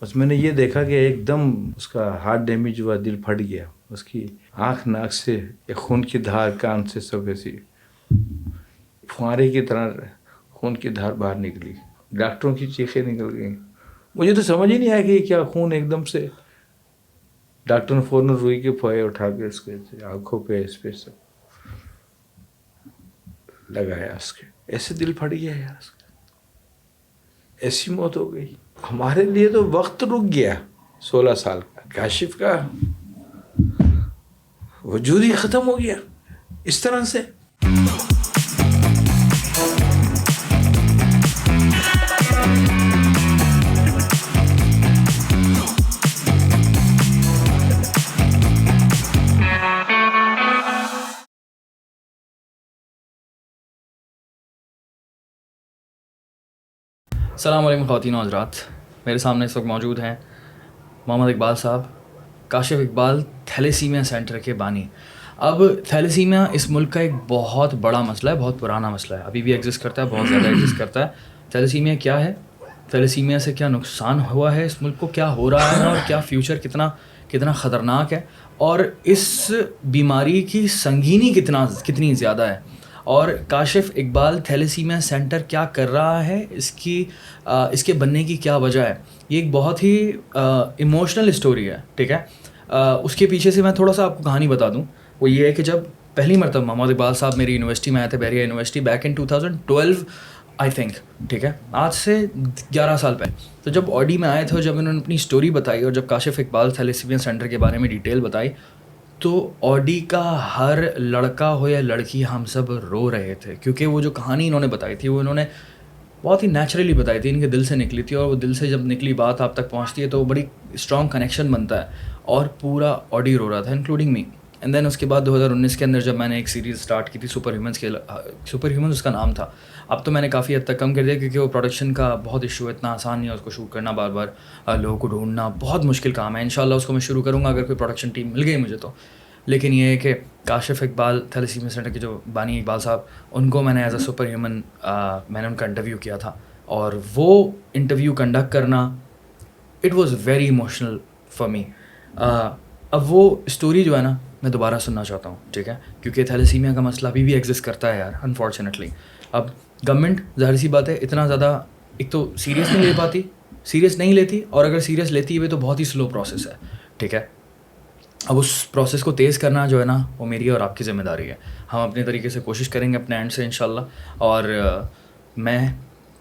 بس میں نے یہ دیکھا کہ ایک دم اس کا ہارٹ ڈیمیج ہوا، دل پھٹ گیا، اس کی آنکھ ناک سے ایک خون کی دھار، کان سے سب ایسی فوارے کی طرح خون کی دھار باہر نکلی، ڈاکٹروں کی چیخیں نکل گئیں. مجھے تو سمجھ ہی نہیں آیا کہ یہ کیا خون ایک دم سے. ڈاکٹر نے فوراً روئی کے پھوئے اٹھا کے اس کے آنکھوں پہ اس پہ سب لگایا، اس کے ایسے دل پھٹ گیا یار، اس کا ایسی موت ہو گئی. ہمارے لیے تو وقت رک گیا. 16 سال کا کاشف کا وجود ہی ختم ہو گیا اس طرح سے. السلام علیکم خواتین و حضرات. میرے سامنے اس وقت موجود ہیں محمد اقبال صاحب، کاشف اقبال تھیلیسیمیا سینٹر کے بانی. اب تھیلیسیمیا اس ملک کا ایک بہت بڑا مسئلہ ہے، بہت پرانا مسئلہ ہے، ابھی بھی ایگزسٹ کرتا ہے، بہت زیادہ ایگزسٹ کرتا ہے. تھیلیسیمیا کیا ہے؟ تھیلیسیمیا سے کیا نقصان ہوا ہے اس ملک کو، کیا ہو رہا ہے، اور کیا فیوچر کتنا خطرناک ہے، اور اس بیماری کی سنگینی کتنی زیادہ ہے، اور کاشف اقبال تھیلیسیمیا سینٹر کیا کر رہا ہے، اس کے بننے کی کیا وجہ ہے. یہ ایک بہت ہی ایموشنل اسٹوری ہے، ٹھیک ہے. اس کے پیچھے سے میں تھوڑا سا آپ کو کہانی بتا دوں. وہ یہ ہے کہ جب پہلی مرتبہ محمد اقبال صاحب میری یونیورسٹی میں آئے تھے، بحریہ university, back in 2012 I think, ٹھیک ہے، آج سے 11 سال پہلے. تو جب آڈی میں آئے تھے، جب انہوں نے اپنی اسٹوری بتائی اور جب کاشف اقبال تھیلیسیمیا سینٹر کے بارے میں ڈیٹیل بتائی، تو آڈی کا ہر لڑکا ہو یا لڑکی، ہم سب رو رہے تھے، کیونکہ وہ جو کہانی انہوں نے بتائی تھی وہ انہوں نے بہت ہی نیچرلی بتائی تھی، ان کے دل سے نکلی تھی، اور وہ دل سے جب نکلی بات آپ تک پہنچتی ہے تو وہ بڑی اسٹرانگ کنیکشن بنتا ہے. اور پورا آڈی رو رہا تھا، انکلوڈنگ می. اینڈ دین اس کے بعد 2019 کے اندر جب میں نے ایک سیریز اسٹارٹ کی تھی سپر ہیومنس اس کا نام تھا. اب تو میں نے کافی حد تک کم کر دیا، کیونکہ وہ پروڈکشن کا بہت ایشو ہے، اتنا آسان نہیں ہے اس کو شوٹ کرنا، بار بار لوگوں کو ڈھونڈنا بہت مشکل کام ہے. انشاءاللہ اس کو میں شروع کروں گا اگر کوئی پروڈکشن ٹیم مل گئی مجھے تو. لیکن یہ ہے کہ کاشف اقبال تھیلیسیمیا سینٹر کے جو بانی اقبال صاحب، ان کو میں نے ایز اے سپر ہیومن میں نے ان کا انٹرویو کیا تھا، اور وہ انٹرویو کنڈکٹ کرنا it was very emotional for me. اب وہ اسٹوری جو ہے نا میں دوبارہ سننا چاہتا ہوں، ٹھیک ہے، کیونکہ تھیلیسیمیا کا مسئلہ ابھی بھی ایگزسٹ کرتا ہے یار، انفارچونیٹلی. اب گورنمنٹ ظاہر سی بات ہے اتنا زیادہ ایک تو سیریس نہیں لیتی، اور اگر سیریس لیتی ہے تو بہت ہی سلو پروسیس ہے، ٹھیک ہے. اب اس پروسیس کو تیز کرنا جو ہے نا وہ میری اور آپ کی ذمہ داری ہے. ہم اپنے طریقے سے کوشش کریں گے اپنے اینڈ سے انشاءاللہ. اور میں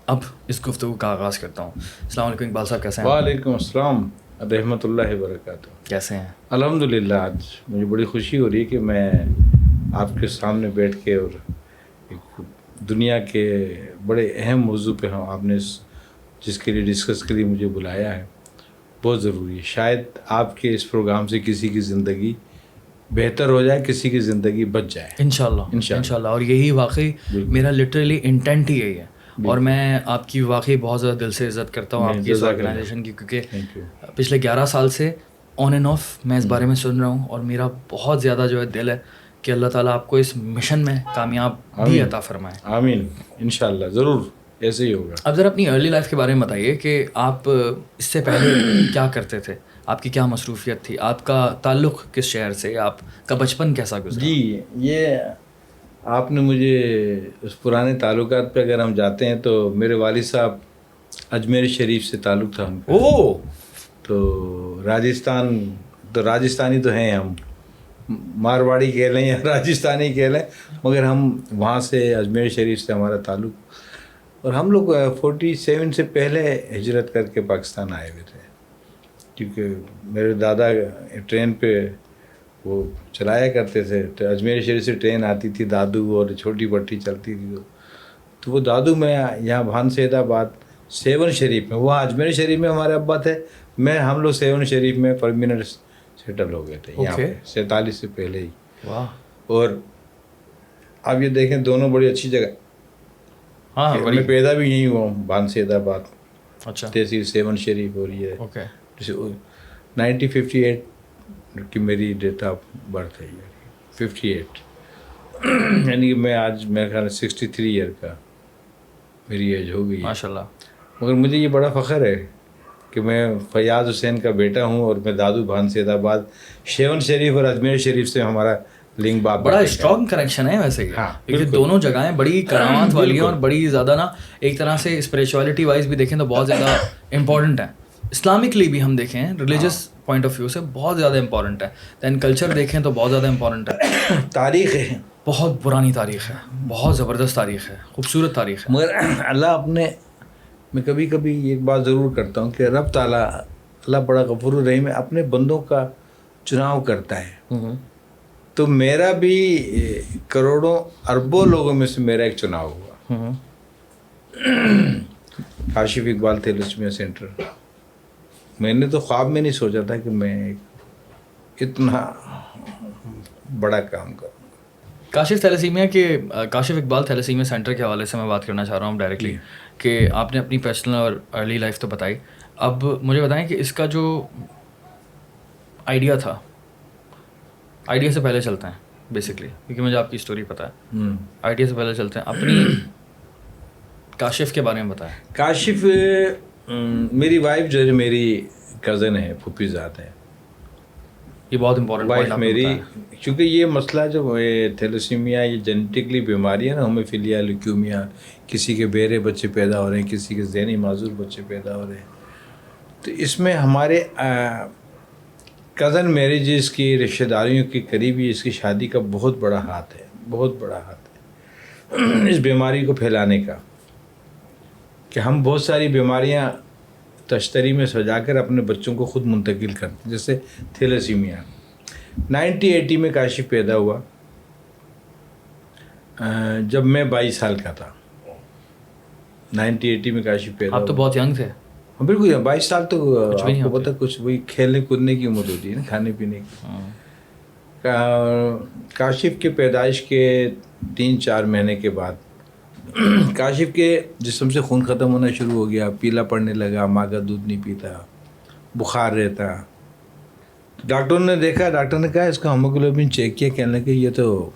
اب اس گفتگو کا آغاز کرتا ہوں. السلام علیکم اقبال صاحب، کیسے ہیں؟ وعلیکم السلام رحمۃ اللہ وبرکاتہ. کیسے ہیں؟ الحمدللہ. آج مجھے بڑی خوشی ہو رہی ہے کہ میں آپ کے سامنے بیٹھ کے اور ایک دنیا کے بڑے اہم موضوع پہ ہوں، آپ نے جس کے لیے ڈسکس کے لیے مجھے بلایا ہے، بہت ضروری ہے. شاید آپ کے اس پروگرام سے کسی کی زندگی بہتر ہو جائے، کسی کی زندگی بچ جائے انشاءاللہ. اور یہی واقعی میرا لٹرلی انٹینٹ ہی یہی ہے. اور میں آپ کی واقعی بہت زیادہ دل سے عزت کرتا ہوں آپ کی اس آرگنائزیشن کی، کیونکہ پچھلے 11 سال سے آن اینڈ آف میں اس بارے میں سن رہا ہوں، اور میرا بہت زیادہ جو ہے دل ہے کہ اللہ تعالیٰ آپ کو اس مشن میں کامیاب بھی عطا فرمائے. آمین. انشاءاللہ ضرور ایسے ہی ہوگا. اب ذرا اپنی ارلی لائف کے بارے میں بتائیے کہ آپ اس سے پہلے کیا کرتے تھے، آپ کی کیا مصروفیت تھی، آپ کا تعلق کس شہر سے، آپ کا بچپن کیسا گزرا؟ جی، یہ آپ نے مجھے اس پرانے تعلقات پہ اگر ہم جاتے ہیں تو میرے والد صاحب اجمیر شریف سے تعلق تھا ان کا. تو راجستانی تو ہیں ہم، مارواڑی کہہ لیں یا راجستانی کہہ لیں، مگر ہم وہاں سے اجمیر شریف سے ہمارا تعلق. اور ہم لوگ 47 سے پہلے ہجرت کر کے پاکستان آئے ہوئے تھے، کیونکہ میرے دادا ٹرین پہ وہ چلایا کرتے تھے. تو اجمیر شریف سے ٹرین آتی تھی دادو، اور چھوٹی پٹی چلتی تھی. تو وہ دادو میں یہاں بھان سید آباد 7 شریف میں، وہاں اجمیر شریف میں ہمارے ابا تھے. ہم لوگ 7 شریف میں پرمیننٹ سیٹل ہو گئے تھے یہاں پہ 47 سے پہلے ہی. اور آپ یہ دیکھیں دونوں بڑی اچھی جگہ. میں پیدا بھی یہیں ہوا ہوں، بھان سید آباد. اچھا. تحصیل 7 شریف ہو رہی ہے. 1958 کی میری ڈیٹ آف برتھ ہے، 58 یعنی کہ میں آج میرے خیال 63 ایئر کا میری ایج ہو گئی ہے ماشاء اللہ. مگر مجھے یہ بڑا فخر ہے کہ میں فیاض حسین کا بیٹا ہوں اور میں دادو بھان سید آباد شیون شریف اور اجمیر شریف سے ہمارا لنک باپ بڑا اسٹرانگ کنیکشن ہے ویسے ہاں کیونکہ دونوں جگہیں بڑی کرامات والی ہیں اور بڑی زیادہ نا ایک طرح سے اسپریچولیٹی وائز بھی دیکھیں تو بہت زیادہ امپورٹنٹ ہے. اسلامکلی بھی ہم دیکھیں ریلیجس پوائنٹ آف ویو سے بہت زیادہ امپورٹنٹ ہے. دین کلچر دیکھیں تو بہت زیادہ امپورٹنٹ ہے. تاریخ ہے, بہت پرانی تاریخ ہے, بہت زبردست تاریخ ہے, خوبصورت تاریخ ہے. مگر اللہ اپنے, میں کبھی کبھی ایک بات ضرور کرتا ہوں کہ رب تعالیٰ اللہ بڑا غفور الرحیم ہے, اپنے بندوں کا چناؤ کرتا ہے. تو میرا بھی کروڑوں اربوں لوگوں میں سے میرا ایک چناؤ ہوا. کاشف اقبال تھیلیسیمیا سینٹر, میں نے تو خواب میں نہیں سوچا تھا کہ میں اتنا بڑا کام کروں. کاشف اقبال تھیلیسیمیا سینٹر کے حوالے سے میں بات کرنا چاہ رہا ہوں ڈائریکٹلی کہ آپ نے اپنی پرسنل اور ارلی لائف تو بتائی. اب مجھے بتائیں کہ اس کا جو آئیڈیا تھا, آئیڈیا سے پہلے چلتے ہیں بیسکلی, کیونکہ مجھے آپ کی اسٹوری پتہ ہے. آئیڈیا سے پہلے چلتے ہیں, اپنی کاشف کے بارے میں بتائیں. کاشف میری وائف جو ہے میری کزن ہے, پھوپھی ذات ہے. یہ بہت امپورٹنٹ وائف میری, کیونکہ یہ مسئلہ جو تھیلیسیمیا یہ جینیٹکلی بیماری ہے نا, ہوموفیلیا, لیکیومیا, کسی کے بیرے بچے پیدا ہو رہے ہیں, کسی کے ذہنی معذور بچے پیدا ہو رہے ہیں. تو اس میں ہمارے کزن میریجز کی رشتہ داریوں کی قریبی اس کی شادی کا بہت بڑا ہاتھ ہے, بہت بڑا ہاتھ ہے اس بیماری کو پھیلانے کا, کہ ہم بہت ساری بیماریاں تشتری میں سجا کر اپنے بچوں کو خود منتقل کرتے ہیں. جیسے تھیلیسیمیا 1980 میں کاشف پیدا ہوا, جب میں 22 سال کا تھا. 1980 میں کاشف پیدا ہوا. آپ تو بہت ینگ تھے. بالکل 22 سال تو آپ کو پتہ کچھ وہی کھیلنے کودنے کی عمر ہوتی ہے نا, کھانے پینے کی. کاشف کے پیدائش کے 3-4 مہینے کے بعد کاشف کے جسم سے خون ختم ہونا شروع ہو گیا, پیلا پڑنے لگا, ماں کا دودھ نہیں پیتا, بخار رہتا. ڈاکٹر نے دیکھا, ڈاکٹر نے کہا اس کا ہیموگلوبن چیک کیا, کہنے لگے یہ تو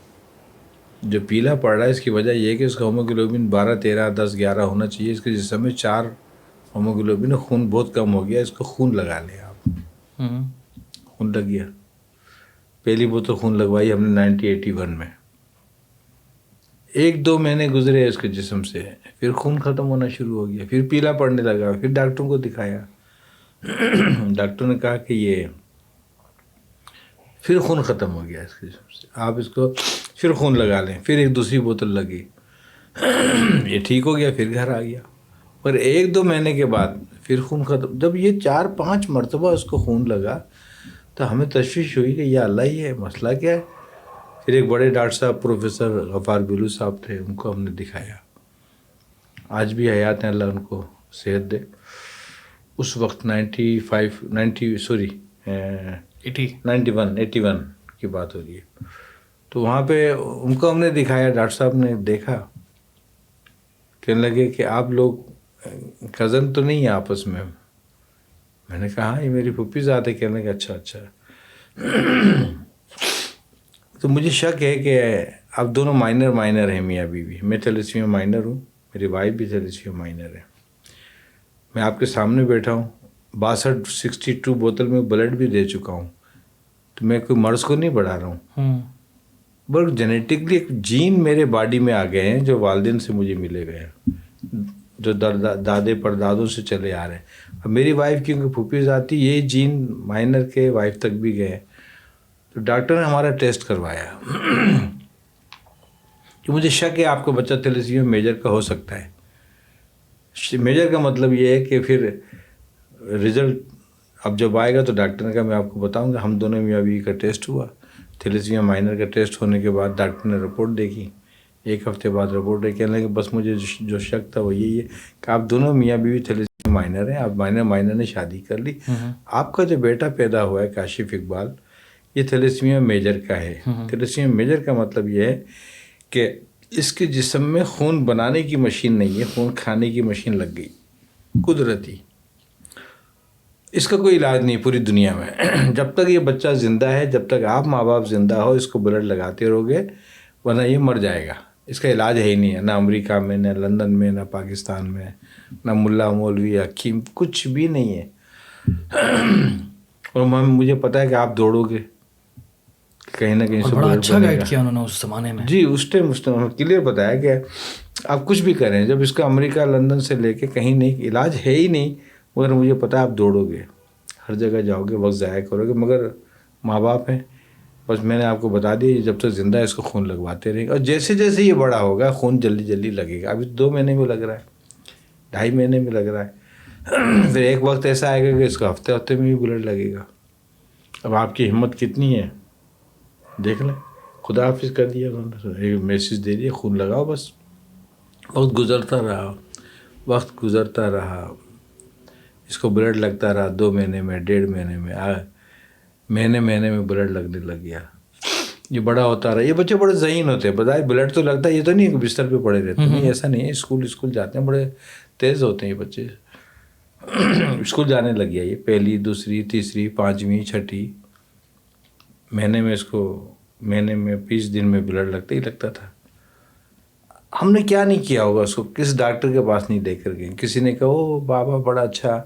جو پیلا پڑ رہا ہے اس کی وجہ یہ ہے کہ اس کا ہیموگلوبن 12, 13, 10, 11 ہونا چاہیے. اس کے جسم میں 4 ہیموگلوبن, خون بہت کم ہو گیا, اس کو خون لگا لیا آپ. خون لگ گیا. پہلی بوتل خون لگوائی ہم نے 1981 میں. 1-2 مہینے گزرے اس کے جسم سے, پھر خون ختم ہونا شروع ہو گیا, پھر پیلا پڑنے لگا. پھر ڈاکٹروں کو دکھایا, ڈاکٹر نے کہا کہ یہ پھر خون ختم ہو گیا اس کے جسم سے, آپ اس کو پھر خون لگا لیں. پھر ایک دوسری بوتل لگی, یہ ٹھیک ہو گیا, پھر گھر آ گیا. اور 1-2 مہینے کے بعد پھر خون ختم. جب یہ 4-5 مرتبہ اس کو خون لگا تو ہمیں تشویش ہوئی کہ یا اللہ یہ مسئلہ کیا ہے. پھر ایک بڑے ڈاکٹر صاحب پروفیسر غفار بلو صاحب تھے, ان کو ہم نے دکھایا. آج بھی حیات ہیں, اللہ ان کو صحت دے. اس وقت 81 کی بات ہو رہی ہے. تو وہاں پہ ان کو ہم نے دکھایا, ڈاکٹر صاحب نے دیکھا, کہنے لگے کہ آپ لوگ کزن تو نہیں ہیں آپس میں. میں نے کہا ہاں یہ میری پھوپھی ذات ہے. کہنے لگے اچھا. تو مجھے شک ہے کہ اب دونوں مائنر ہیں میاں بیوی. میں تھیلیسیمیا مائنر ہوں, میری وائف بھی تھیلیسیمیا مائنر ہے. میں آپ کے سامنے بیٹھا ہوں, 62 بوتل میں بلڈ بھی دے چکا ہوں. تو میں کوئی مرض کو نہیں بڑھا رہا ہوں, بلکہ جینیٹکلی ایک جین میرے باڈی میں آ گئے ہیں جو والدین سے مجھے ملے گئے ہیں, جو دادے پردادوں سے چلے آ رہے ہیں. اب میری وائف کیونکہ پھوپھی ذاتی, یہ جین مائنر کے وائف تک بھی گئے. تو ڈاکٹر نے ہمارا ٹیسٹ کروایا کہ مجھے شک ہے آپ کو بچہ تھیلیسیمیا میجر کا ہو سکتا ہے. میجر کا مطلب یہ ہے کہ پھر رزلٹ اب جب آئے گا تو ڈاکٹر نے کہا میں آپ کو بتاؤں گا. ہم دونوں میاں بیوی کا ٹیسٹ ہوا. تھیلیسیمیا مائنر کا ٹیسٹ ہونے کے بعد ڈاکٹر نے رپورٹ دیکھی. 1 ہفتے بعد رپورٹ دیکھ کہنے لگے بس مجھے جو شک تھا وہ یہی ہے کہ آپ دونوں میاں بیوی تھیلیسیمیا مائنر ہیں. آپ مائنر نے شادی کر لی. آپ کا جو بیٹا پیدا ہوا ہے کاشف اقبال, یہ تھیلیسیمیا میجر کا ہے. تھیلیسیمیا میجر کا مطلب یہ ہے کہ اس کے جسم میں خون بنانے کی مشین نہیں ہے, خون کھانے کی مشین لگ گئی قدرتی. اس کا کوئی علاج نہیں پوری دنیا میں. جب تک یہ بچہ زندہ ہے, جب تک آپ ماں باپ زندہ ہو, اس کو بلڈ لگاتے رہو گے, ورنہ یہ مر جائے گا. اس کا علاج ہے ہی نہیں ہے, نہ امریکہ میں, نہ لندن میں, نہ پاکستان میں, نہ ملا مولوی حکیم, کچھ بھی نہیں ہے. اور مجھے پتہ ہے کہ آپ دوڑو گے کہیں نہ کہیں سے. بڑا اچھا گائیڈ کیا انہوں نے اس زمانے میں. جی اس ٹائم کلیئر بتایا کہ آپ کچھ بھی کریں. جب اس کا امریکہ لندن سے لے کے کہیں نہیں علاج ہے ہی نہیں, مگر مجھے پتہ ہے آپ دوڑو گے, ہر جگہ جاؤ گے, وقت ضائع کرو گے, مگر ماں باپ ہیں. بس میں نے آپ کو بتا دیا جب تک زندہ ہے اس کو خون لگواتے رہیں گے, اور جیسے جیسے یہ بڑا ہوگا خون جلدی جلدی لگے گا. ابھی 2 مہینے میں لگ رہا ہے, 2.5 مہینے میں لگ رہا ہے, پھر ایک وقت ایسا آئے گا کہ اس کو ہفتے ہفتے میں بھی بلڈ لگے گا. اب آپ کی ہمت کتنی ہے دیکھ لیں. خدا حافظ کر دیا انہوں نے, ایک میسیج دے دیا خون لگاؤ. بس وقت گزرتا رہا, وقت گزرتا رہا, اس کو بلڈ لگتا رہا. 2 مہینے میں, 1.5 مہینے میں, مہینے میں بلڈ لگنے لگ گیا. یہ بڑا ہوتا رہا. یہ بچے بڑے ذہین ہوتے ہیں, بظاہر بلڈ تو لگتا ہے, یہ تو نہیں کہ بستر پہ پڑے رہتے, نہیں ایسا نہیں ہے. اسکول جاتے ہیں, بڑے تیز ہوتے ہیں یہ بچے. اسکول جانے لگ گیا یہ, 1لی 2ری 3ری 5ویں 6ٹھی مہینے میں. اس کو مہینے میں 20 دن میں بلڈ لگتا ہی لگتا تھا. ہم نے کیا نہیں کیا ہوگا اس کو, کس ڈاکٹر کے پاس نہیں لے کر گئے. کسی نے کہا او بابا بڑا اچھا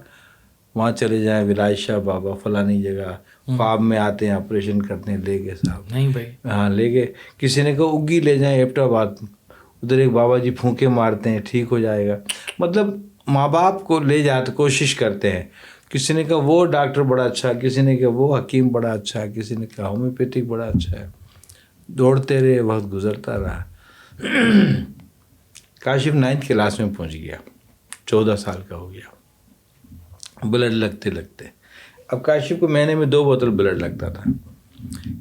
وہاں چلے جائیں ولایت شاہ بابا فلانی جگہ, خواب میں آتے ہیں آپریشن کرتے ہیں, لے گئے صاحب. نہیں بھائی, ہاں لے گئے. کسی نے کہا اگی لے جائیں ایبٹ آباد, ادھر ایک بابا جی پھونکے مارتے ہیں ٹھیک ہو جائے گا. مطلب ماں باپ کو لے جاتے کوشش کرتے ہیں. کسی نے کہا وہ ڈاکٹر بڑا اچھا, کسی نے کہا وہ حکیم بڑا اچھا, کسی نے کہا ہومیوپیتھک بڑا اچھا ہے. دوڑتے رہے, وقت گزرتا رہا. کاشف 9th کلاس میں پہنچ گیا, 14 سال کا ہو گیا, بلڈ لگتے لگتے. اب کاشف کو مہینے میں 2 بوتل بلڈ لگتا تھا.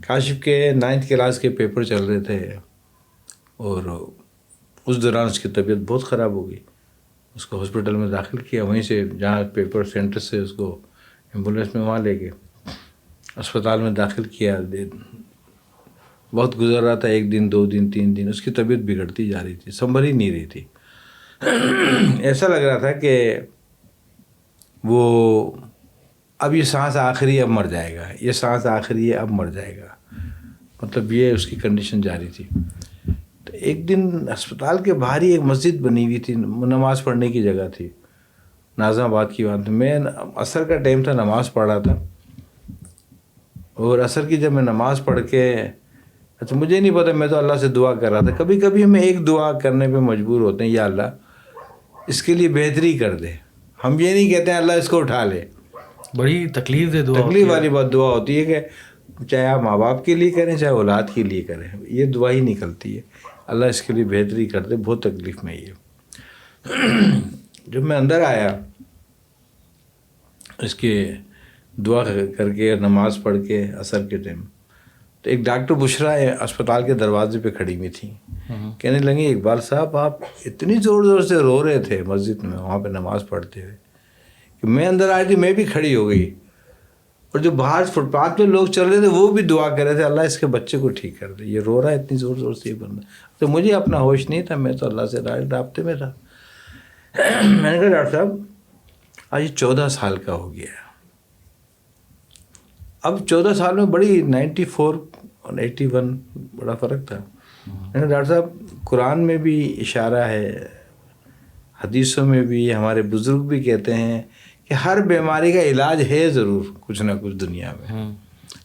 کاشف کے 9th کلاس کے پیپر چل رہے تھے, اور اس دوران اس کی طبیعت بہت خراب ہو گئی. اس کو ہاسپٹل میں داخل کیا, وہیں سے جہاں پیپر سینٹر سے اس کو ایمبولینس میں وہاں لے گئے, اسپتال میں داخل کیا. وقت گزر رہا تھا, 1 دن 2 دن 3 دن, اس کی طبیعت بگڑتی جا رہی تھی, سنبھل ہی نہیں رہی تھی. ایسا لگ رہا تھا کہ وہ اب یہ سانس آخری اب مر جائے گا, یہ سانس آخری ہے اب مر جائے گا, مطلب یہ اس کی کنڈیشن جاری تھی. تو ایک دن اسپتال کے باہر ہی ایک مسجد بنی ہوئی تھی, نماز پڑھنے کی جگہ تھی, ناظم آباد کی بات. میں عصر کا ٹائم تھا, نماز پڑھ رہا تھا, اور عصر کی جب میں نماز پڑھ کے, اچھا مجھے نہیں پتا, میں تو اللہ سے دعا کر رہا تھا. کبھی کبھی ہمیں ایک دعا کرنے پہ مجبور ہوتے ہیں, یا اللہ اس کے لیے بہتری کر دے. ہم یہ نہیں کہتے ہیں اللہ اس کو اٹھا لے. بڑی تکلیف دے دعا, تکلیف والی بات دعا ہوتی ہے کہ چاہے آپ ماں باپ کے لیے کریں چاہے اولاد کے لیے کریں, یہ دعا ہی نکلتی ہے اللہ اس کے لیے بہتری کر دے. بہت تکلیف میں یہ. جب میں اندر آیا اس کے دعا کر کے نماز پڑھ کے عصر کے ٹائم, تو ایک ڈاکٹر بشرا اسپتال کے دروازے پہ کھڑی ہوئی تھیں. کہنے لگی اقبال صاحب آپ اتنی زور زور سے رو رہے تھے مسجد میں وہاں پہ نماز پڑھتے ہوئے کہ میں اندر آئی تھی, میں بھی کھڑی ہو گئی, اور جو باہر فٹ پاتھ پہ لوگ چل رہے تھے وہ بھی دعا کر رہے تھے اللہ اس کے بچے کو ٹھیک کر دے, یہ رو رہا ہے اتنی زور زور سے یہ بندہ. تو مجھے اپنا ہوش نہیں تھا, میں تو اللہ سے رابطے میں تھا. میں نے کہا ڈاکٹر صاحب آج یہ 14 سال کا ہو گیا. اب 14 سال میں بڑی 94 اور 81 بڑا فرق تھا. میں نے کہا ڈاکٹر صاحب قرآن میں بھی اشارہ ہے, حدیثوں میں بھی, ہمارے بزرگ بھی کہتے ہیں کہ ہر بیماری کا علاج ہے ضرور کچھ نہ کچھ دنیا میں.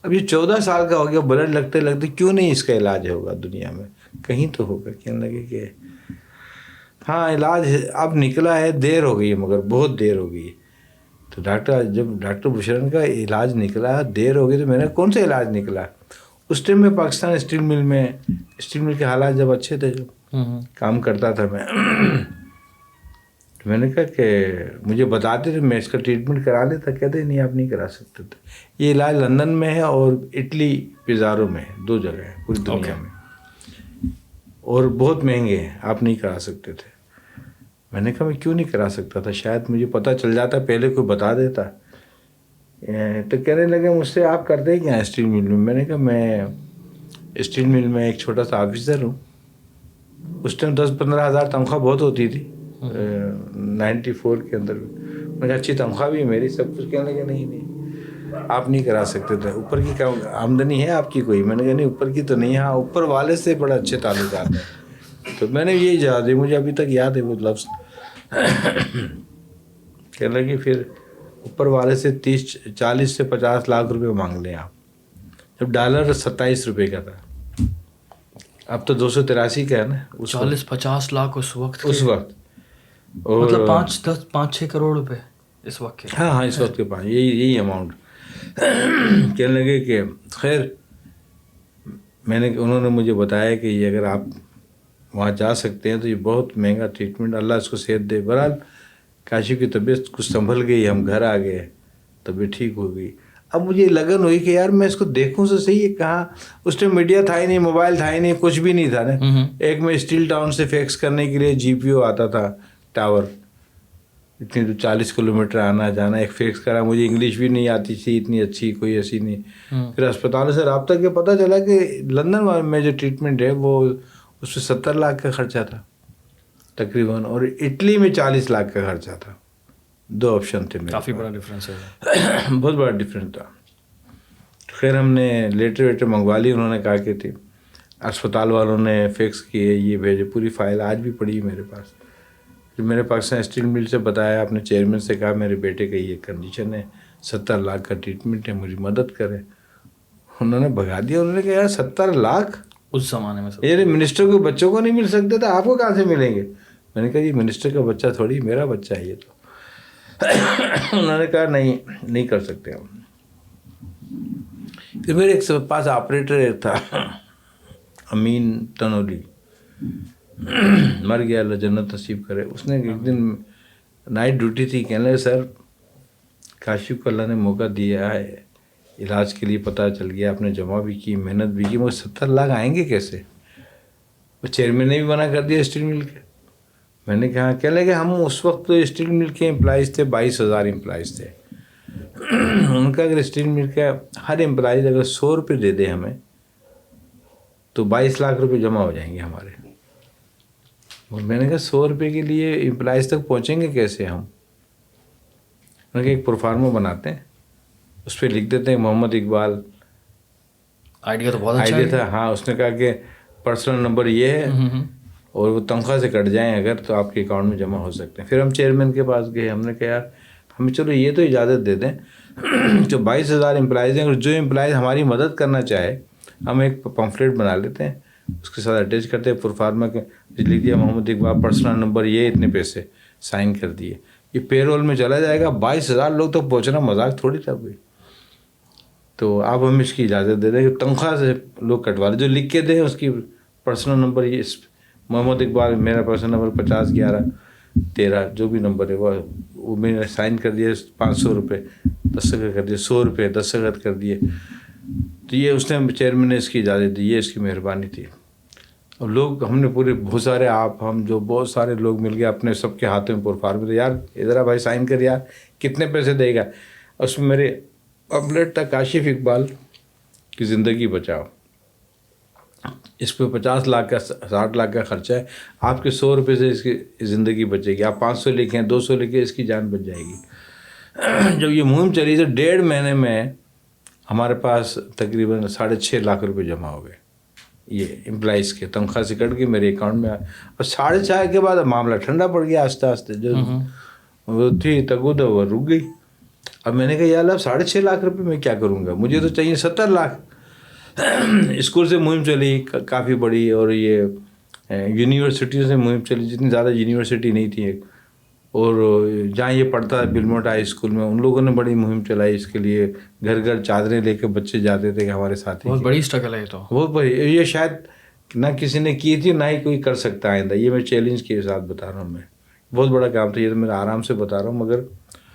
اب یہ 14 سال کا ہو گیا, بلڈ لگتے لگتے کیوں نہیں اس کا علاج ہوگا دنیا میں, کہیں تو ہوگا. کہنے لگے کہ ہاں علاج اب نکلا ہے, دیر ہو گئی ہے مگر بہت دیر ہو گئی. تو جب ڈاکٹر بشرن کا علاج نکلا دیر ہو گئی, تو میں نے کون سا علاج نکلا. اس ٹائم میں پاکستان اسٹیل مل کے حالات جب اچھے تھے, جو کام کرتا تھا میں نے کہا کہ مجھے بتاتے تھے, میں اس کا ٹریٹمنٹ کرا لیتا. کہتے نہیں آپ نہیں کرا سکتے تھے, یہ علاج لندن میں ہے اور اٹلی پیزارو میں ہے, 2 جگہ ہے پوری دنیا میں, اور بہت مہنگے ہیں, آپ نہیں کرا سکتے تھے. میں نے کہا میں کیوں نہیں کرا سکتا تھا, شاید مجھے پتہ چل جاتا, پہلے کوئی بتا دیتا. تو کہنے لگے مجھ سے آپ کرتے کیا ہیں اسٹیل مل میں. میں نے کہا میں اسٹیل مل میں ایک چھوٹا سا آفیسر ہوں. اس ٹائم 10-15 ہزار تنخواہ بہت ہوتی تھی 94 کے اندر. مجھے اچھی تنخواہ بھی ہے میری, سب کچھ. کہنے لگے نہیں آپ نہیں کرا سکتے تھے, اوپر کی کیا آمدنی ہے آپ کی کوئی. میں نے کہا نہیں اوپر کی تو نہیں, ہاں اوپر والے سے بڑا اچھے تعلقات ہیں. تو میں نے یہی جواب دی, مجھے ابھی تک یاد ہے وہ لفظ. کہنے لگے پھر اوپر والے سے 40 سے 50 لاکھ روپے مانگ لیں آپ. جب ڈالر 27 روپے کا تھا, اب تو 283 کا ہے نا. 40-50 لاکھ اس وقت اور مطلب 5-6 کروڑ روپے اس وقت کے. ہاں اس وقت کے پاس یہی اماؤنٹ. کہنے لگے کہ خیر انہوں نے مجھے بتایا کہ یہ اگر آپ وہاں جا سکتے ہیں تو یہ بہت مہنگا ٹریٹمنٹ, اللہ اس کو صحت دے. بہرحال کاشف کی طبیعت کچھ سنبھل گئی, ہم گھر آ گئے, طبیعت ٹھیک ہو گئی. اب مجھے لگن ہوئی کہ یار میں اس کو دیکھوں تو صحیح ہے. کہاں اس ٹائم میڈیا تھا ہی نہیں, موبائل تھا ہی نہیں, کچھ بھی نہیں تھا نا. ایک میں اسٹیل ٹاؤن سے فیکس کرنے کے لیے GPO آتا تھا ٹاور, اتنی 40 کلومیٹر آنا جانا. ایک فیکس کرا, مجھے انگلش بھی نہیں آتی تھی اتنی اچھی, کوئی ایسی نہیں. پھر اسپتالوں سے رابطہ کیا, پتہ چلا کہ لندن میں جو ٹریٹمنٹ ہے وہ اس میں 70 لاکھ کا خرچہ تھا تقریباً, اور اٹلی میں 40 لاکھ کا خرچہ تھا. 2 آپشن تھے میرے. کافی بڑا ڈفرینس ہے. بہت بڑا ڈفرینس تھا. خیر ہم نے لیٹر منگوا لی. انہوں نے کہا کہ تھی اسپتال والوں نے فیکس کیے, یہ بھیجے. پوری فائل آج بھی پڑی ہے میرے پاس. پھر میرے پاکستان اسٹیل مل سے بتایا, اپنے چیئرمین سے کہا میرے بیٹے کا یہ کنڈیشن ہے, 70 لاکھ کا ٹریٹمنٹ ہے, مجھے مدد کرے. انہوں نے بھگا دیا. انہوں نے کہا یار 70 لاکھ اس زمانے میں یہ منسٹر کے بچوں کو نہیں مل سکتے تھے, آپ کو کہاں سے ملیں گے؟ میں نے کہا یہ منسٹر کا بچہ تھوڑی, میرا بچہ ہے یہ تو. انہوں نے کہا نہیں کر سکتے ہم. پھر میرے ایک پاس آپریٹر تھا امین تنولی, مر گیا, اللہ جنت نصیب کرے. اس نے ایک دن نائٹ ڈیوٹی تھی, کہنے لگے سر کاشف کو اللہ نے موقع دیا ہے علاج کے لیے, پتہ چل گیا آپ نے جمع بھی کی, محنت بھی کی, مگر 70 لاکھ آئیں گے کیسے؟ وہ چیئرمین نے بھی منع کر دیا اسٹیل مل کے. میں نے کہا, کہنے لگے ہم اس وقت تو اسٹیل مل کے امپلائز تھے 22,000 امپلائز تھے. ان کا اگر اسٹیل مل کا ہر امپلائز اگر 100 روپے دے دے ہمیں تو 22 لاکھ روپے جمع ہو جائیں گے ہمارے. اور میں نے کہا 100 روپے کے لیے امپلائز تک پہنچیں گے کیسے ہم؟ انہوں نے کہا ایک پروفارما بناتے ہیں, اس پہ لکھ دیتے ہیں محمد اقبال. آئیڈیا تو بہت اچھا آئیڈیا تھا. ہاں اس نے کہا کہ پرسنل نمبر یہ ہے اور وہ تنخواہ سے کٹ جائیں اگر تو آپ کے اکاؤنٹ میں جمع ہو سکتے ہیں. پھر ہم چیئرمین کے پاس گئے. ہم نے کہا یار ہمیں چلو یہ تو اجازت دے دیں, جو 22,000 امپلائز ہیں, اگر جو امپلائز ہماری مدد کرنا چاہے ہم ایک پمفلیٹ بنا لیتے ہیں, اس کے ساتھ اٹیچ کرتے ہیں پروفارما کے, لکھ دیا محمد اقبال پرسنل نمبر یہ, اتنے پیسے, سائن کر دیے, یہ پے رول میں چلا جائے گا. 22,000 لوگ تک پہنچنا مذاق تھوڑی تھا کوئی. تو آپ ہم اس کی اجازت دے دیں کہ تنخواہ سے لوگ کٹوا لیں, جو لکھ کے دیں اس کی پرسنل نمبر یہ محمد اقبال, میرا پرسنل نمبر 501113 جو بھی نمبر ہے وہ میں نے سائن کر دیا, 500 روپے دستخط کر دیے, 100 روپے دستخط کر دیے. تو یہ اس نے چیئرمین نے اس کی اجازت دی, یہ اس کی مہربانی تھی. اور لوگ ہم نے پورے بہت سارے بہت سارے لوگ مل گئے, اپنے سب کے ہاتھوں میں پروفارما دے, یار ادھر بھائی سائن کر, یار کتنے پیسے دے گا؟ اس میں میرے پمفلیٹ تھا کاشف اقبال کی زندگی بچاؤ, اس پہ 50 لاکھ کا 60 لاکھ کا خرچہ ہے, آپ کے 100 روپے سے اس کی زندگی بچے گی. آپ 500 لکھیں 200 لکھیں, اس کی جان بچ جائے گی. جب یہ مہم چلی تو 1.5 مہینے میں ہمارے پاس تقریباً 6.5 لاکھ روپے جمع ہو گئے. یہ امپلائز کے تنخواہ سے کٹ کے میرے اکاؤنٹ میں, اور 6.5 کے بعد معاملہ ٹھنڈا پڑ گیا آہستہ آہستہ. جو وہ تھی تگود وہ رک گئی. اب میں نے کہا یار اب 6.5 لاکھ روپے میں کیا کروں گا, مجھے تو چاہیے 70 لاکھ. اسکول سے مہم چلی کافی بڑی, اور یہ یونیورسٹیوں سے مہم چلی, جتنی زیادہ یونیورسٹی نہیں تھی, اور جہاں یہ پڑھتا ہے بلموٹ ہائی اسکول میں, ان لوگوں نے بڑی مہم چلائی اس کے لیے. گھر گھر چادریں لے کے بچے جاتے تھے کہ ہمارے ساتھی. بہت بڑی اسٹرگل ہے. تو بہت بڑی, یہ شاید نہ کسی نے کی تھی نہ ہی کوئی کر سکتا آئندہ. یہ میں چیلنج کے ساتھ بتا رہا ہوں, میں بہت بڑا کام تھا. یہ تو میں آرام سے بتا رہا ہوں, مگر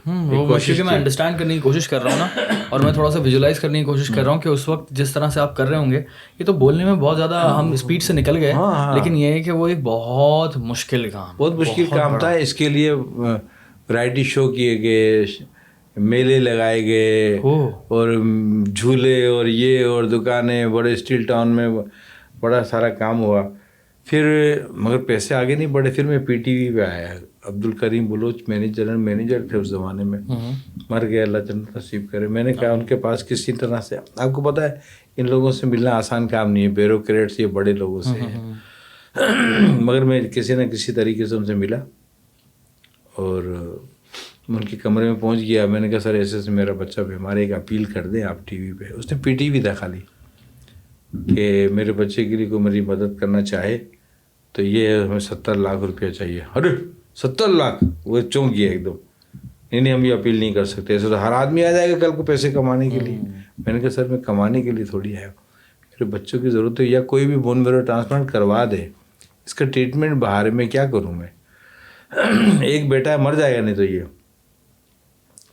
وہ مشکل میں انڈرسٹینڈ کرنے کی کوشش کر رہا ہوں نا, اور میں تھوڑا سا ویژولائز کرنے کی کوشش کر رہا ہوں کہ اس وقت جس طرح سے آپ کر رہے ہوں گے, یہ تو بولنے میں بہت زیادہ ہم اسپیڈ سے نکل گئے, لیکن یہ ہے کہ وہ ایک بہت مشکل کام تھا. اس کے لیے ورائٹی شو کیے گئے, میلے لگائے گئے, اور جھولے اور یہ اور دکانیں, بڑے اسٹیل ٹاؤن میں بڑا سارا کام ہوا. پھر مگر پیسے آگے نہیں بڑھے. پھر میں PTV پہ آیا. عبد الکریم بلوچ جنرل مینیجر تھے اس زمانے میں, مر گئے اللہ جنت نصیب کرے. میں نے کہا ان کے پاس کسی طرح سے, آپ کو پتہ ہے ان لوگوں سے ملنا آسان کام نہیں ہے, بیوروکریٹس یہ بڑے لوگوں سے ہیں, مگر میں کسی نہ کسی طریقے سے ان سے ملا, اور میں ان کے کمرے میں پہنچ گیا. میں نے کہا سر ایسے میرا بچہ بیمار ہے, ایک اپیل کر دیں آپ ٹی وی پہ. اس نے پی ٹی وی تھا خالی, کہ میرے بچے کے لیے کوئی میری مدد کرنا چاہے تو یہ ہمیں 70 لاکھ روپیہ چاہیے. ارے 70 لاکھ! وہ چونک گیا ایک دم. نہیں ہم یہ اپیل نہیں کر سکتے, ایسے تو ہر آدمی آ جائے گا کل کو پیسے کمانے کے لیے. میں نے کہا سر میں کمانے کے لیے تھوڑی آیا ہوں, میرے بچوں کی ضرورت ہے, یا کوئی بھی بون میرو ٹرانسپلانٹ کروا دے, اس کا ٹریٹمنٹ باہر میں کیا کروں میں, ایک بیٹا مر جائے گا نہیں تو یہ.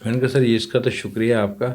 میں نے کہا سر یہ اس کا تو شکریہ آپ کا.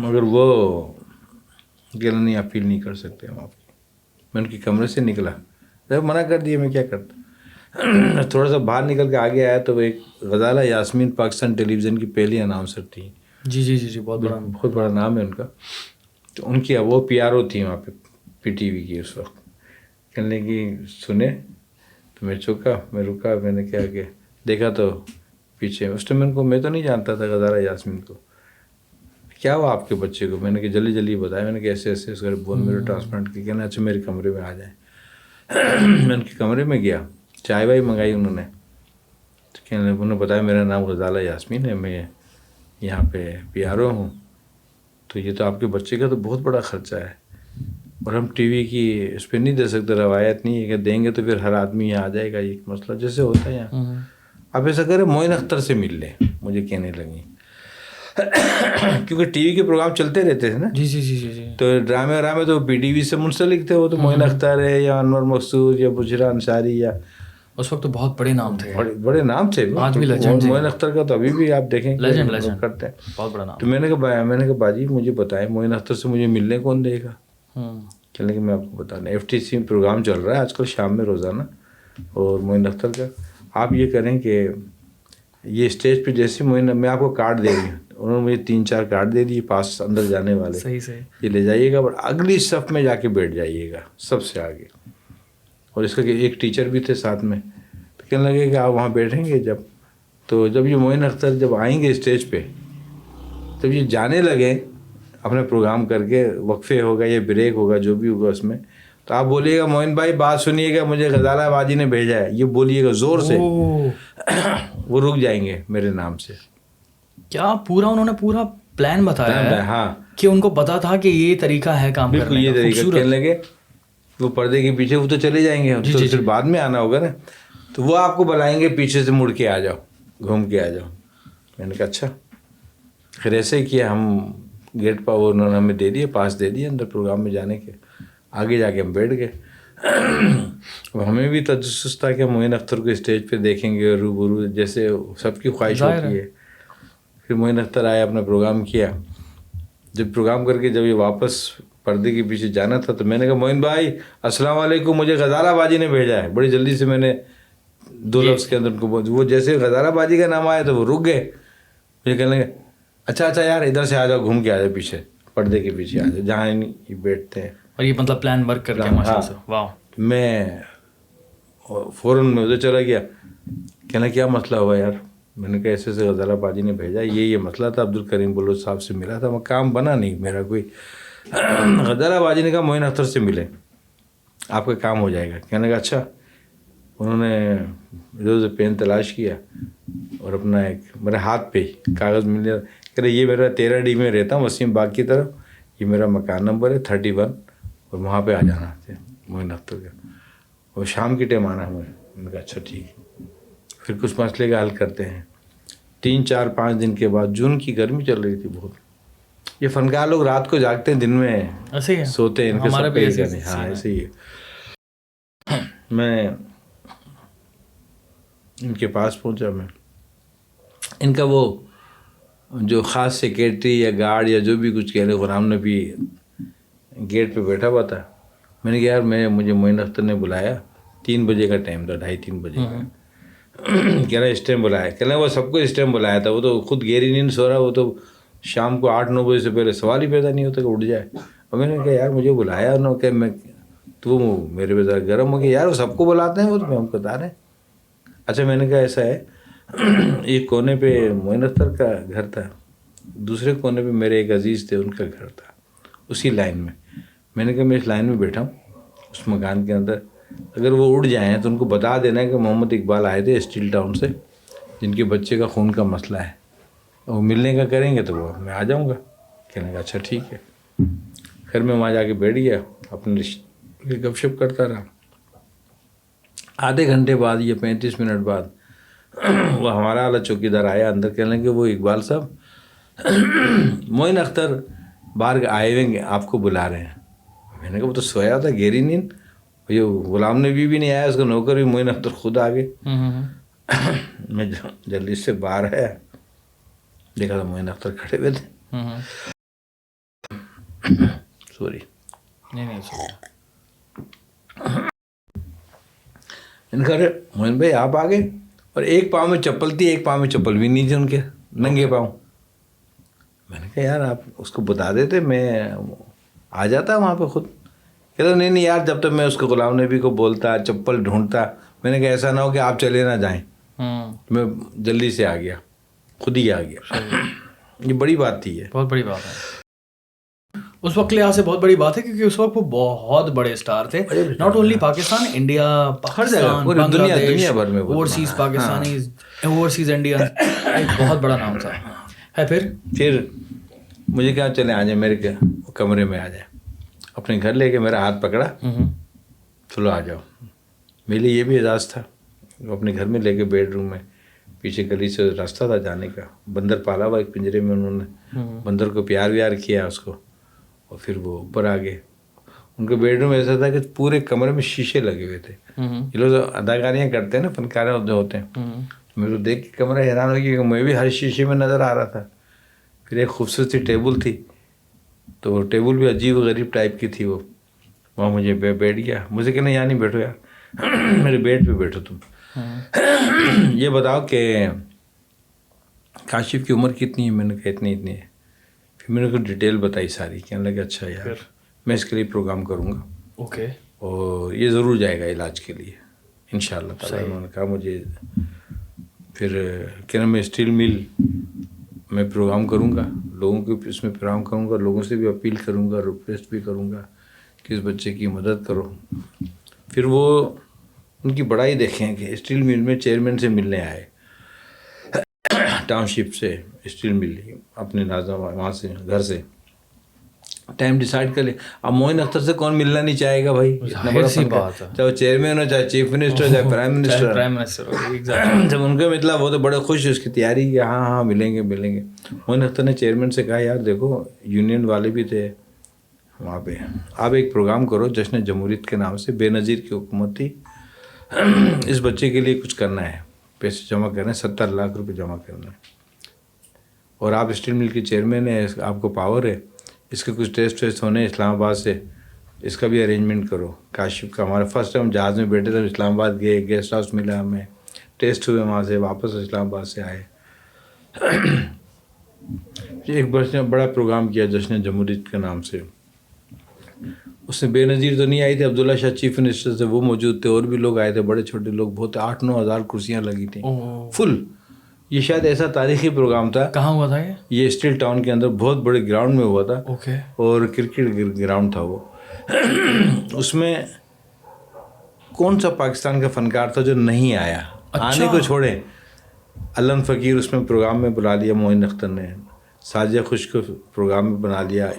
مگر وہ کہنا نہیں اپیل نہیں کر سکتے ہم آپ کی. میں ان کے کمرے سے نکلا, جب منع کر دیا میں کیا کرتا. تھوڑا سا باہر نکل کے آگے آیا تو وہ ایک غزالہ یاسمین پاکستان ٹیلی ویژن کی پہلی اناؤنسر تھی. جی بہت بڑا نام ہے ان کا. تو ان کی وہ پی آر او تھی وہاں پہ پی ٹی وی کی اس وقت. کہنے کی سنے تو میں چوکا, میں رکا, میں نے کیا کہ دیکھا تو پیچھے. اس ٹائم میں تو نہیں جانتا تھا غزالہ یاسمین کو. کیا ہوا آپ کے بچے کو؟ میں نے کہ جلدی بتایا. میں نے کہ ایسے اس کا بون میرو ٹرانسپلانٹ کی. کہنا اچھا میرے کمرے میں آ جائیں. میں ان کے کمرے میں گیا, چائے وائی منگائی انہوں نے. تو انہوں نے بتایا میرا نام غزالہ یاسمین ہے, میں یہاں پہ پی آر او ہوں, تو یہ تو آپ کے بچے کا تو بہت بڑا خرچہ ہے, اور ہم ٹی وی کی اس پہ نہیں دے سکتے, روایت نہیں ہے کہ دیں گے تو پھر ہر آدمی یہاں آ جائے گا, یہ مسئلہ جیسے ہوتا ہے یہاں. آپ ایسا کریں معین اختر سے مل لیں, مجھے کہنے لگی, کیونکہ ٹی وی کے پروگرام چلتے رہتے تھے نا. جی تو ڈرامے تو پی ٹی وی سے منسلک تھے. وہ تو معین اختر ہے یا انور مقصود یا بشریٰ انصاری, یا اس وقت تو بہت بڑے نام تھے, بڑے نام تھے. آج بھی لیجنڈ. معین اختر کا تو ابھی بھی آپ دیکھیں لیجنڈ کرتے ہیں, بہت بڑا نام. تو میں نے کہا باجی مجھے بتائیں معین اختر سے مجھے ملنے کون دے گا. چلیں کہ میں آپ کو بتا دیں, ایف ٹی سی پروگرام چل رہا ہے آج کل شام میں روزانہ, اور معین اختر کا آپ یہ کریں کہ یہ اسٹیج پہ جیسے میں آپ کو کارڈ دے رہی ہوں, انہوں نے مجھے 3-4 کارڈ دے دیے پاس اندر جانے والے. صحیح یہ لے جائیے گا, اور اگلی صف میں جا کے بیٹھ جائیے گا سب سے آگے. اور اس کا ایک ٹیچر بھی تھے ساتھ میں, تو کہنے لگے کہ آپ وہاں بیٹھیں گے جب یہ معین اختر جب آئیں گے اسٹیج پہ, جب یہ جانے لگے اپنے پروگرام کر کے, وقفے ہوگا یا بریک ہوگا جو بھی ہوگا اس میں, تو آپ بولیے گا معین بھائی بات سنیے گا, مجھے غزالہ باجی نے بھیجا ہے, یہ بولیے گا زور سے. وہ رک جائیں گے میرے نام سے. کیا انہوں نے پورا پلان بتایا ہے. ہاں, کہ ان کو پتا تھا کہ یہ طریقہ ہے کام کرنے کا. بالکل یہ طریقہ. کہنے لگے وہ پردے کے پیچھے وہ تو چلے جائیں گے, تو پھر بعد میں آنا ہوگا نا, تو وہ آپ کو بلائیں گے پیچھے سے مڑ کے آ جاؤ, گھوم کے آ جاؤ. میں نے کہا اچھا. پھر ایسے ہی کیا, ہم گیٹ پر انہوں نے ہمیں دے دیے, پاس دے دیے اندر پروگرام میں جانے کے. آگے جا کے ہم بیٹھ گئے. اب ہمیں بھی تجسس تھا کہ معین اختر کو اسٹیج پہ دیکھیں گے روبرو, جیسے سب کی خواہش ہوتی ہے. پھر معین اختر آیا, اپنا پروگرام کیا. جب پروگرام کر کے جب یہ واپس پردے کے پیچھے جانا تھا, تو میں نے کہا معین بھائی السلام علیکم, مجھے غزالہ باجی نے بھیجا ہے. بڑی جلدی سے میں نے 2 لفظ کے اندر ان کو وہ جیسے غزالہ باجی کا نام آیا تو وہ رک گئے. مجھے کہنے لگے اچھا یار ادھر سے آ جاؤ, گھوم کے آ جاؤ پیچھے, پردے کے پیچھے آ جاؤ جہاں یہ بیٹھتے ہیں. اور یہ مطلب پلان ورک کر کے ماشاءاللہ سے. واو. میں فوراً میں ادھر چلا گیا. کہنا کیا مسئلہ ہوا یار؟ میں نے کہا ایسے غزالہ باجی نے بھیجا, یہ مسئلہ تھا, عبدالکریم بلوچ صاحب سے ملا تھا, وہ کام بنا نہیں میرا کوئی. غزالہ باجی نے کہا معین اختر سے ملے, آپ کا کام ہو جائے گا. کہنے کا اچھا. انہوں نے ادھر سے پین تلاش کیا, اور اپنا ایک میرے ہاتھ پہ کاغذ مل گیا. کہہ رہے یہ میرا 13D میں رہتا ہوں, وسیم باغ کی طرف, یہ میرا مکان نمبر ہے 31, اور وہاں پہ آ جانا ہے معین اختر کا, اور شام کی ٹائم آنا ہے مجھے. میں نے کہا اچھا ٹھیک ہے. پھر کچھ مسئلے کا حل کرتے ہیں. 3-4-5 دن کے بعد, جون کی گرمی چل رہی تھی بہت. یہ فنکار لوگ رات کو جاگتے ہیں, دن میں سوتے ہیں, ان کے سب پہ نہیں. ہاں ایسے ہی ہے. میں ان کے پاس پہنچا. میں ان کا وہ جو خاص سیکیٹری یا گارڈ یا جو بھی کچھ کہہ رہے, غلام نبی گیٹ پہ بیٹھا ہوا تھا. میں نے کہا یار مجھے معین اختر نے بلایا, 3 بجے کا ٹائم تھا, 2:30-3 بجے کا. کہہ رہا اس ٹائم بلایا. کہہ رہا وہ سب کو اس ٹائم بلایا تھا, وہ تو خود گہری نیند سو رہا, وہ تو شام کو 8-9 بجے سے پہلے سوال ہی پیدا نہیں ہوتا کہ اٹھ جائے. اور میں نے کہا یار مجھے بلایا انہوں کہ میں, تو میرے پہ ذرا گرم ہو گیا. یار وہ سب کو بلاتے ہیں, وہ تو ہم بتا رہے ہیں. اچھا میں نے کہا ایسا ہے, ایک کونے پہ معین اختر کا گھر تھا, دوسرے کونے پہ میرے ایک عزیز تھے, ان کا گھر تھا اسی لائن میں. میں نے کہا میں اس لائن میں بیٹھا ہوں اس مکان کے اندر, اگر وہ اڑ جائیں تو ان کو بتا دینا ہے کہ محمد اقبال آئے تھے اسٹیل ٹاؤن سے, جن کے بچے کا خون کا مسئلہ ہے, وہ ملنے کا کریں گے تو وہ میں آ جاؤں گا. کہنے کا اچھا ٹھیک ہے. پھر میں وہاں جا کے بیٹھ گیا, اپنے رشتے کی گپ شپ کرتا رہا. آدھے گھنٹے بعد یا 35 منٹ بعد وہ ہمارا والا چوکیدار آیا اندر, کہنے لگے وہ اقبال صاحب معین اختر باہر آئے ہوئے آپ کو بلا رہے ہیں. میں نے کہا وہ تو سویا تھا گہری نیند, یہ غلام نبی بھی نہیں آیا, اس کا نوکر بھی, معین اختر خود آ گئے. میں جلدی سے باہر آیا, دیکھا تو معین اختر کھڑے ہوئے تھے. سوری ان کا معین بھائی آپ آ گئے, اور ایک پاؤں میں چپل تھی, ایک پاؤں میں چپل بھی نہیں تھی ان کے, ننگے پاؤں. میں نے کہا یار آپ اس کو بتا دیتے, میں آ جاتا وہاں پہ خود. کہتا نہیں یار, جب تک میں اس کو غلام نبی کو بولتا, چپل ڈھونڈتا. میں نے کہا ایسا نہ ہو کہ آپ چلے نہ جائیں. میں جلدی سے آ گیا, خود ہی آ گیا. یہ بڑی بات تھی, یہ بہت بڑی بات ہے اس وقت کے لحاظ سے, بہت بڑی بات ہے, کیونکہ اس وقت وہ بہت بڑے اسٹار تھے. Not only Pakistan, India, Pakistan, دنیا بھر میں, اوورسیز پاکستانیز, اوورسیز انڈین, ایک بہت بڑا نام تھا. ہے پھر مجھے کہا چلے آ جائیں میرے کمرے میں, آ جائیں. اپنے گھر لے کے میرا ہاتھ پکڑا, چلو آ جاؤ. میرے لیے یہ بھی اعزاز تھا. اپنے گھر میں لے کے بیڈ روم میں, پیچھے گلی سے راستہ تھا جانے کا, بندر پالا ہوا ایک پنجرے میں, انہوں نے بندر کو پیار ویار کیا اس کو, اور پھر وہ اوپر آ گئے. ان کا بیڈ روم ایسا تھا کہ پورے کمرے میں شیشے لگے ہوئے تھے. یہ لوگ اداکاریاں کرتے ہیں نا, فنکار جو ہوتے ہیں. میں تو دیکھ کے کمرہ حیران ہو گیا کہ میں بھی ہر شیشے میں نظر آ رہا تھا. پھر ایک خوبصورت سی ٹیبل تھی, تو وہ ٹیبل بھی عجیب و غریب ٹائپ کی تھی. وہ وہاں مجھے بیٹھ گیا. مجھے کہنا یہاں نہیں بیٹھو یار, میرے بیڈ پہ بیٹھو تم. یہ بتاؤ کہ کاشف کی عمر کتنی ہے؟ میں نے کہا اتنی ہے. پھر میں نے کو ڈیٹیل بتائی ساری. کہنے لگا اچھا یار میں اس کے لیے پروگرام کروں گا, اوکے, اور یہ ضرور جائے گا علاج کے لیے انشاءاللہ تعالیٰ. انہوں نے کہا مجھے, پھر کہنا میں اسٹیل مل میں پروگرام کروں گا, لوگوں کے اس میں پروگرام کروں گا, لوگوں سے بھی اپیل کروں گا, ریکویسٹ بھی کروں گا کہ اس بچے کی مدد کرو. پھر وہ ان کی بڑائی دیکھیں کہ اسٹیل مل میں چیئرمین سے ملنے آئے, ٹاؤن شپ سے اسٹیل مل اپنے نازم وہاں سے گھر سے. ٹائم ڈیسائیڈ کر لے. اب معین اختر سے کون ملنا نہیں چاہے گا بھائی, اتنا بڑا فنکار, چاہے وہ چیئرمین ہو, چاہے چیف منسٹر, چاہے پرائم منسٹر. جب ان کا مطلب وہ تو بڑے خوش اس کی تیاری کہ ہاں ملیں گے. معین اختر نے چیئرمین سے کہا یار دیکھو یونین والے بھی تھے وہاں پہ, آپ ایک پروگرام کرو جشن جمہوریت کے نام سے, بے نظیر کی حکومت تھی, اس بچے کے لیے کچھ کرنا ہے, پیسے جمع کرنے, 70 لاکھ روپے جمع کرنا ہے, اور آپ اسٹیل مل کے چیئرمین ہیں, آپ کو پاور ہے, اس کے کچھ ٹیسٹ ہونے اسلام آباد سے, اس کا بھی ارینجمنٹ کرو. کاشف کا ہمارا فرسٹ ٹائم جہاز میں بیٹھے تھے, اسلام آباد گئے, گیسٹ ہاؤس ملا ہمیں, ٹیسٹ ہوئے, وہاں سے واپس اسلام آباد سے آئے. ایک بڑا پروگرام کیا جشن جمہوریت کے نام سے. اس میں بے نظیر تو نہیں آئی تھی, عبداللہ شاہ چیف منسٹر سے وہ موجود تھے, اور بھی لوگ آئے تھے, بڑے چھوٹے لوگ بہت, 8-9 ہزار کرسیاں لگی تھیں فل. یہ شاید ایسا تاریخی پروگرام تھا. کہاں ہوا تھا یہ اسٹیل ٹاؤن کے اندر بہت بڑے گراؤنڈ میں ہوا تھا, اوکے, اور کرکٹ گراؤنڈ تھا وہ. اس میں کون سا پاکستان کا فنکار تھا جو نہیں آیا؟ آنے کو چھوڑے, علم فقیر اس میں پروگرام میں بلا لیا معین اختر نے, ساجیہ خوش کو پروگرام میں بنا لیا,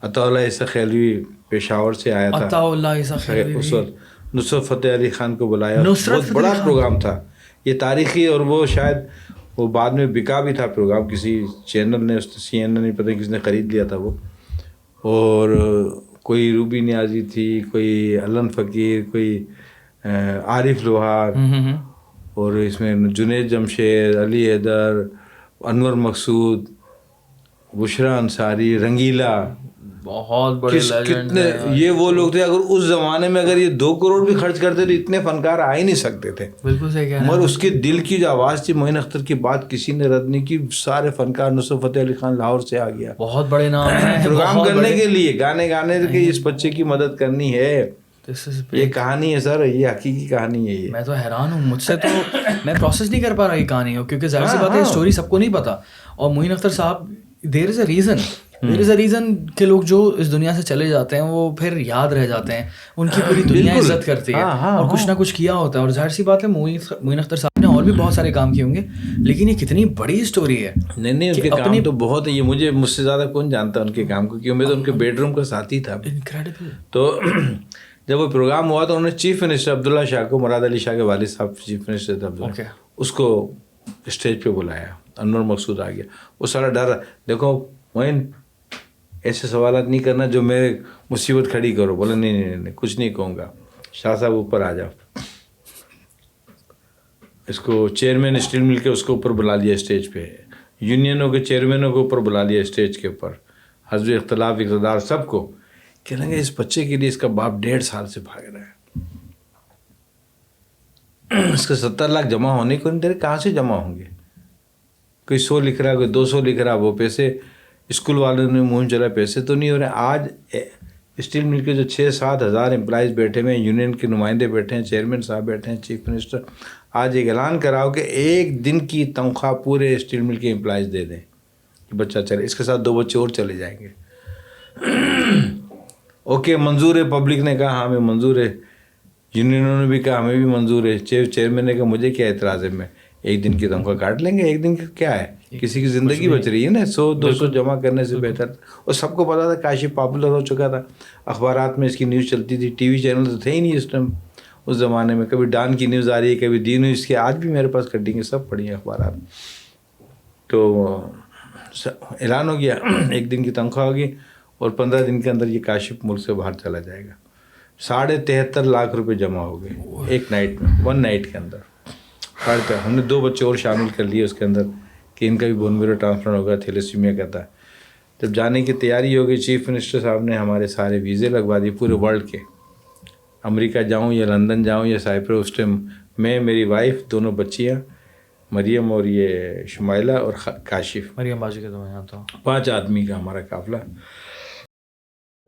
عطا اللہ عیسیٰ خیلوی پشاور سے آیا تھا, عطا اللہ عیسیٰ خیلوی اس وقت نصرت فتح علی خان کو بلایا, بہت بڑا پروگرام تھا یہ تاریخی. اور وہ شاید وہ بعد میں بکا بھی تھا پروگرام, کسی چینل نے, CNN نہیں پتہ کس نے خرید لیا تھا وہ. اور کوئی روبی نیازی تھی, کوئی علم فقیر, کوئی عارف لوہار, اور اس میں جنید جمشید, علی حیدر, انور مقصود, بشرا انصاری, رنگیلا, بہت بڑے لیجنڈ ہیں. یہ وہ لوگ تھے. اگر اس زمانے میں اگر یہ 2 کروڑ بھی خرچ کرتے تو اتنے فنکار آ ہی نہیں سکتے تھے. بالکل صحیح کہہ رہے ہیں. مگر اس کے دل کی جو آواز تھی, معین اختر کی بات کسی نے رد نہیں کی. سارے فنکار, نصرت فتح علی خان لاہور سے آ گیا بہت بڑے نام ہیں پروگرام کرنے کے لیے, گانے کہ اس بچے کی مدد کرنی ہے. یہ کہانی ہے سر, یہ حقیقی کہانی ہے. یہ میں تو حیران ہوں, مجھ سے تو میں پروسیس نہیں کر پا رہا یہ کہانی ہو, کیونکہ ظاہر سی بات ہے اسٹوری سب کو نہیں پتا. اور معین اختر صاحب, دیر از a reason there is a reason کہ لوگ جو اس دنیا سے چلے جاتے ہیں وہ پھر یاد رہ جاتے ہیں, ان کی پوری دنیا عزت کرتی ہے اور کچھ نہ کچھ کیا ہوتا ہے. اور ظاہر سی بات ہے معین اختر صاحب نے اور بھی بہت سارے کام کیے ہوں گے, لیکن یہ کتنی بڑی اسٹوری ہے. نہیں ان کے کام تو بہت ہے, یہ مجھ سے زیادہ کون جانتا ان کے کام کو, کیوں میں تو ان کے بیڈ روم کا ساتھی تھا. انکریڈیبل. تو جب وہ پروگرام ہوا تو انہوں نے چیف منسٹر عبداللہ شاہ کو, مراد علی شاہ کے والد صاحب چیف منسٹر تھے عبداللہ, اس کو اسٹیج پہ بلایا. انور مقصود آ گیا. وہ سارا ڈر, دیکھو معین ایسے سوالات نہیں کرنا جو میرے مصیبت کھڑی کرو. بولا نہیں کچھ نہیں کہوں گا. شاہ صاحب اوپر آ جاؤ. اس کو چیئرمین اسٹیل مل کے اس کو اوپر بلا لیا اسٹیج پہ, یونینوں کے چیئرمینوں کو اوپر بلا لیا اسٹیج کے اوپر, حزب اختلاف اقتدار سب کو. کہنے لگے اس بچے کے لیے اس کا باپ 1.5 سال سے بھاگ رہا ہے, اس کے 70 لاکھ جمع ہونے کو نہیں دے رہے. کہاں سے جمع ہوں گے؟ کوئی 100 لکھ رہا ہے, کوئی 200 لکھ رہا ہے. وہ پیسے اسکول والوں نے مہم چلا, پیسے تو نہیں ہو رہے. آج اسٹیل مل کے جو 6-7 ہزار امپلائیز بیٹھے ہوئے ہیں, یونین کے نمائندے بیٹھے ہیں, چیئرمین صاحب بیٹھے ہیں, چیف منسٹر, آج ایک اعلان کراؤ کہ 1 دن کی تنخواہ پورے اسٹیل مل کے امپلائیز دے دیں کہ بچہ چلے. اس کے ساتھ 2 بچے اور چلے جائیں گے. اوکے منظور ہے, پبلک نے کہا ہاں ہمیں منظور ہے, یونینوں نے بھی کہا ہمیں بھی منظور ہے, چیئرمین نے کہا مجھے کیا اعتراض ہے, میں 1 دن کی تنخواہ کاٹ لیں گے. 1 دن کا کیا ہے, کسی کی زندگی بچ رہی ہے نا. 100-200 جمع کرنے سے بہتر. اور سب کو پتا تھا کاشف پاپولر ہو چکا تھا, اخبارات میں اس کی نیوز چلتی تھی. ٹی وی چینل تو تھے ہی نہیں اس ٹائم, اس زمانے میں. کبھی ڈان کی نیوز آ رہی ہے, کبھی دی نیوز کی. آج بھی میرے پاس کٹنگ ہے, سب پڑھی ہیں اخبارات. تو اعلان ہو گیا 1 دن کی تنخواہ ہوگی اور 15 دن کے اندر یہ کاشف ملک سے باہر چلا جائے گا. 73.5 لاکھ روپے جمع ہو گئے ایک نائٹ میں, 1 نائٹ کے اندر. ہم نے 2 بچے اور شامل کر لیے اس کے اندر کہ ان کا بھی بون میرو ٹرانسپلانٹ ہوگا, تھیلیسیمیا کا تھا. جب جانے کی تیاری ہو گئی, چیف منسٹر صاحب نے ہمارے سارے ویزے لگوا دیے پورے ورلڈ کے. امریکہ جاؤں یا لندن جاؤں یا سائپرس, اس ٹائم میں, میری وائف, 2 بچیاں, مریم اور یہ شمائلہ اور کاشف, مریم باجی کے تو یہاں تو 5 آدمی کا ہمارا قافلہ.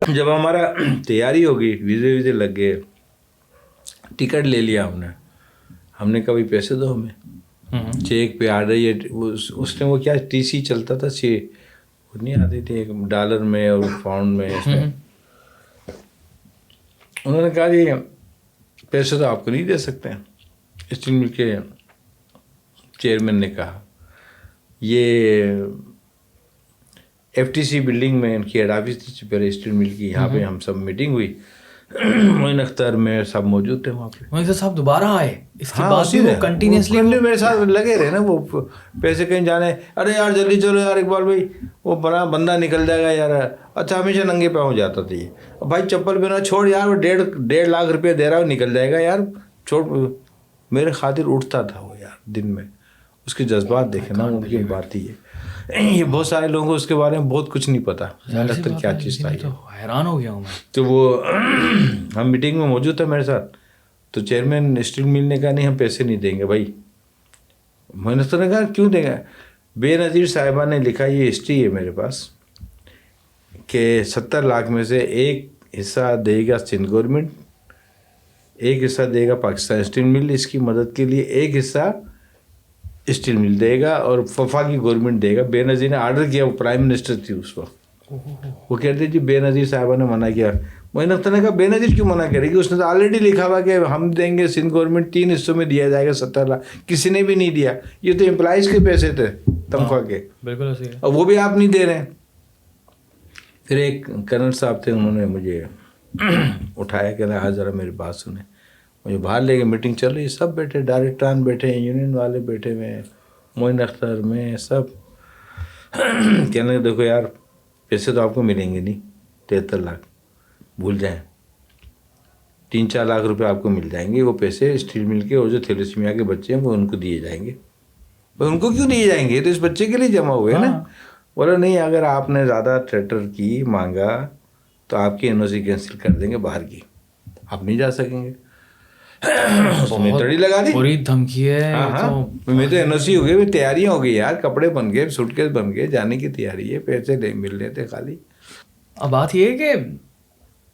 جب ہمارا تیاری ہو گئی, ویزے لگ گئے, ٹکٹ لے لیا ہم نے کہا بھائی پیسے دو ہمیں, چیک پہ آ رہی ہے. اس ٹائم وہ کیا ٹی سی چلتا تھا, وہ نہیں آتی تھی ڈالر میں اور پاؤنڈ میں. اس میں انہوں نے کہا جی پیسے تو آپ کو نہیں دے سکتے. اسٹیل مل کے چیئرمین نے کہا, یہ ایف ٹی سی بلڈنگ میں ان کی ہیڈ آفس تھی پہلے اسٹیل مل کی, یہاں پہ ہم سب میٹنگ ہوئی. معین اختر میں سب موجود تھے وہاں پہ. معین صاحب دوبارہ آئے اس کے ہاں, بعد بھی وہ کنٹینیوسلی میرے ساتھ لگے رہے نا. وہ پیسے کہیں جانے, ارے یار جلدی چلو یار اقبال بھائی, وہ بڑا بندہ نکل جائے گا یار. اچھا ہمیشہ ننگے پہ ہو جاتا تھا یہ, بھائی چپل پہنا, چھوڑ یار, وہ 1.5 لاکھ روپے دے رہا ہے, نکل جائے گا یار, چھوڑ. میرے خاطر اٹھتا تھا وہ یار دن میں. اس کے جذبات دیکھے نا, ان کی بات ہی ہے. یہ بہت سارے لوگوں کو اس کے بارے میں بہت کچھ نہیں پتا کیا چیز تھا. تو حیران ہو گیا ہوں میں. تو وہ ہم میٹنگ میں موجود تھا میرے ساتھ, تو چیئرمین اسٹیل مل نے کہا نہیں ہم پیسے نہیں دیں گے بھائی. میں نے تو کہا کیوں دیں گے؟ بے نظیر صاحبہ نے لکھا, یہ ہسٹری ہے میرے پاس, کہ 70 لاکھ میں سے 1 حصہ دے گا سندھ گورنمنٹ, 1 حصہ دے گا پاکستان اسٹیل مل اس کی مدد کے لیے, 1 حصہ اسٹیل مل دے گا اور وفاقی گورنمنٹ دے گا. بے نظیر نے آرڈر کیا, وہ پرائم منسٹر تھی اس وقت. وہ کہتے جی بے نظیر صاحبہ نے منع کیا. معین اختر نے کہا بے نظیر کیوں منع کرے گی, اس نے تو آلریڈی لکھا ہوا کہ ہم دیں گے, سندھ گورنمنٹ 3 حصوں میں دیا جائے گا 70 لاکھ. کسی نے بھی نہیں دیا, یہ تو امپلائیز کے پیسے تھے تنخواہ کے, بالکل ایسے ہی, اور وہ بھی آپ نہیں دے رہے ہیں. پھر ایک کرنل صاحب تھے, انہوں نے مجھے اٹھایا کہ آج ذرا میری بات سنیں. مجھے باہر لے کے میٹنگ چل رہی, سب بیٹھے, ڈائریکٹران بیٹھے ہیں, یونین والے بیٹھے ہوئے ہیں, معین اختر میں سب. کہنے لگے دیکھو یار پیسے تو آپ کو ملیں گے نہیں, 73 لاکھ بھول جائیں, 3-4 لاکھ روپے آپ کو مل جائیں گے. وہ پیسے اسٹیل مل کے اور جو تھیلیسیمیا کے بچے ہیں وہ ان کو دیے جائیں گے. بھائی ان کو کیوں دیے جائیں گے, تو اس بچے کے لیے جمع ہوئے نا. بولا نہیں, اگر آپ نے زیادہ تھیٹر کی مانگا تو آپ کی NOC کینسل کر دیں گے, باہر کی آپ نہیں جا سکیں گے. تڑی لگا دی, پوری دھمکی ہے. میں تو NOC ہو گئی, تیاریاں ہو گئی یار, کپڑے بن گئے, سوٹ کیس بن گئے, جانے کی تیاری ہے, پیسے مل رہے تھے خالی. اب بات یہ ہے کہ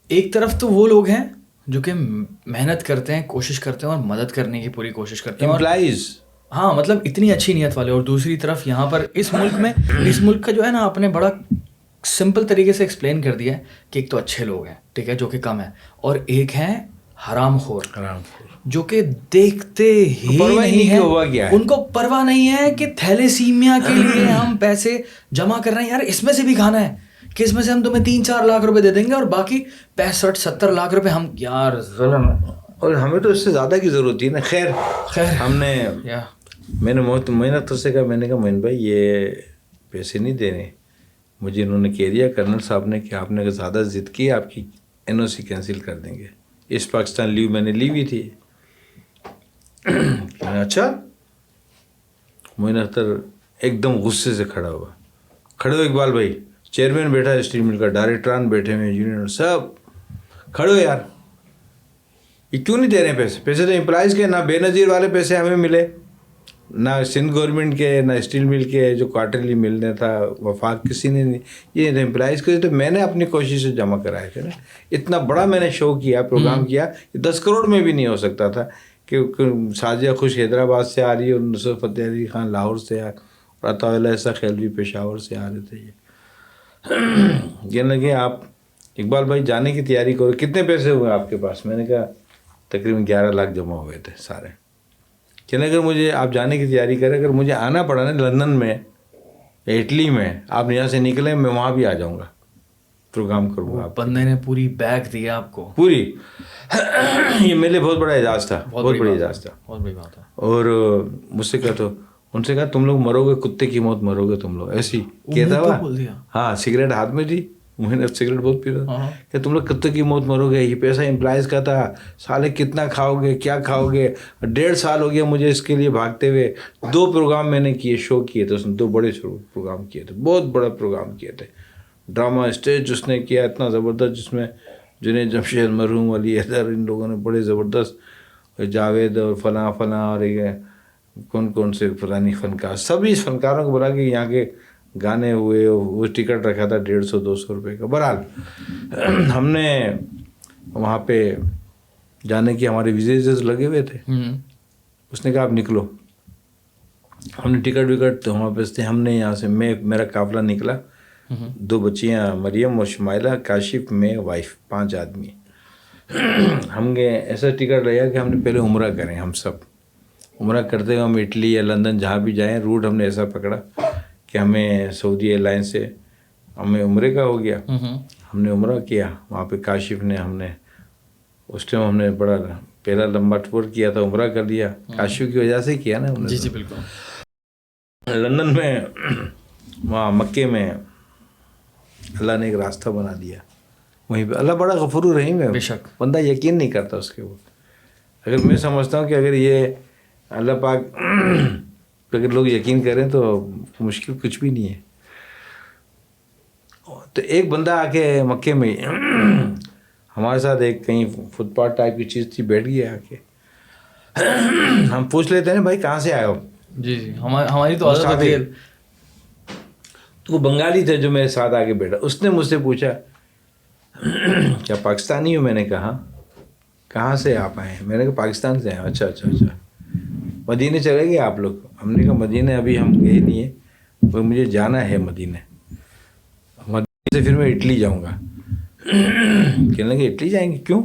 ایک طرف تو وہ لوگ ہیں جو کہ محنت کرتے ہیں, کوشش کرتے ہیں اور مدد کرنے کی پوری کوشش کرتے ہیں, امپلائیز, ہاں مطلب اتنی اچھی نیت والے, اور دوسری طرف یہاں پر اس ملک میں, اس ملک کا جو ہے نا, آپ نے بڑا سمپل طریقے سے ایکسپلین کر دیا ہے کہ ایک تو اچھے لوگ ہیں, ٹھیک ہے, جو کہ کم ہیں, اور ایک ہیں حرام خور, جو کہ دیکھتے ہی نہیں ہیں, ان کو پرواہ نہیں ہے کہ تھیلیسیمیا کے لیے ہم پیسے جمع کر رہے ہیں, یار اس میں سے بھی کھانا ہے کہ اس میں سے ہم تمہیں 3-4 لاکھ روپے دے دیں گے اور باقی 65-70 لاکھ روپے ہم, یار ظلم ہے. اور ہمیں تو اس سے زیادہ کی ضرورت تھی نا. خیر ہم نے, میں نے محنت سے کہا, میں نے کہا موین بھائی یہ پیسے نہیں دینے مجھے. انہوں نے کہہ دیا کرنل صاحب نے کہ آپ نے اگر زیادہ ضد کی آپ کی NOC کینسل کر دیں گے. اس پاکستان لیو میں نے لی ہوئی تھی. اچھا. معین اختر ایک دم غصے سے کھڑا ہوا. کھڑے ہو اقبال بھائی, چیئرمین بیٹھا ہے اسٹیل مل کا, ڈائریکٹران بیٹھے ہوئے, یونین سب کھڑے ہو. یار یہ کیوں نہیں دے رہے ہیں پیسے؟ پیسے تو امپلائز کے, نہ بے نظیر والے پیسے ہمیں ملے, نہ سندھ گورنمنٹ کے, نہ اسٹیل مل کے جو کوارٹرلی ملنے تھا وفاق کسی نے نہیں. یہ امپلائز کے تو میں نے اپنی کوشش سے جمع کرائے تھے نا. اتنا بڑا میں نے شو کیا, پروگرام کیا, 10 کروڑ میں بھی نہیں ہو سکتا تھا. کہ سازیہ خوش حیدرآباد سے آ رہی ہے, اور نصرت فتح علی خان لاہور سے اور عطا اللہ ایسا خیلوی پشاور سے آ رہے تھے. یہ کہنے لگے آپ اقبال بھائی جانے کی تیاری کرو, کتنے پیسے ہوئے آپ کے پاس؟ میں نے کہا تقریباً 11 لاکھ جمع ہوئے تھے سارے. کہنے اگر مجھے آپ جانے کی تیاری کریں, اگر مجھے آنا پڑا نا لندن میں یا اٹلی میں, آپ یہاں سے نکلیں, میں وہاں بھی آ جاؤں گا, پروگرام کروں گا. بندے نے پوری بیگ دیا آپ کو پوری. یہ میرے لیے بہت بڑا اعزاز تھا, بہت بڑی اعزاز تھا. بہت بڑی بات ہے. اور مجھ سے کہا, تو ان سے کہا تم لوگ مرو گے, کتے کی موت مرو گے تم لوگ. ایسی کہتا ہوا. ہاں سگریٹ ہاتھ میں تھی, میں نے سگریٹ بہت پیتا کہ تم لوگ کتے کی موت مرو گے. یہ پیسہ امپلائز کا تھا, سالے کتنا کھاؤ گے, کیا کھاؤ گے. 1.5 سال ہو گیا مجھے اس کے لیے بھاگتے ہوئے. 2 پروگرام میں نے کیے, شو کیے تھے اس نے, 2 بڑے پروگرام کیے تھے, بہت بڑا پروگرام کیے تھے. ڈرامہ اسٹیج اس نے کیا اتنا زبردست, جس میں جنید جمشید, مرحوم علی حیدر, ان لوگوں نے بڑے زبردست, جاوید اور فلاں اور کون سے فلانی فنکار, سبھی فنکاروں کو بلا کے یہاں کے گانے ہوئے. وہ ٹکٹ رکھا تھا 150-200 روپے کا. بہرحال ہم نے وہاں پہ جانے کی, ہمارے ویزے لگے ہوئے تھے. اس نے کہا آپ نکلو. ہم نے ٹکٹ تو ہمارے پاس تھے. ہم نے یہاں سے, میرا قافلہ نکلا, 2 بچیاں مریم اور شمائلہ, کاشف, میں, وائف, 5 آدمی. ہم نے ایسا ٹکٹ لیا کہ ہم نے پہلے عمرہ کریں. ہم سب عمرہ کرتے ہوئے ہم اٹلی یا لندن جہاں بھی جائیں, روٹ ہم نے ایسا پکڑا کہ ہمیں سعودی ایئر لائن سے ہمیں عمرے کا ہو گیا. ہم نے عمرہ کیا وہاں پہ. کاشف نے, ہم نے اس ٹائم ہم نے بڑا پہلا لمبا ٹور کیا تھا, عمرہ کر لیا. کاشف کی وجہ سے کیا نا ہم نے. جی بالکل. لندن میں, وہاں مکے میں اللہ نے ایک راستہ بنا دیا وہیں پہ. اللہ بڑا غفور الرحیم ہے, بے شک. بندہ یقین نہیں کرتا اس کے اوپر. اگر میں سمجھتا ہوں کہ اگر یہ اللہ پاک اگر لوگ یقین کریں تو مشکل کچھ بھی نہیں ہے. تو ایک بندہ آ کے مکے میں ہمارے ساتھ ایک کہیں فٹ پاتھ ٹائپ کی چیز تھی, بیٹھ گیا آ کے. ہم پوچھ لیتے ہیں بھائی کہاں سے آئے ہو. جی ہماری تو عادت ہوتی ہے. تو وہ بنگالی تھا جو میرے ساتھ آ کے بیٹھا. اس نے مجھ سے پوچھا کیا پاکستانی ہو؟ میں نے کہا کہاں سے آپ آئے ہیں؟ میں نے کہا پاکستان سے آئے. اچھا. مدینے چلے گئے آپ لوگ؟ ہم نے کہا مدینے ابھی ہم گئے نہیں ہیں, وہ مجھے جانا ہے مدینے سے, پھر میں اٹلی جاؤں گا. کہنے لگے اٹلی جائیں گے, کیوں؟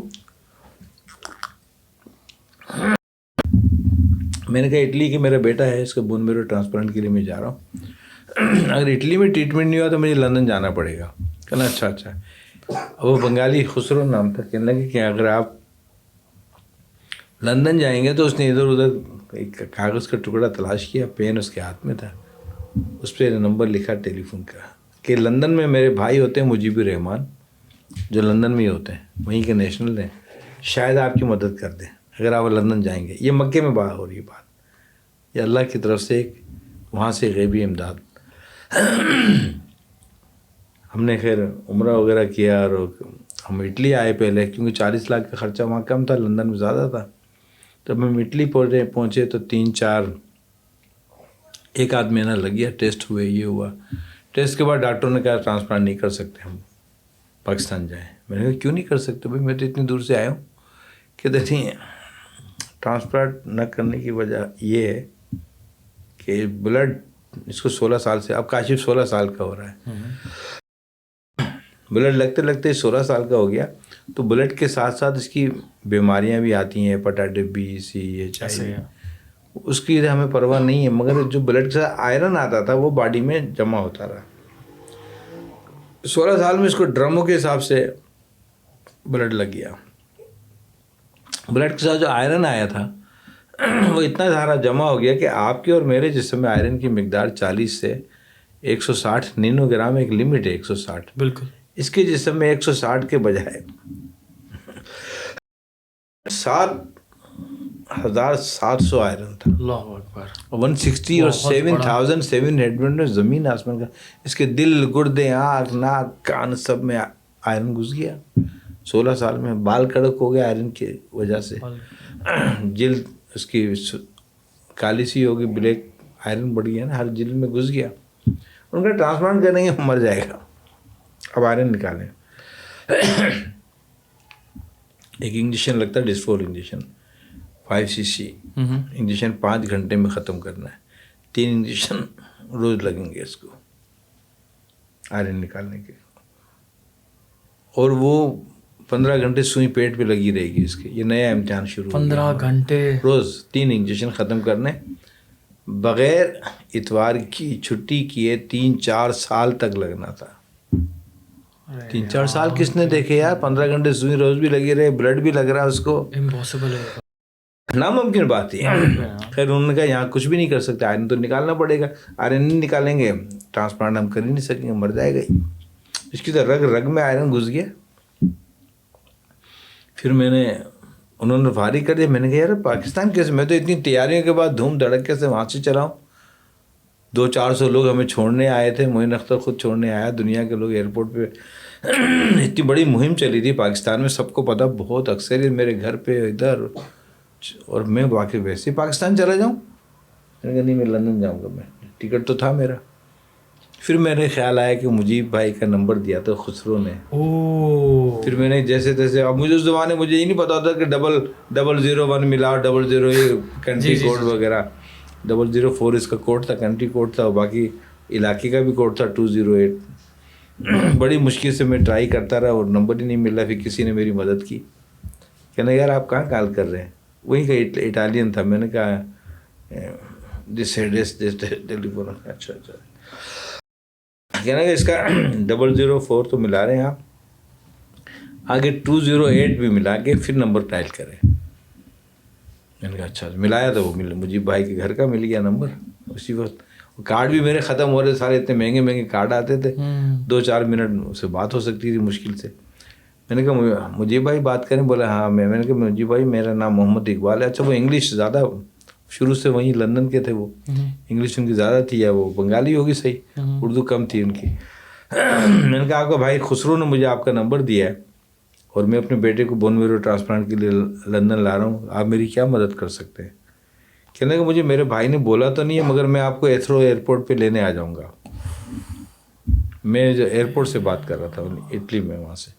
میں نے کہا اٹلی کہ میرا بیٹا ہے, اس کا بون میرو ٹرانسپلانٹ کے لیے میں جا رہا ہوں. اگر اٹلی میں ٹریٹمنٹ نہیں ہوا تو مجھے لندن جانا پڑے گا. کہنا اچھا. وہ بنگالی خسرو نام تھا. کہنے لگے کہ اگر آپ لندن جائیں گے تو اس نے ادھر ادھر ایک کاغذ کا ٹکڑا تلاش کیا, پین اس کے ہاتھ میں تھا, اس پہ نمبر لکھا ٹیلی فون کا کہ لندن میں میرے بھائی ہوتے ہیں مجیب الرحمان, جو لندن میں ہی ہوتے ہیں, وہیں کے نیشنل ہیں, شاید آپ کی مدد کر دیں اگر آپ لندن جائیں گے. یہ مکے میں بات ہو رہی ہے بات. یہ اللہ کی طرف سے ایک وہاں سے غیبی امداد. ہم نے خیر عمرہ وغیرہ کیا اور ہم اٹلی آئے پہلے, کیونکہ 40 لاکھ کا خرچہ وہاں کم تھا, لندن میں زیادہ تھا. جب ہم اٹلی پہنچے تو 3-4 1 آدھ مہینہ لگ گیا. ٹیسٹ ہوئے, یہ ہوا. ٹیسٹ کے بعد ڈاکٹر نے کہا ٹرانسپلانٹ نہیں کر سکتے, ہم پاکستان جائیں. میں نے کہا کیوں نہیں کر سکتے بھائی, میں تو اتنی دور سے آیا ہوں. کہتے نہیں, ٹرانسپلانٹ نہ کرنے کی وجہ یہ ہے کہ بلڈ اس کو 16 سال سے, اب کاشف 16 سال کا ہو رہا ہے, بلڈ لگتے لگتے 16 سال کا ہو گیا. تو بلڈ کے ساتھ ساتھ اس کی بیماریاں بھی آتی ہیں, hepatitis B, C, H I V. اس کی ہمیں پرواہ نہیں ہے, مگر جو بلڈ کے ساتھ آئرن آتا تھا وہ باڈی میں جمع ہوتا رہا. 16 سال میں اس کو ڈرموں کے حساب سے بلڈ لگ گیا. بلڈ کے ساتھ جو آئرن آیا تھا وہ اتنا سارا جمع ہو گیا کہ آپ کے اور میرے جسم میں آئرن کی مقدار 40 سے 160 نینو گرام ایک لمٹ ہے 160. بالکل. اس کے جسم میں 160 کے بجائے 7,700 آئرن تھا. اللہ اکبر. 160 اور 7,700 زمین آسمان کا. اس کے دل, گردے, آنکھ, ناک, کان سب میں آئرن گھس گیا. 16 سال میں بال کڑک ہو گیا آئرن کی وجہ سے. جلد اس کی کالی سی ہوگی, بلیک آئرن بڑھ گیا نا, ہر جلد میں گھس گیا. ان کا ٹرانسپلانٹ کریں گے, مر جائے گا. اب آئرن نکالیں. ایک انجیکشن لگتا ہے ڈسفور انجیکشن 5 cc. انجیکشن 5 گھنٹے میں ختم کرنا ہے. 3 انجیکشن روز لگیں گے اس کو آئرن نکالنے کے. اور وہ 15 گھنٹے سوئی پیٹ پہ لگی رہے گی اس کے. یہ نیا امتحان شروع 15 گھنٹے روز 3 انجیکشن ختم کرنے, بغیر اتوار کی چھٹی کیے 3-4 سال تک لگنا تھا. 3-4 سال کس نے دیکھے یار؟ 15 گھنٹے سوئی روز بھی لگی رہے, بلڈ بھی لگ رہا ہے اس کو. امپاسبل ہے, ناممکن بات ہی. خیر انہوں نے کہا یہاں کچھ بھی نہیں کر سکتے, آئرن تو نکالنا پڑے گا. آئرن نہیں نکالیں گے ٹرانسپلانٹ ہم کر ہی نہیں سکیں گے, مر جائے گا ہی. اس کی تو رگ میں آئرن گھس گیا. پھر انہوں نے فارغ کر دیا. میں نے کہا یار پاکستان کیسے؟ میں تو اتنی تیاریوں کے بعد دھوم دھڑکے سے وہاں سے چلا ہوں. 200-400 لوگ ہمیں چھوڑنے آئے تھے. معین اختر خود چھوڑنے آیا, دنیا کے لوگ ایئرپورٹ پہ. اتنی بڑی مہم چلی تھی پاکستان میں, سب کو پتہ, بہت اکثریت میرے گھر پہ ادھر. اور میں واقعی ویسے ہی پاکستان چلا جاؤں. میں نے کہا نہیں, میں لندن جاؤں گا. میں ٹکٹ تو تھا میرا. پھر میرے خیال آیا کہ مجیب بھائی کا نمبر دیا تھا خسرو نے. پھر میں نے جیسے تیسے, اب مجھے اس زمانے مجھے یہ نہیں پتا ہوتا کہ 0001 ملا, 00 یہ کنٹری کوڈ وغیرہ, 004 اس کا کوڈ تھا, کنٹری کوڈ تھا, اور باقی علاقے کا بھی کوڈ تھا 208. بڑی مشکل سے میں ٹرائی کرتا رہا اور نمبر ہی نہیں مل رہا. پھر کسی نے میری مدد کی, کہنا یار آپ کہاں کال کر رہے ہیں؟ وہی کا اٹالین تھا. میں نے کہا this address this tele phone. اچھا کہنا کہ اس کا 004 تو ملا رہے ہیں آپ, آگے 208 بھی ملا کے پھر نمبر ڈائل کریں. میں نے کہا اچھا. ملایا تو وہ مجھے بھائی کے گھر کا مل گیا نمبر اسی وقت. کارڈ بھی میرے ختم ہو رہے سارے, اتنے مہنگے مہنگے کارڈ آتے تھے, 2-4 منٹ سے بات ہو سکتی تھی مشکل سے. میں نے کہا مجھے بھائی بات کریں؟ بولا ہاں. میں نے کہا مجھے بھائی میرا نام محمد اقبال ہے. اچھا وہ انگلش زیادہ, شروع سے وہیں لندن کے تھے وہ, انگلش ان کی زیادہ تھی, یا وہ بنگالی ہوگی صحیح, اردو کم تھی ان کی. میں نے کہا آپ کا بھائی خسرو نے مجھے آپ کا نمبر دیا ہے, اور میں اپنے بیٹے کو بون میرو ٹرانسپلانٹ کے لیے لندن لا رہا ہوں, آپ میری کیا مدد کر سکتے ہیں؟ کہنے کہ مجھے میرے بھائی نے بولا تو نہیں ہے, مگر میں آپ کو ایتھرو ایئرپورٹ پہ لینے آ جاؤں گا. میں جو ایئرپورٹ سے بات کر رہا تھا اٹلی میں, وہاں سے.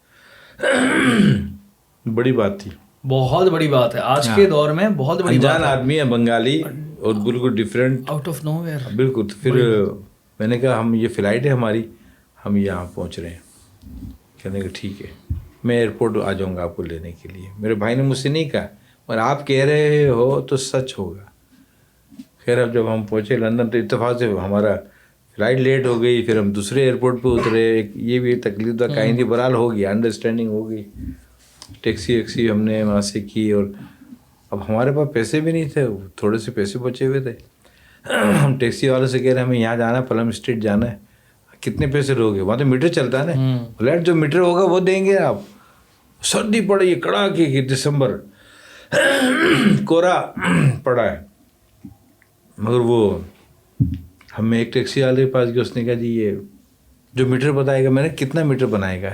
بڑی بات تھی, بہت بڑی بات ہے آج کے دور میں, بہت بڑی انجان آدمی ہے, بنگالی اور بالکل different, out of nowhere. بالکل. پھر میں نے کہا ہم یہ فلائٹ ہے ہماری, ہم یہاں پہنچ رہے ہیں. کہنے کہ ٹھیک ہے, میں ایئرپورٹ آ جاؤں گا آپ کو لینے کے لیے. میرے بھائی نے مجھ سے نہیں کہا, اور آپ کہہ رہے ہو تو سچ ہوگا. خیر اب جب ہم پہنچے لندن تو اتفاق سے ہمارا فلائٹ لیٹ ہو گئی. پھر ہم دوسرے ایئرپورٹ پہ اترے. یہ بھی تکلیف تھا, کہیں نہیں, برحال ہو گیا, انڈرسٹینڈنگ ہو گئی. ٹیکسی ہم نے وہاں سے کی, اور اب ہمارے پاس پیسے بھی نہیں تھے, تھوڑے سے پیسے بچے ہوئے تھے. ہم ٹیکسی والے سے کہہ رہے ہیں ہمیں یہاں جانا ہے, پلم اسٹریٹ جانا ہے. کتنے پیسے لوگے؟ وہاں تو میٹر چلتا ہے نا, فلیٹ جو میٹر ہوگا وہ دیں گے آپ. سردی پڑی ہے کڑاکے کی, دسمبر, کورا پڑا ہے. مگر وہ ہم ایک ٹیکسی والے کے پاس گئے, اس نے کہا جی یہ جو میٹر بتائے گا. میں نے کتنا میٹر بنائے گا؟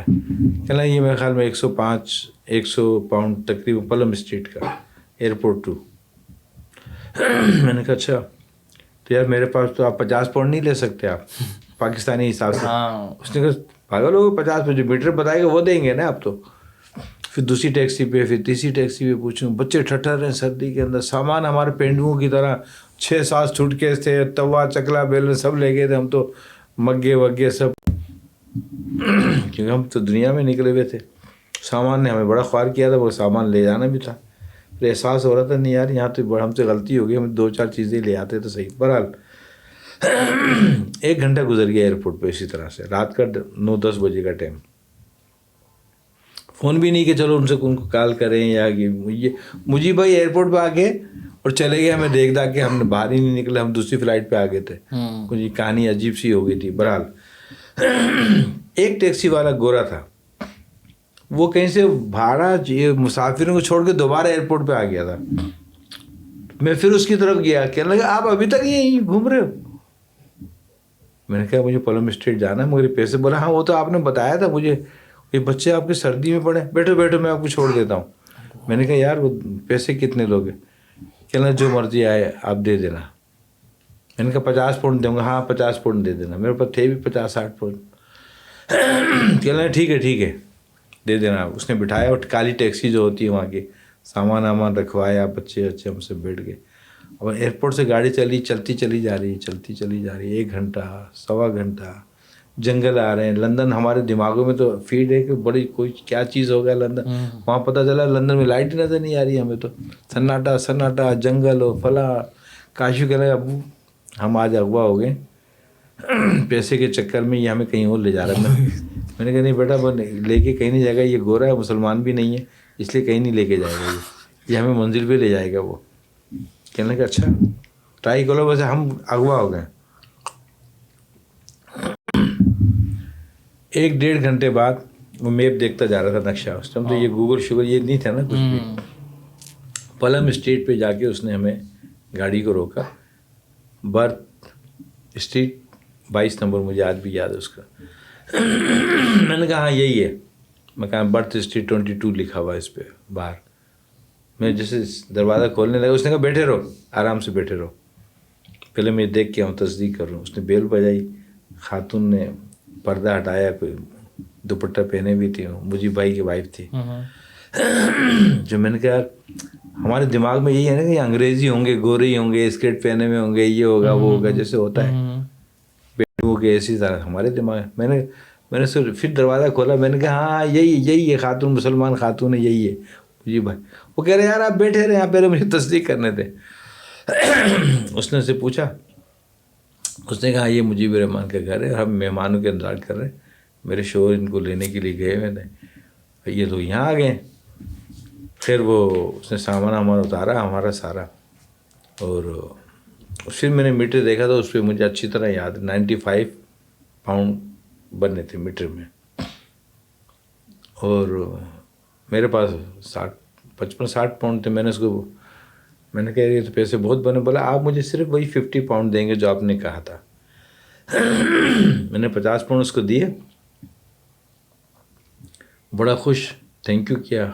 کہنا یہ میرے خیال میں 100 پاؤنڈ تقریباً, پلم اسٹریٹ کا ایئرپورٹ ٹو. میں نے کہا اچھا, تو یار میرے پاس تو آپ 50 پاؤنڈ نہیں لے سکتے آپ پاکستانی حساب سے. اس نے کہا پاگل ہوگا, 50 پہ جو میٹر بتائے گا وہ دیں گے نا آپ تو. پھر دوسری ٹیکسی پہ, پھر تیسری ٹیکسی پہ پوچھوں, بچے ٹھٹر رہے ہیں سردی کے اندر, سامان ہمارے پینڈوؤں کی طرح 6-7 سوٹ کیس تھے, توا چکلا بیلن سب لے گئے تھے ہم تو, مگے وگے سب. کیونکہ ہم تو دنیا میں نکلے ہوئے تھے. سامان نے ہمیں بڑا خوار کیا تھا, وہ سامان لے جانا بھی تھا. پھر احساس ہو رہا تھا نہیں یار یہاں تو ہم سے غلطی ہو گئی, ہم 2-4 چیزیں لے آتے تو صحیح. بہرحال 1 گھنٹہ گزر گیا ایئرپورٹ پہ اسی طرح سے. رات کا 9-10 بجے کا ٹائم. فون بھی نہیں کہ چلو ان کو کال کریں یا مجھے بھائی ایئرپورٹ پہ آ کے اور چلے گئے. ہمیں دیکھ دا کہ ہم نے باہر ہی نہیں نکلے, ہم دوسری فلائٹ پہ آ گئے تھے. کچھ کہانی عجیب سی ہو گئی تھی. بہرحال ایک ٹیکسی والا گورا تھا, وہ کہیں سے بھاڑا مسافروں کو چھوڑ کے دوبارہ ایئرپورٹ پہ آ گیا تھا. میں پھر اس کی طرف گیا, کہنے لگا آپ ابھی تک یہیں گھوم رہے ہو. میں نے کہا مجھے پلم اسٹریٹ جانا ہے, مگر پیسے. بولا ہاں وہ تو آپ نے بتایا تھا مجھے, یہ بچے آپ کے سردی میں پڑے, بیٹھو بیٹھو میں آپ کو چھوڑ دیتا ہوں. میں نے کہا یار وہ پیسے کتنے لوگے؟ کہنا جو مرضی آئے آپ دے دینا. میں نے کہا 50 پاؤنڈ دوں گا. ہاں 50 پاؤنڈ دے دینا. میرے پاس تھے بھی 50-60 پاؤنڈ. کہنا ٹھیک ہے دے دینا. اس نے بٹھایا, اور کالی ٹیکسی جو ہوتی ہے وہاں کی, سامان رکھوایا, بچے ہم سے بیٹھ گئے. اور ایئرپورٹ سے گاڑی چلتی چلی جا رہی ہے. 1 گھنٹہ 1.25 گھنٹہ. جنگل آ رہے ہیں. لندن ہمارے دماغوں میں تو فیڈ ہے کہ بڑی کوئی کیا چیز ہو گیا لندن. وہاں پتہ چلا لندن میں لائٹ ہی نظر نہیں آ رہی ہمیں تو. سناٹا جنگل ہو فلاں. کاشو کہنے لگا ابو ہم آج اغوا ہو گئے, پیسے کے چکر میں یہ ہمیں کہیں اور لے جا رہا ہے. میں نے کہا نہیں بیٹا وہ لے کے کہیں نہیں جائے گا, یہ گورا ہے, مسلمان بھی نہیں ہے, اس لیے کہیں نہیں لے کے جائے گا. یہ ہمیں منزل پہ لے جائے گا. وہ کہنے لگا اچھا ٹرائی کرو. ویسے ہم اغوا ہو گئے. 1-1.5 گھنٹے بعد وہ میپ دیکھتا جا رہا تھا, نقشہ. اس ٹائم تو یہ گوگل شوگر یہ نہیں تھا نا کچھ بھی. پلم اسٹریٹ پہ جا کے اس نے ہمیں گاڑی کو روکا. برتھ اسٹریٹ 22 نمبر, مجھے آج بھی یاد ہے اس کا. میں نے کہا ہاں یہی ہے. میں کہا برتھ اسٹریٹ 22 لکھا ہوا ہے اس پہ باہر. میں جیسے دروازہ کھولنے لگا, اس نے کہا بیٹھے رہو, آرام سے بیٹھے رہو. پہلے میں دیکھ کے ہوں تصدیق کر رہا ہوں. اس نے بیل بجائی. خاتون نے پردہ ہٹایا, کوئی دوپٹہ پہنے بھی تھی, مجھے بھائی کی وائف تھی. جو میں نے کہا ہمارے دماغ میں یہی ہے نا کہ انگریزی ہوں گے, گورے ہی ہوں گے, اسکرٹ پہنے میں ہوں گے, یہ ہوگا وہ ہوگا, جیسے ہوتا ہے بیٹوں کے ایسی طرح ہمارے دماغ میں. میں نے پھر دروازہ کھولا. میں نے کہا ہاں یہی ہے خاتون, مسلمان خاتون ہے, یہی ہے جی بھائی. وہ کہہ رہے یار آپ بیٹھے رہے, آپ پہلے مجھے تصدیق کرنے تھے. اس نے سے پوچھا, اس نے کہا یہ مجیب الرحمان کا گھر ہے, ہم مہمانوں کے انتظار کر رہے ہیں. میرے شوہر ان کو لینے کے لیے گئے ہوئے تھے, یہ تو یہاں آ گئے. پھر وہ اس نے سامان ہمارا اتارا ہمارا سارا. اور پھر میں نے میٹر دیکھا تو اس پہ مجھے اچھی طرح یاد ہے 95 پاؤنڈ بننے تھے میٹر میں. اور میرے پاس 55-60 پاؤنڈ تھے. میں نے اس کو میں نے کہا یہ تو پیسے بہت بنے. بولا آپ مجھے صرف وہی 50 پاؤنڈ دیں گے جو آپ نے کہا تھا. میں نے 50 پاؤنڈ اس کو دیے. بڑا خوش, تھینک یو کیا.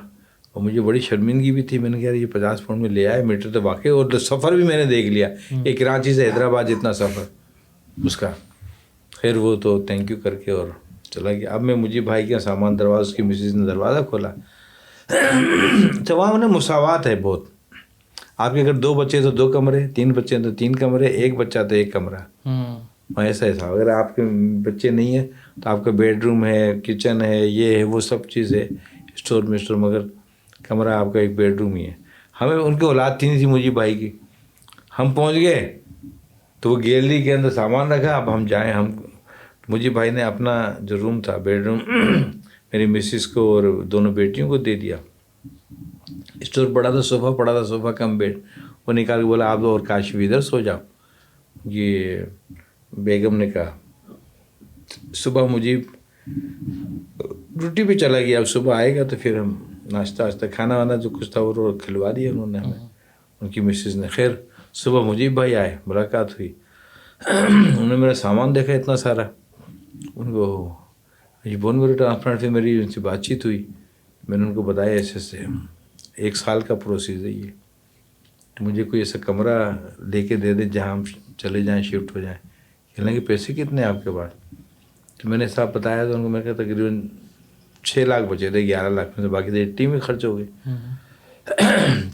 اور مجھے بڑی شرمندگی بھی تھی. میں نے کہا یہ 50 پاؤنڈ میں لے آئے میٹر تو واقعی. اور سفر بھی میں نے دیکھ لیا کہ کراچی سے حیدرآباد جتنا سفر اس کا. خیر وہ تو تھینک یو کر کے اور چلا گیا. اب میں مجھے بھائی کا سامان دروازہ, اس کی مسز نے دروازہ کھولا. تو وہاں انہیں مساوات ہے بہت. آپ کے اگر 2 بچے تو 2 کمرے, 3 بچے تو 3 کمرے, 1 بچہ تو 1 کمرہ. ایسا اگر آپ کے بچے نہیں ہیں تو آپ کا بیڈ روم ہے, کچن ہے, یہ ہے وہ سب چیز ہے, اسٹور میں اسٹور, مگر کمرہ آپ کا ایک بیڈ روم ہی ہے. ہمیں ان کی اولاد تھی نہیں تھی مجھے بھائی کی. ہم پہنچ گئے تو وہ گیلری کے اندر سامان رکھا. اب ہم جائیں, مجھے بھائی نے اپنا جو روم تھا بیڈ روم میری مسز کو اور دونوں بیٹیوں کو دے دیا. اسٹور پڑا تھا, صوفہ پڑا تھا, صوفہ کم بیڈ. وہ نکال کے بولا آپ اور کاشف ادھر سو جاؤ. یہ بیگم نے کہا. صبح مجھے ڈیوٹی پہ چلا گیا. اب صبح آئے گا تو پھر ہم ناشتہ کھانا وانا جو کچھ تھا وہ کھلوا دیا انہوں نے ہمیں, ان کی مسز نے. خیر صبح مجیب بھائی آئے, ملاقات ہوئی. انہوں نے میرا سامان دیکھا اتنا سارا. ان کو یہ بون میرے ٹرانسپلانٹ سے میری ان سے بات چیت ہوئی. میں نے ان کو بتایا ایسے 1 سال کا پروسیس ہے یہ, تو مجھے کوئی ایسا کمرہ لے کے دے دے جہاں ہم چلے جائیں, شفٹ ہو جائیں. کہنے کہ پیسے کتنے ہیں آپ کے پاس؟ تو میں نے صاحب بتایا تو ان کو میں کہا تقریباً 6 لاکھ بچے تھے, 11 لاکھ میں سے باقی 80 میں خرچ ہو گئے.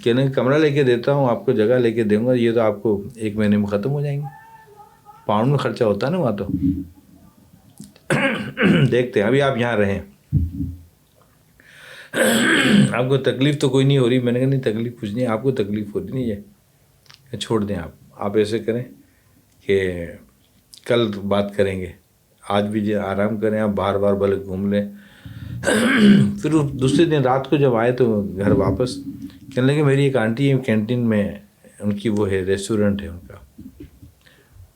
کہنے کہ کمرہ لے کے دیتا ہوں آپ کو, جگہ لے کے دوں گا, یہ تو آپ کو 1 مہینے میں ختم ہو جائیں گے. پاؤنڈ میں خرچہ ہوتا ہے نا وہاں تو. دیکھتے ہیں. ابھی آپ یہاں رہیں, آپ کو تکلیف تو کوئی نہیں ہو رہی. میں نے کہا نہیں تکلیف کچھ نہیں, آپ کو تکلیف ہو رہی نہیں ہے, چھوڑ دیں. آپ ایسے کریں کہ کل بات کریں گے, آج بھی آرام کریں, آپ باہر باہر بھلے گھوم لیں. پھر دوسرے دن رات کو جب آئے تو گھر واپس کہنے لگے میری ایک آنٹی ہے کینٹین میں, ان کی وہ ہے ریسٹورنٹ ہے ان کا,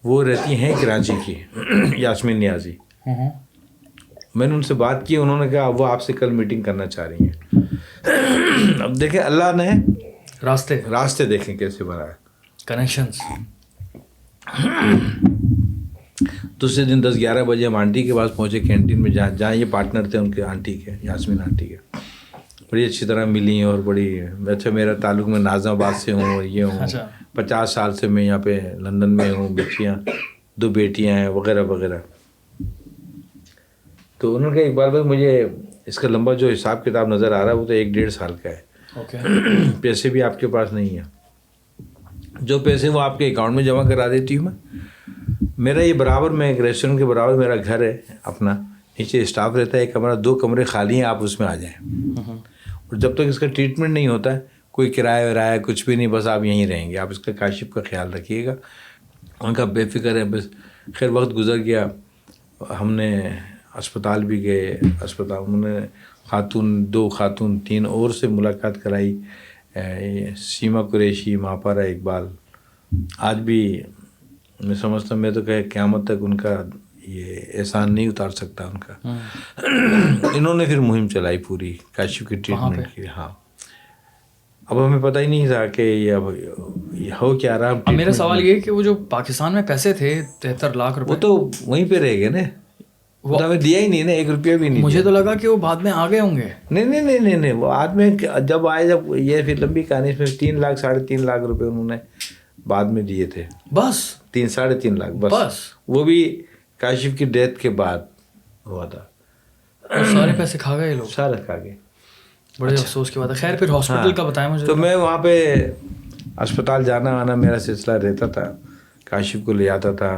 وہ رہتی ہیں کراچی کی, یاسمین نیازی. میں نے ان سے بات کی, انہوں نے کہا وہ آپ سے کل میٹنگ کرنا چاہ رہی ہیں. اب دیکھیں اللہ نے راستے دیکھیں کیسے بنائے, کنیکشنز. دوسرے دن 10-11 بجے ہم آنٹی کے پاس پہنچے کینٹین میں, جہاں یہ پارٹنر تھے ان کے آنٹی کے, یاسمین آنٹی کے. بڑی اچھی طرح ملی اور بڑی اچھا, میرا تعلق میں ناظم آباد سے ہوں, یہ ہوں, 50 سال سے میں یہاں پہ لندن میں ہوں, بچیاں 2 بیٹیاں ہیں وغیرہ وغیرہ. تو انہوں نے کہا اقبال بھائی مجھے اس کا لمبا جو حساب کتاب نظر آ رہا ہے وہ تو 1-1.5 سال کا ہے. پیسے بھی آپ کے پاس نہیں ہیں, جو پیسے وہ آپ کے اکاؤنٹ میں جمع کرا دیتی ہوں میں. میرا یہ برابر میں ایک ریسٹورنٹ کے برابر میرا گھر ہے اپنا, نیچے اسٹاف رہتا ہے, 1 کمرہ 2 کمرے خالی ہیں, آپ اس میں آ جائیں. اور جب تک اس کا ٹریٹمنٹ نہیں ہوتا ہے کوئی کرایہ ورایہ کچھ بھی نہیں, بس آپ یہیں رہیں گے. آپ اس کا کاشف کا خیال رکھیے گا, ان کا بے فکر ہے بس. خیر وقت گزر گیا, ہم نے اسپتال بھی گئے, اسپتال انہوں نے خاتون 2 خاتون 3 اور سے ملاقات کرائی, سیما قریشی, ماپارا اقبال. آج بھی میں سمجھتا ہوں, میں تو کہ قیامت تک ان کا یہ احسان نہیں اتار سکتا ان کا. انہوں نے پھر مہم چلائی پوری کاشف کی ٹریٹمنٹ کی. ہاں, اب ہمیں پتہ ہی نہیں تھا کہ یہ ہو کیا رہا. میرا سوال یہ ہے کہ وہ جو پاکستان میں پیسے تھے 73 لاکھ روپے, وہ تو وہیں پہ رہ گئے نا, وہ تو ہمیں دیا ہی نہیں نا, 1 روپیہ بھی نہیں. مجھے تو لگا کہ وہ بعد میں آ گئے ہوں گے. نہیں, وہ آدمی جب آئے, جب یہ پھر لمبی کہانی, اس میں 3 لاکھ 3.5 لاکھ روپے انہوں نے بعد میں دیے تھے. بس 3-3.5 لاکھ بس, وہ بھی کاشف کی ڈیتھ کے بعد ہوا تھا. سارے پیسے کھا گئے لوگ, سارے کھا گئے. بڑے افسوس کی بات ہے. خیر پھر ہاسپٹل کا بتائیں مجھے. تو میں وہاں پہ اسپتال جانا آنا میرا سلسلہ رہتا تھا, کاشف کو لے آتا تھا,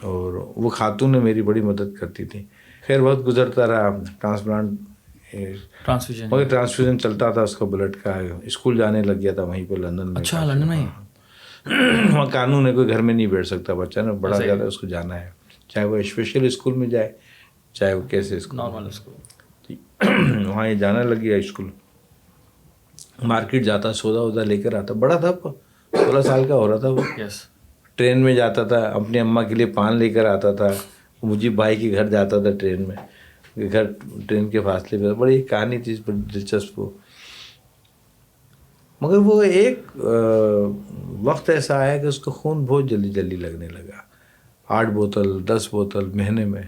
اور وہ خاتون نے میری بڑی مدد کرتی تھی. خیر وقت گزرتا رہا, ٹرانسفیوژن چلتا تھا اس کا بلڈ کا. اسکول جانے لگ گیا تھا وہیں پہ لندن میں. اچھا, لندن میں. وہاں قانون ہے, کوئی گھر میں نہیں بیٹھ سکتا بچہ نا, بڑا زیادہ اس کو جانا ہے, چاہے وہ اسپیشل اسکول میں جائے چاہے وہ کیسے نارمل اسکول. وہاں یہ جانا لگ گیا اسکول. مارکیٹ جاتا, سودا وودا لے کر آتا, بڑا تھا 16 سال کا ہو رہا تھا وہ. ٹرین میں جاتا تھا, اپنی اماں کے لیے پان لے کر آتا تھا. مجھے بھائی کے گھر جاتا تھا ٹرین میں, گھر ٹرین کے فاصلے پہ. بڑی کہانی تھی, بڑی دلچسپ وہ. مگر وہ ایک وقت ایسا آیا کہ اس کا خون بہت جلدی جلدی لگنے لگا. 8 بوتل 10 بوتل مہینے میں.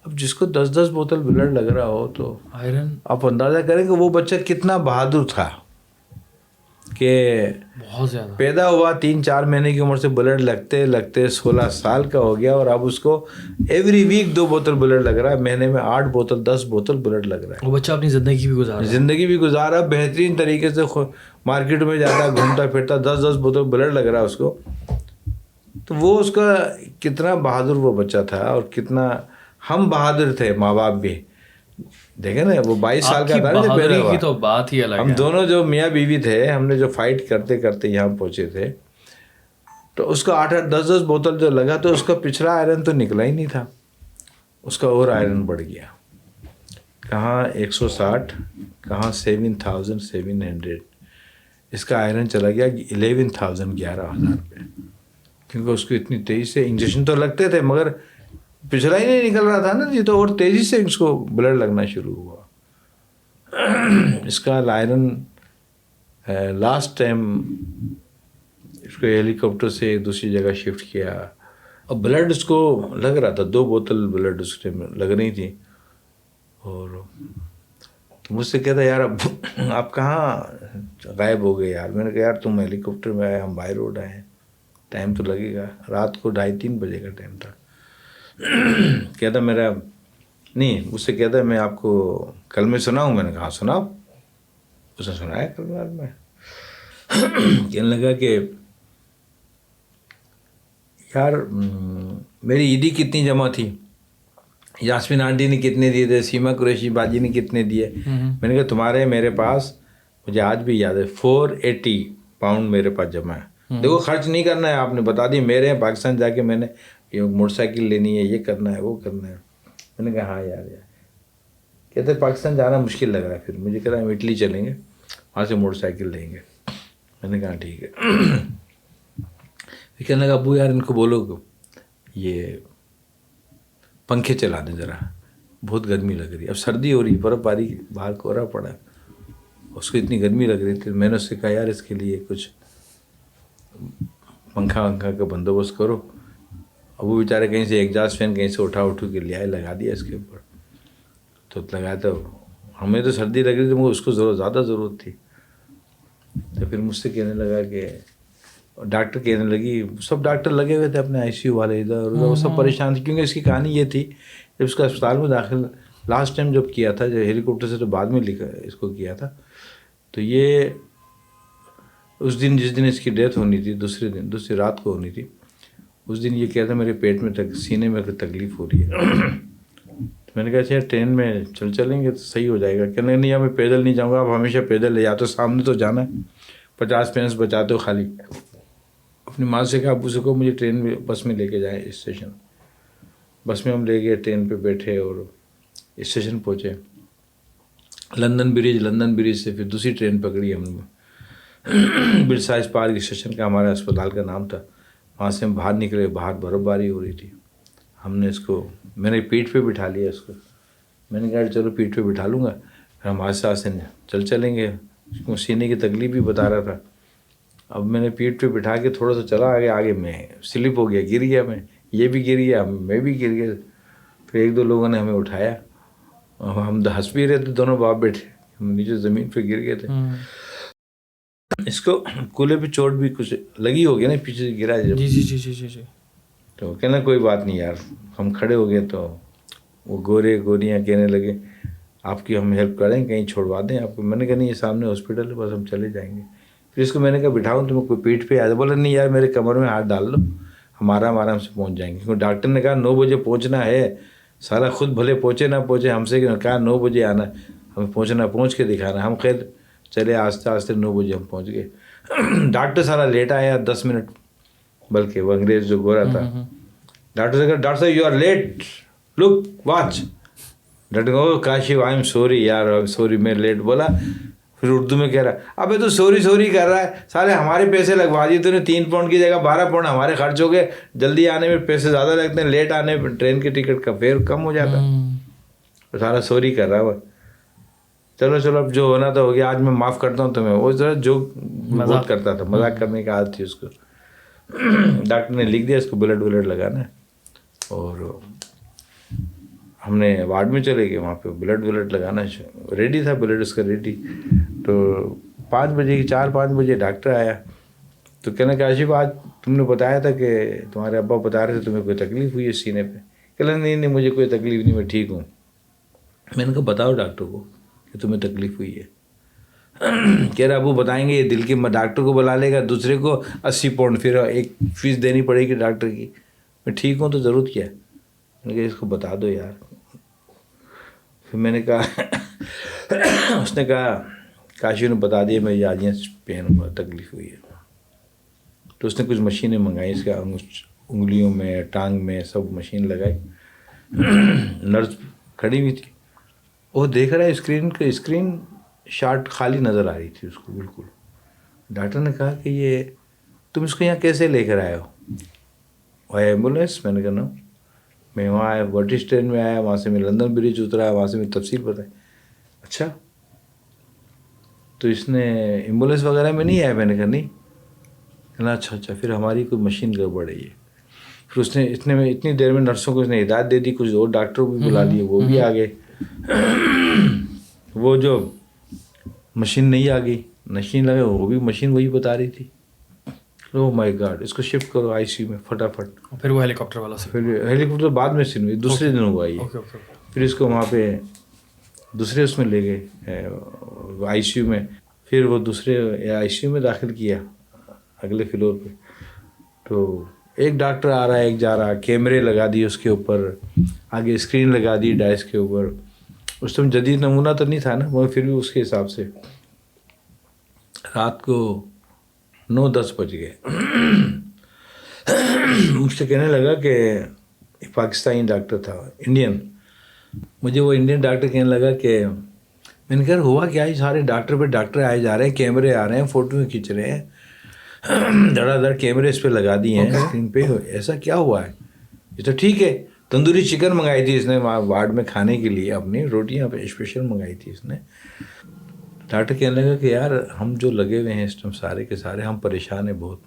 اب جس کو 10 بوتل بلڈ لگ رہا ہو تو آئرن, آپ اندازہ کریں کہ وہ بچہ کتنا بہادر تھا کہ بہت زیادہ پیدا ہوا 3-4 مہینے کی عمر سے بلڈ لگتے لگتے 16 سال کا ہو گیا, اور اب اس کو ایوری ویک 2 بوتل بلڈ لگ رہا ہے, مہینے میں 8 بوتل 10 بوتل بلڈ لگ رہا ہے. وہ بچہ اپنی زندگی بھی گزارا بہترین طریقے سے, مارکیٹ میں جاتا, گھومتا پھرتا, 10 بوتل بلڈ لگ رہا ہے اس کو. تو وہ اس کا کتنا بہادر وہ بچہ تھا, اور کتنا ہم بہادر تھے ماں باپ بھی. دیکھیں نا, وہ 22 سال کا تھا جب پیدا ہوا. تو بات ہی الگ ہے. ہم دونوں جو میاں بیوی تھے, ہم نے جو فائٹ کرتے کرتے یہاں پہنچے تھے, تو اس کا 8-8 10 بوتل جو لگا تو اس کا پچھلا آئرن تو نکلا ہی نہیں تھا, اس کا اور آئرن بڑھ گیا. کہاں 160, کہاں 7700, اس کا آئرن چلا گیا 11,000 پہ, کیونکہ اس کو اتنی تیزی سے انجیکشن تو لگتے تھے مگر پچھلا ہی نہیں نکل رہا تھا نا جی, تو اور تیزی سے اس کو بلڈ لگنا شروع ہوا. اس کا آئرن لاسٹ ٹائم اس کو ہیلی کاپٹر سے دوسری جگہ شفٹ کیا, اور بلڈ اس کو لگ رہا تھا, 2 بوتل بلڈ اس ٹائم لگ رہی تھی. اور تو مجھ سے کہتا یار اب آپ کہاں غائب ہو گئے یار. میں نے کہا یار تم ہیلی کاپٹر میں آئے, ہم بائی روڈ آئے ہیں, ٹائم تو لگے گا. رات کو 2:30-3 بجے کا ٹائم تھا. کہتا میرا نہیں, مجھ سے کہتا ہے میں آپ کو کل میں سناؤں. میں نے کہا سناؤ. اس نے سنایا کل رات میں. کہنے لگا کہ یار میری عیدی کتنی جمع تھی, یاسمین آنٹی نے کتنے دیے تھے, سیما قریشی باجی نے کتنے دیے. میں نے کہا تمہارے میرے پاس, مجھے آج بھی یاد ہے, 480 پاؤنڈ میرے پاس جمع ہے. دیکھو خرچ نہیں کرنا ہے, آپ نے بتا دی میرے ہیں, پاکستان جا کے میں نے یہ موٹر سائیکل لینی ہے, یہ کرنا ہے, وہ کرنا ہے. میں نے کہا ہاں یار. کہتے پاکستان جانا مشکل لگ رہا ہے. پھر مجھے کہہ رہا ہم اٹلی چلیں گے, وہاں سے موٹر سائیکل لیں گے. میں نے کہا ٹھیک ہے. پھر کہنے لگا ابو یار ان کو بولو یہ پنکھے چلا دیں ذرا, بہت گرمی لگ رہی ہے. اب سردی ہو رہی, برف باری, باہر کوہرا پڑا, اس کو اتنی گرمی لگ رہی تھی. میں نے اس سے کہا یار اس کے لیے کچھ پنکھا ونکھا کا بندوبست کرو. اب وہ بیچارے کہیں سے ایگزاسٹ فین کہیں سے اٹھا کے لے آئے, لگا دیا اس کے اوپر. تو لگایا تو ہمیں تو سردی لگ رہی تھی, مگر اس کو زیادہ ضرورت تھی. تو پھر مجھ سے کہنے لگا کہ ڈاکٹر کہنے لگی, سب ڈاکٹر لگے ہوئے تھے اپنے ICU والے ادھر ادھر, وہ سب پریشان تھے. کیونکہ اس کی کہانی یہ تھی جب اس کا اسپتال میں داخل لاسٹ ٹائم جب کیا تھا, جو ہیلی کاپٹر سے تو بعد میں لکھا اس کو کیا تھا, تو یہ اس دن جس دن اس کی ڈیتھ ہونی تھی, دوسری رات کو ہونی تھی, اس دن یہ کہا تھا میرے پیٹ میں سینے میں تکلیف ہو رہی ہے. میں نے کہا اچھا ٹرین میں چلیں گے تو صحیح ہو جائے گا. کہنے نہیں میں پیدل نہیں جاؤں گا, آپ ہمیشہ پیدل لے جاتے ہو, سامنے تو جانا ہے, 50 پینس بچاتے ہو خالی. اپنی ماں سے کہا ابو سے کہو مجھے ٹرین میں بس میں لے کے جائیں اسٹیشن. بس میں ہم لے گئے, ٹرین پہ بیٹھے اور اسٹیشن پہنچے. لندن برج سے پھر دوسری ٹرین پکڑی ہم نے, برسائز پارک اسٹیشن کا ہمارا اسپتال کا نام تھا. وہاں سے ہم باہر نکلے, باہر برف باری ہو رہی تھی. ہم نے اس کو, میں نے پیٹھ پہ بٹھا لیا اس کو. میں نے کہا چلو پیٹھ پہ بٹھا لوں گا, پھر ہم آہستہ آہستہ چلیں گے. اس کو سینے کی تکلیف بھی بتا رہا تھا. اب میں نے پیٹھ پہ بٹھا کے تھوڑا سا چلا آگے میں سلپ ہو گیا, گر گیا میں, یہ بھی گر گیا, میں بھی گر گیا. پھر 1-2 لوگوں نے ہمیں اٹھایا, ہم ہنس بھی رہے تھے, دونوں باپ بیٹھے, ہم نیچے زمین پہ گر گئے تھے. اس کو کولے پہ چوٹ بھی کچھ لگی ہوگی نا, پیچھے سے گرا جب. جی. تو کہنا کوئی بات نہیں یار. ہم کھڑے ہو گئے تو وہ گوریاں کہنے لگے آپ کی ہم ہیلپ کریں, کہیں چھوڑوا دیں آپ کو. میں نے کہا نہیں یہ سامنے ہاسپٹل ہے, بس ہم چلے جائیں گے. پھر اس کو میں نے کہا بٹھاؤں تمہیں کوئی پیٹھ پہ آیا, بولا نہیں یار میرے کمر میں ہاتھ ڈال لو, ہم آرام سے پہنچ جائیں گے. کیونکہ ڈاکٹر نے کہا 9 بجے پہنچنا ہے. سارا خود بھلے پہنچے نہ پہنچے, ہم سے کہا 9 بجے آنا, ہمیں پہنچ کے دکھانا. ہم خیر چلے آہستہ 9 بجے ہم پہنچ گئے. ڈاکٹر سارا لیٹ آیا 10 منٹ, بلکہ وہ انگریز جو گورا تھا. ڈاکٹر سے کہا ڈاکٹر صاحب you are late, look watch. Doctor کہا کاشف آئی ایم سوری یار, سوری میں لیٹ بولا. پھر اردو میں کہہ رہا ابے تو سوری کر رہا ہے, سارے ہمارے پیسے لگوا دیے تو نے, 3 پاؤنڈ کی جگہ 12 پاؤنڈ ہمارے خرچ ہو گئے. جلدی آنے میں پیسے زیادہ لگتے ہیں, لیٹ آنے میں ٹرین کی ٹکٹ کا فیئر کم ہو جاتا. سارا سوری کر رہا ہے. چلو اب جو ہونا تھا ہو گیا, آج میں معاف کرتا ہوں تمہیں. وہ ذرا جو بہت کرتا تھا, مذاق کرنے کی عادت تھی اس کو. ڈاکٹر نے لکھ دیا اس کو بلڈ لگانا ہے, اور ہم نے وارڈ میں چلے گئے. وہاں پہ بلڈ لگانا ریڈی تھا, بلڈ اس کا ریڈی. تو 4-5 بجے ڈاکٹر آیا. تو کہنا کاشف آج تم نے بتایا تھا کہ تمہارے ابا بتا رہے تھے تمہیں کوئی تکلیف ہوئی ہے سینے پہ. کہنا نہیں مجھے کوئی تکلیف نہیں, میں ٹھیک ہوں. میں نے کہا بتاؤ ڈاکٹر کو کہ تمہیں تکلیف ہوئی ہے. کہہ رہا ابو بتائیں گے, یہ دل کے ڈاکٹر کو بلا لے گا, دوسرے کو 80 پاؤنڈ, پھر 1 فیس دینی پڑے گی ڈاکٹر کی. میں ٹھیک ہوں تو ضرورت کیا ہے. میں نے کہا اس کو بتا دو یار. پھر میں نے کہا اس نے کہا کاشی نے بتا دیا میں آج پین ہوا, تکلیف ہوئی ہے. تو اس نے کچھ مشینیں منگائی, اس کا انگلیوں میں ٹانگ میں سب مشین لگائی. نرس کھڑی ہوئی تھی, وہ دیکھ رہا ہے اسکرین شاٹ خالی نظر آ رہی تھی اس کو بالکل. ڈاکٹر نے کہا کہ یہ تم اس کو یہاں کیسے لے کر آئے ہو؟ وہ ایمبولینس. میں نے کہا نا, میں وہاں آیا, برٹش ٹرین میں آیا, وہاں سے میں لندن برج اترا, وہاں سے میں تفصیل بتائی. اچھا تو اس نے ایمبولینس وغیرہ میں نہیں آیا؟ میں نے کہا نہیں. کہنا اچھا پھر ہماری کوئی مشین گڑبڑ ہے یہ. پھر اس نے اتنی دیر میں نرسوں کو اس نے ہدایت دے دی, کچھ اور ڈاکٹر بھی بلا لیے, وہ بھی آ گئے. وہ جو مشین نہیں آ گئی, مشین لگے, وہ بھی مشین وہی بتا رہی تھی. او مائی گاڈ, اس کو شفٹ کرو ICU میں فٹافٹ. پھر وہ ہیلی کاپٹر والا سے, پھر ہیلی کاپٹر بعد میں سن ہوئی, دوسرے دن ہوا یہ. پھر اس کو وہاں پہ دوسرے اس میں لے گئے ICU میں. پھر وہ دوسرے ICU میں داخل کیا اگلے فلور پہ. تو ایک ڈاکٹر آ رہا ہے ایک جا رہا, کیمرے لگا دیے اس کے اوپر, آگے اسکرین لگا دی ڈائس کے اوپر. اس ٹائم جدید نمونہ تو نہیں تھا نا, مگر پھر بھی اس کے حساب سے رات کو 9-10 بج گئے. مجھ سے کہنے لگا کہ ایک پاکستانی ڈاکٹر تھا, انڈین. مجھے وہ انڈین ڈاکٹر کہنے لگا کہ میں نے کہا ہوا کیا, سارے ڈاکٹر پہ ڈاکٹر آئے جا رہے ہیں, کیمرے آ رہے ہیں, فوٹو کھینچ رہے ہیں, دھڑا دھڑ کیمرے اس پہ لگا دیے ہیں اسکرین پہ, ایسا کیا ہوا ہے؟ یہ تو ٹھیک ہے, تندوری چکن منگائی تھی اس نے وارڈ میں کھانے کے لیے, اپنی روٹیاں پہ اسپیشل منگائی تھی اس نے. ڈاکٹر کہنے لگا کہ یار ہم جو لگے ہوئے ہیں اس ٹائم سارے کے سارے, ہم پریشان ہیں بہت.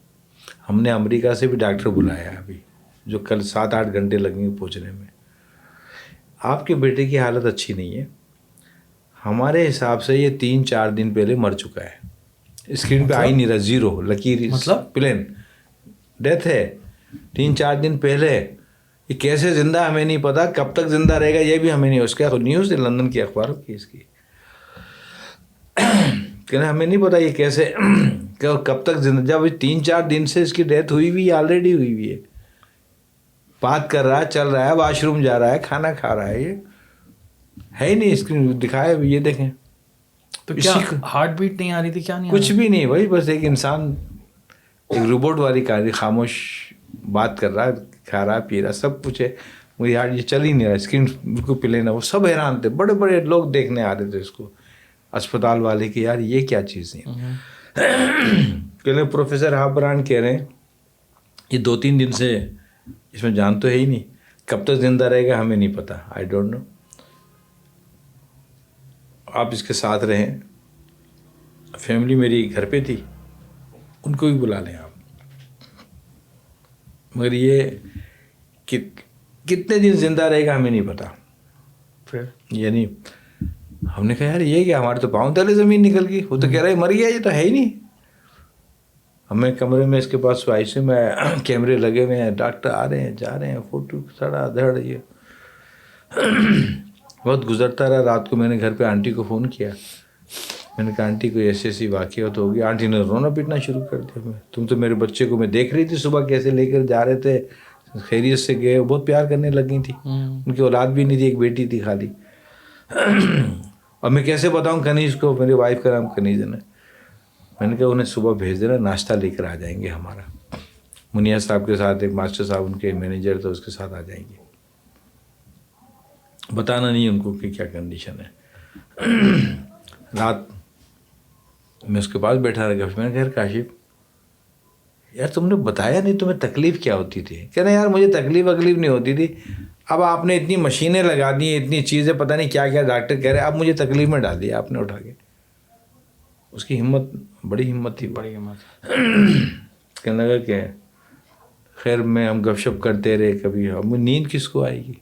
ہم نے امریکہ سے بھی ڈاکٹر بلایا ہے ابھی, جو کل 7-8 گھنٹے لگیں گے پہنچنے میں. آپ کے بیٹے کی حالت اچھی نہیں ہے, ہمارے حساب سے یہ 3-4 دن پہلے مر چکا ہے, اسکرین پہ آئی نہیں رہا, زیرو لکیر, مطلب پلین ڈیتھ ہے 3-4 دن پہلے. یہ کیسے زندہ ہمیں نہیں پتا, کب تک زندہ رہے گا یہ بھی ہمیں نہیں. اس کا نیوز ہے لندن کی اخباروں کی اس کی, کہنا ہمیں نہیں پتا یہ کیسے کب تک زندہ. جب 3-4 دن سے اس کی ڈیتھ ہوئی ہوئی, آلریڈی ہوئی ہوئی ہے, بات کر رہا ہے, چل رہا ہے, واش روم جا رہا ہے, کھانا کھا رہا ہے, یہ ہے ہی نہیں. اسکرین دکھایا بھی, یہ دیکھیں. تو کیا ہارٹ بیٹ نہیں آ رہی تھی, کیا نہیں, کچھ بھی نہیں بھائی, بس ایک انسان ایک روبوٹ والی کہانی, خاموش بات کر رہا ہے, کھا رہا پی رہا, سب کچھ ہے, مجھے یار یہ چل ہی نہیں رہا, اسکرین بالکل پلے نہ. وہ سب حیران تھے, بڑے بڑے لوگ دیکھنے آ رہے تھے اس کو, اسپتال والے, کہ یار یہ کیا چیز ہے. کہنے پروفیسر ہابران کہہ رہے ہیں یہ 2-3 دن سے اس میں جان تو ہے ہی نہیں, کب تک زندہ رہے گا ہمیں نہیں پتا, آئی ڈونٹ نو. آپ اس کے ساتھ رہیں. فیملی میری گھر پہ تھی, ان کو بھی بلا لیں آپ, مگر یہ کتنے دن زندہ رہے گا ہمیں نہیں پتا. پھر یعنی ہم نے کہا یار یہ کیا, ہمارے تو پاؤں تلے زمین نکل گئی. وہ تو کہہ رہے مر گیا, یہ تو ہے ہی نہیں. ہمیں کمرے میں اس کے پاس آئی سی میں کیمرے لگے ہوئے ہیں, ڈاکٹر آ رہے ہیں جا رہے ہیں, فوٹو سڑا دھڑ. یہ بہت گزرتا رہا. رات کو میں نے گھر پہ آنٹی کو فون کیا, میں نے کہا آنٹی کوئی ایسی واقعہ تو ہوگی. آنٹی نے رونا پیٹنا شروع کر دیا. تم تو میرے بچے کو میں دیکھ رہی تھی صبح کیسے لے کر جا رہے تھے, خیریت سے گئے. بہت پیار کرنے لگ گئی تھی, ان کی اولاد بھی نہیں تھی, ایک بیٹی تھی خالی. اور میں کیسے بتاؤں کنیز کو, میری وائف کا نام کنیز ہے نا. میں نے کہا انہیں صبح بھیج دینا, ناشتہ لے کر آ جائیں گے ہمارا. منیا صاحب کے ساتھ, ایک ماسٹر صاحب ان کے مینیجر تھے, اس کے ساتھ آ جائیں گے. بتانا نہیں ان کو کہ کیا کنڈیشن ہے. رات میں اس کے پاس بیٹھا رہا. میں نے کہا کاشف یار تم نے بتایا نہیں تمہیں تکلیف کیا ہوتی تھی. کہنا یار مجھے تکلیف نہیں ہوتی تھی, اب آپ نے اتنی مشینیں لگا دی, اتنی چیزیں, پتہ نہیں کیا کیا ڈاکٹر کہہ رہے, اب مجھے تکلیف میں ڈال دیا آپ نے اٹھا کے. اس کی ہمت, بڑی ہمت تھی, بڑی ہمت. کہنے لگا کہ خیر میں ہم گپ شپ کرتے رہے. کبھی اب نیند کس کو آئے گی.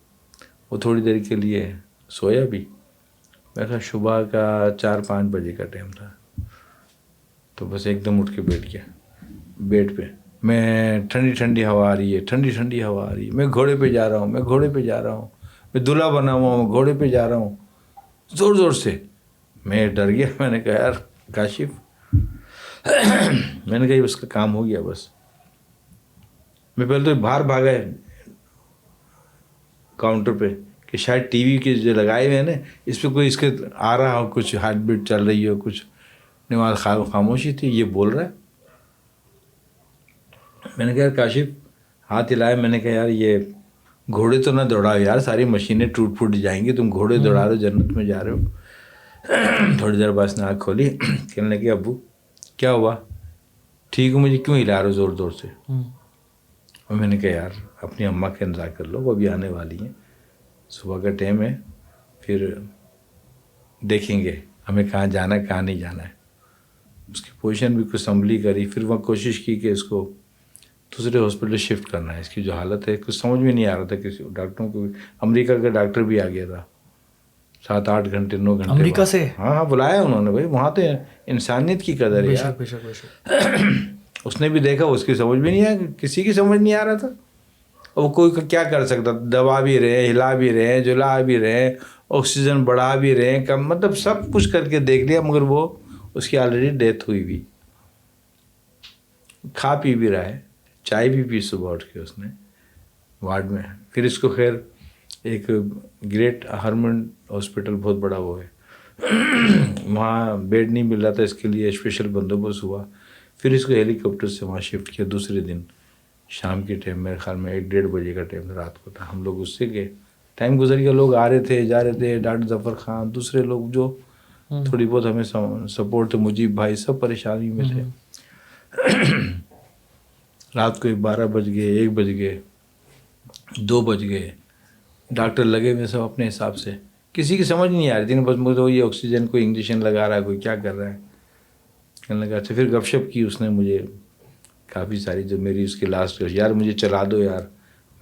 وہ تھوڑی دیر کے لیے سویا بھی. میں کہا صبح کا 4-5 بجے کا ٹائم تھا, تو بس ایک دم اٹھ کے بیٹھ گیا بیڈ پہ. میں ٹھنڈی ٹھنڈی ہوا آ رہی ہے, ٹھنڈی ٹھنڈی ہوا آ رہی ہے, میں گھوڑے پہ جا رہا ہوں, میں گھوڑے پہ جا رہا ہوں, میں دلہا بنا ہوا ہوں, گھوڑے پہ جا رہا ہوں, زور زور سے. میں ڈر گیا. میں نے کہا یار کاشف, میں نے کہا اس کا کام ہو گیا بس. میں پہلے تو باہر بھاگا ہے کاؤنٹر پہ کہ شاید ٹی وی کے جو لگائے ہوئے ہیں نا, اس پہ کوئی اس کے آ رہا ہو, کچھ ہارٹ بیٹ چل رہی ہو, کچھ نہیں. خاموشی تھی, یہ بول رہا ہے. میں نے کہا یار کاشف, ہاتھ ہلایا. میں نے کہا یار یہ گھوڑے تو نہ دوڑاؤ یار, ساری مشینیں ٹوٹ پھوٹ جائیں گی, تم گھوڑے دوڑا رہے ہو, جنت میں جا رہے ہو. تھوڑی دیر بعد اس نے آنکھ کھولی. کہنے لگے ابو کیا ہوا, ٹھیک ہو, مجھے کیوں ہلا رہے ہو زور زور سے. اور میں نے کہا یار اپنی اماں کا انتظار کر لو, وہ ابھی آنے والی ہیں, صبح کا ٹائم ہے, پھر دیکھیں گے ہمیں کہاں جانا ہے کہاں نہیں جانا ہے. اس کی پوزیشن بھی کچھ سنبھلی کری. پھر وہ کوشش کی کہ اس کو دوسرے ہاسپٹل شفٹ کرنا ہے. اس کی جو حالت ہے کچھ سمجھ میں نہیں آ رہا تھا. کسی ڈاکٹروں کو, امریکہ کا ڈاکٹر بھی آ گیا تھا, 7-8 گھنٹے 9 گھنٹے امریکہ سے. ہاں بلایا انہوں نے. بھائی وہاں تو انسانیت کی قدر ہے یار. اس نے بھی دیکھا, اس کی سمجھ بھی نہیں آیا, کسی کی سمجھ نہیں آ رہا تھا. وہ کوئی کیا کر سکتا, دبا بھی رہے, ہلا بھی رہے, جلا بھی رہے, آکسیجن بڑھا بھی رہے, کم, مطلب سب کچھ کر کے دیکھ لیا, مگر وہ اس کی آلریڈی ڈیتھ ہوئی بھی. کھا پی بھی رہا ہے, چائے بھی پی صبح اٹھ کے اس نے وارڈ میں. پھر اس کو خیر ایک گریٹ ہارمن ہاسپٹل بہت بڑا وہ ہے, وہاں بیڈ نہیں مل رہا تھا, اس کے لیے اسپیشل بندوبست ہوا. پھر اس کو ہیلی کاپٹر سے وہاں شفٹ کیا. دوسرے دن شام کے ٹائم, میرے خیال میں 1-1:30 بجے کا ٹائم رات کو تھا, ہم لوگ اس سے گئے. ٹائم گزر گیا, لوگ آ رہے تھے جا رہے تھے, ڈاکٹر ظفر خان, دوسرے لوگ جو تھوڑی بہت ہمیں سپورٹ تھے, مجیب بھائی, سب پریشانی میں تھے. رات کو 12 بج گئے, 1 بج گئے, 2 بج گئے. ڈاکٹر لگے ہوئے سب اپنے حساب سے, کسی کی سمجھ نہیں آ رہی تھی. بس مجھے یہ آکسیجن کوئی انجیکشن لگا رہا ہے, کوئی کیا کر رہا ہے. کہنے لگا اچھا. پھر گپ شپ کی اس نے مجھے کافی ساری, جو میری اس کی لاسٹ, یار مجھے چلا دو یار.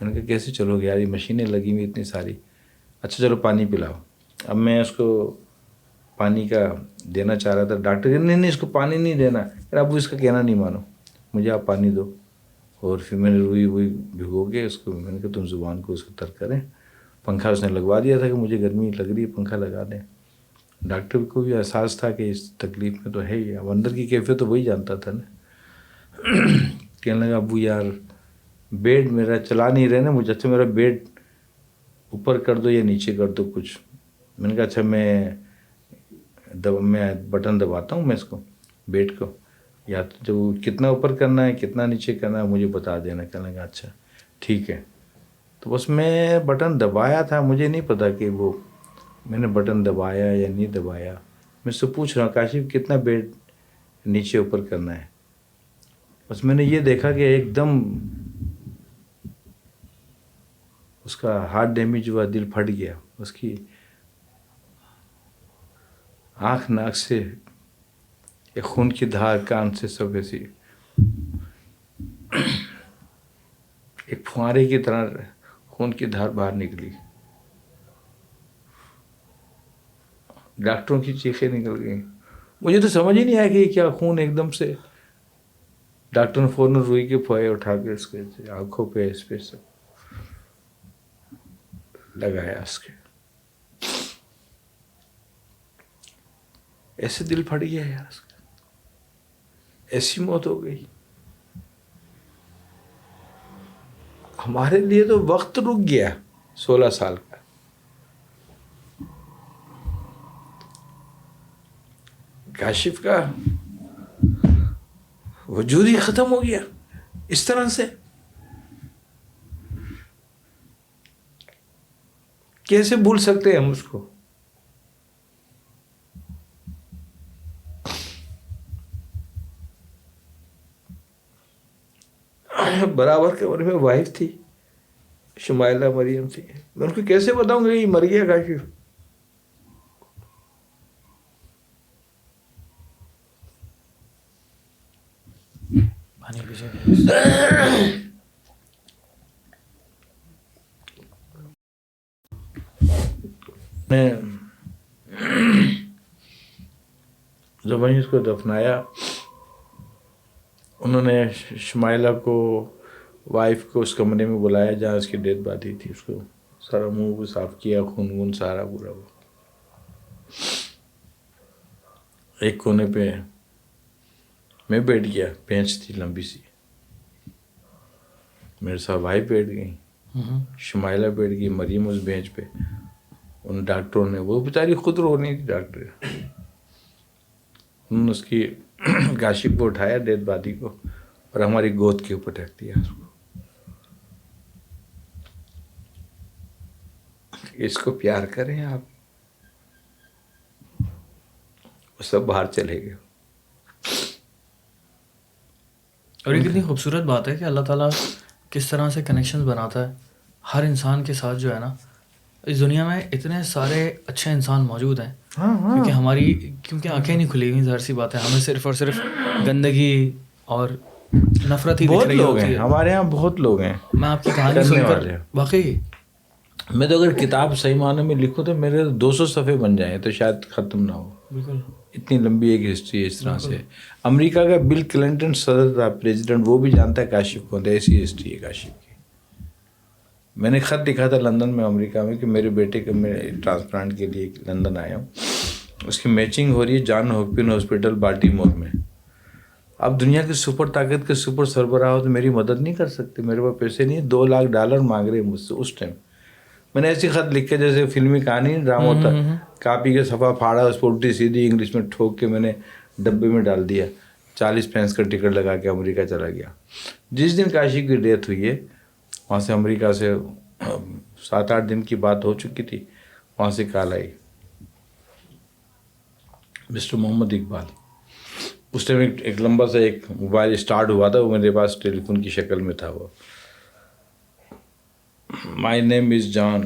میں نے کہا کیسے چلو گے یار, یہ مشینیں لگی ہوئی اتنی ساری. اچھا چلو پانی پلاؤ. اب میں اس کو پانی کا دینا چاہ رہا تھا. ڈاکٹر کہ نہیں اس کو پانی نہیں دینا. یار ابو اس کا کہنا نہیں مانو, مجھے آپ پانی دو. اور پھر میں نے روئی بھگو کے اس کو, میں نے کہا تم زبان کو اس کو تر کریں. پنکھا اس نے لگوا دیا تھا کہ مجھے گرمی لگ رہی ہے, پنکھا لگا دیں. ڈاکٹر کو بھی احساس تھا کہ اس تکلیف میں تو ہے ہی, اب اندر کی کیفیت تو وہی جانتا تھا نا. کہنے لگا ابو یار بیڈ میرا چلا نہیں رہے نا مجھے, اچھا میرا بیڈ اوپر کر دو یا نیچے کر دو کچھ. میں نے کہا اچھا میں بٹن دباتا ہوں میں اس کو بیڈ کو, یا تو جو کتنا اوپر کرنا ہے کتنا نیچے کرنا ہے مجھے بتا دینا. کہنے لگا اچھا ٹھیک ہے. تو بس میں بٹن دبایا تھا, مجھے نہیں پتا کہ وہ میں نے بٹن دبایا یا نہیں دبایا. میں اس سے پوچھ رہا ہوں کاشف کتنا بیڈ نیچے اوپر کرنا ہے. بس میں نے یہ دیکھا کہ ایک دم اس کا ہارٹ ڈیمیج ہوا, دل پھٹ گیا. اس کی آنکھ ناک سے ایک خون کی دھار, کان سے سب ایسی ایک فوارے کی طرح خون کی دھار باہر نکلی. ڈاکٹروں کی چیخیں نکل گئیں. مجھے تو سمجھ ہی نہیں آیا کہ یہ کیا خون ایک دم سے. ڈاکٹر نے فوراً روئی کے پھوئے اٹھا کے اس کے آنکھوں پہ اس پہ سب لگایا. اس کے ایسے دل پھٹ گیا یار, اس کا ایسی موت ہو گئی. ہمارے لیے تو وقت رک گیا 16 سال کا. کاشف کا وجود ہی ختم ہو گیا اس طرح سے. کیسے بھول سکتے ہیں ہم اس کو. برابر کے عمر میں وائف تھی, شمائلہ مریم تھی. میں ان کو کیسے بتاؤں گا یہ مر گیا کاشف. میں جب وہیں اس کو دفنایا, انہوں نے شمائلہ کو, وائف کو اس کمرے میں بلایا جہاں اس کی ڈیتھ باڈی تھی. اس کو سارا منہ کو صاف کیا, خون وون سارا پورا ہوا. ایک کونے پہ میں بیٹھ گیا, بینچ تھی لمبی سی, میرے ساتھ وائف بیٹھ گئی, شمائلہ بیٹھ گئی, مریم اس بینچ پہ. ان ڈاکٹروں نے, وہ بیچاری خود رو نہیں تھی ڈاکٹر, انہوں نے اس کی کاشف کو اٹھایا ڈیتھ باڈی کو اور ہماری گود کے اوپر رکھ دیا اس کو. اس کو پیار کریں آپ. وہ سب باہر چلے گئے. اور یہ کتنی خوبصورت بات ہے کہ اللہ تعالیٰ کس طرح سے کنیکشنز بناتا ہے ہر انسان کے ساتھ. جو ہے نا, اس دنیا میں اتنے سارے اچھے انسان موجود ہیں, کیونکہ آنکھیں نہیں کھلی ہوئی, ظاہر سی بات ہے. ہمیں صرف اور صرف گندگی اور نفرت ہی دکھ رہی ہوتی ہے. ہمارے یہاں بہت لوگ ہیں. میں آپ کی کہانی سن کر واقعی, میں تو اگر کتاب صحیح معنی میں لکھوں تو میرے 200 صفحے بن جائیں تو شاید ختم نہ ہو. بالکل اتنی لمبی ایک ہسٹری ہے اس طرح سے. امریکہ کا بل کلنٹن صدر تھا, پریزیڈنٹ, وہ بھی جانتا ہے کاشف کون تھا. ایسی ہسٹری ہے کاشف کی. میں نے خط لکھا تھا لندن میں, امریکہ میں, کہ میرے بیٹے کا میں ٹرانسپلانٹ کے لیے لندن آیا ہوں, اس کی میچنگ ہو رہی ہے جان ہاپکن ہاسپٹل بالٹیمور میں. آپ دنیا کی سپر طاقت کے سپر سربراہ ہو تو میری مدد نہیں کر سکتے. میرے پاس پیسے نہیں ہیں. $2 لاکھ مانگ رہے ہیں مجھ سے اس ٹائم. میں نے ایسی خط لکھ کے جیسے فلمی کہانی ڈرامہ ہوتا ہے, کاپی کے صفحہ پھاڑا, اس پر الٹی سیدھی انگلش میں ٹھوک کے میں نے ڈبے میں ڈال دیا. 40 پینس کا ٹکٹ لگا کے امریکہ چلا گیا. جس دن کاشف کی ڈیتھ ہوئی ہے وہاں سے امریکہ سے 7-8 دن کی بات ہو چکی تھی, وہاں سے کال آئی, مسٹر محمد اقبال. اس ٹائم ایک لمبا سا ایک موبائل اسٹارٹ ہوا تھا, وہ میرے پاس ٹیلی فون کی شکل میں تھا. وہ مائی نیم از جان.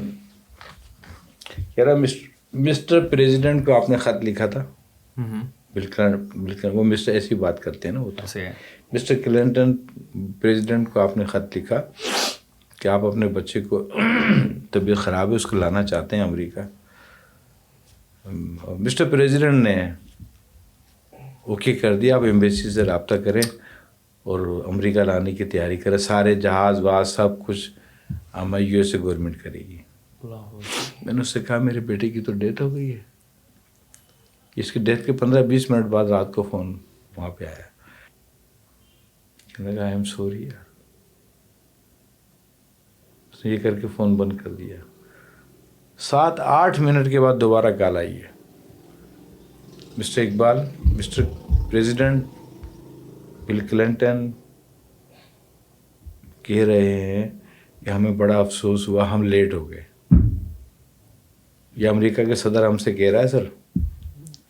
کہہ رہا مسٹر پریزیڈنٹ کو آپ نے خط لکھا تھا. بالکل وہ مسٹر ایسی بات کرتے ہیں نا, وہ تو مسٹر کلنٹن پریزیڈنٹ کو آپ نے خط لکھا کہ آپ اپنے بچے کو طبیعت خراب ہے, اس کو لانا چاہتے ہیں امریکہ. مسٹر پریزیڈنٹ نے اوکے کر دیا, آپ ایمبیسی سے رابطہ کریں اور امریکہ لانے کی تیاری کریں. سارے جہاز واز سب کچھ ہماری USA گورنمنٹ کرے گی. میں نے اس سے کہا میرے بیٹے کی تو ڈیتھ ہو گئی ہے. اس کی ڈیتھ کے 15-20 منٹ بعد رات کو فون وہاں پہ آیا. میں نے کہا آئی ایم سوری یار. اس نے یہ کر کے فون بند کر دیا. 7-8 منٹ کے بعد دوبارہ کال آئی ہے. Mister Iqbal, mister president Bill Clinton کہہ رہے ہیں کہ ہمیں بڑا افسوس ہوا, ہم لیٹ ہو گئے. یہ امریکہ کے صدر ہم سے کہہ رہا ہے سر,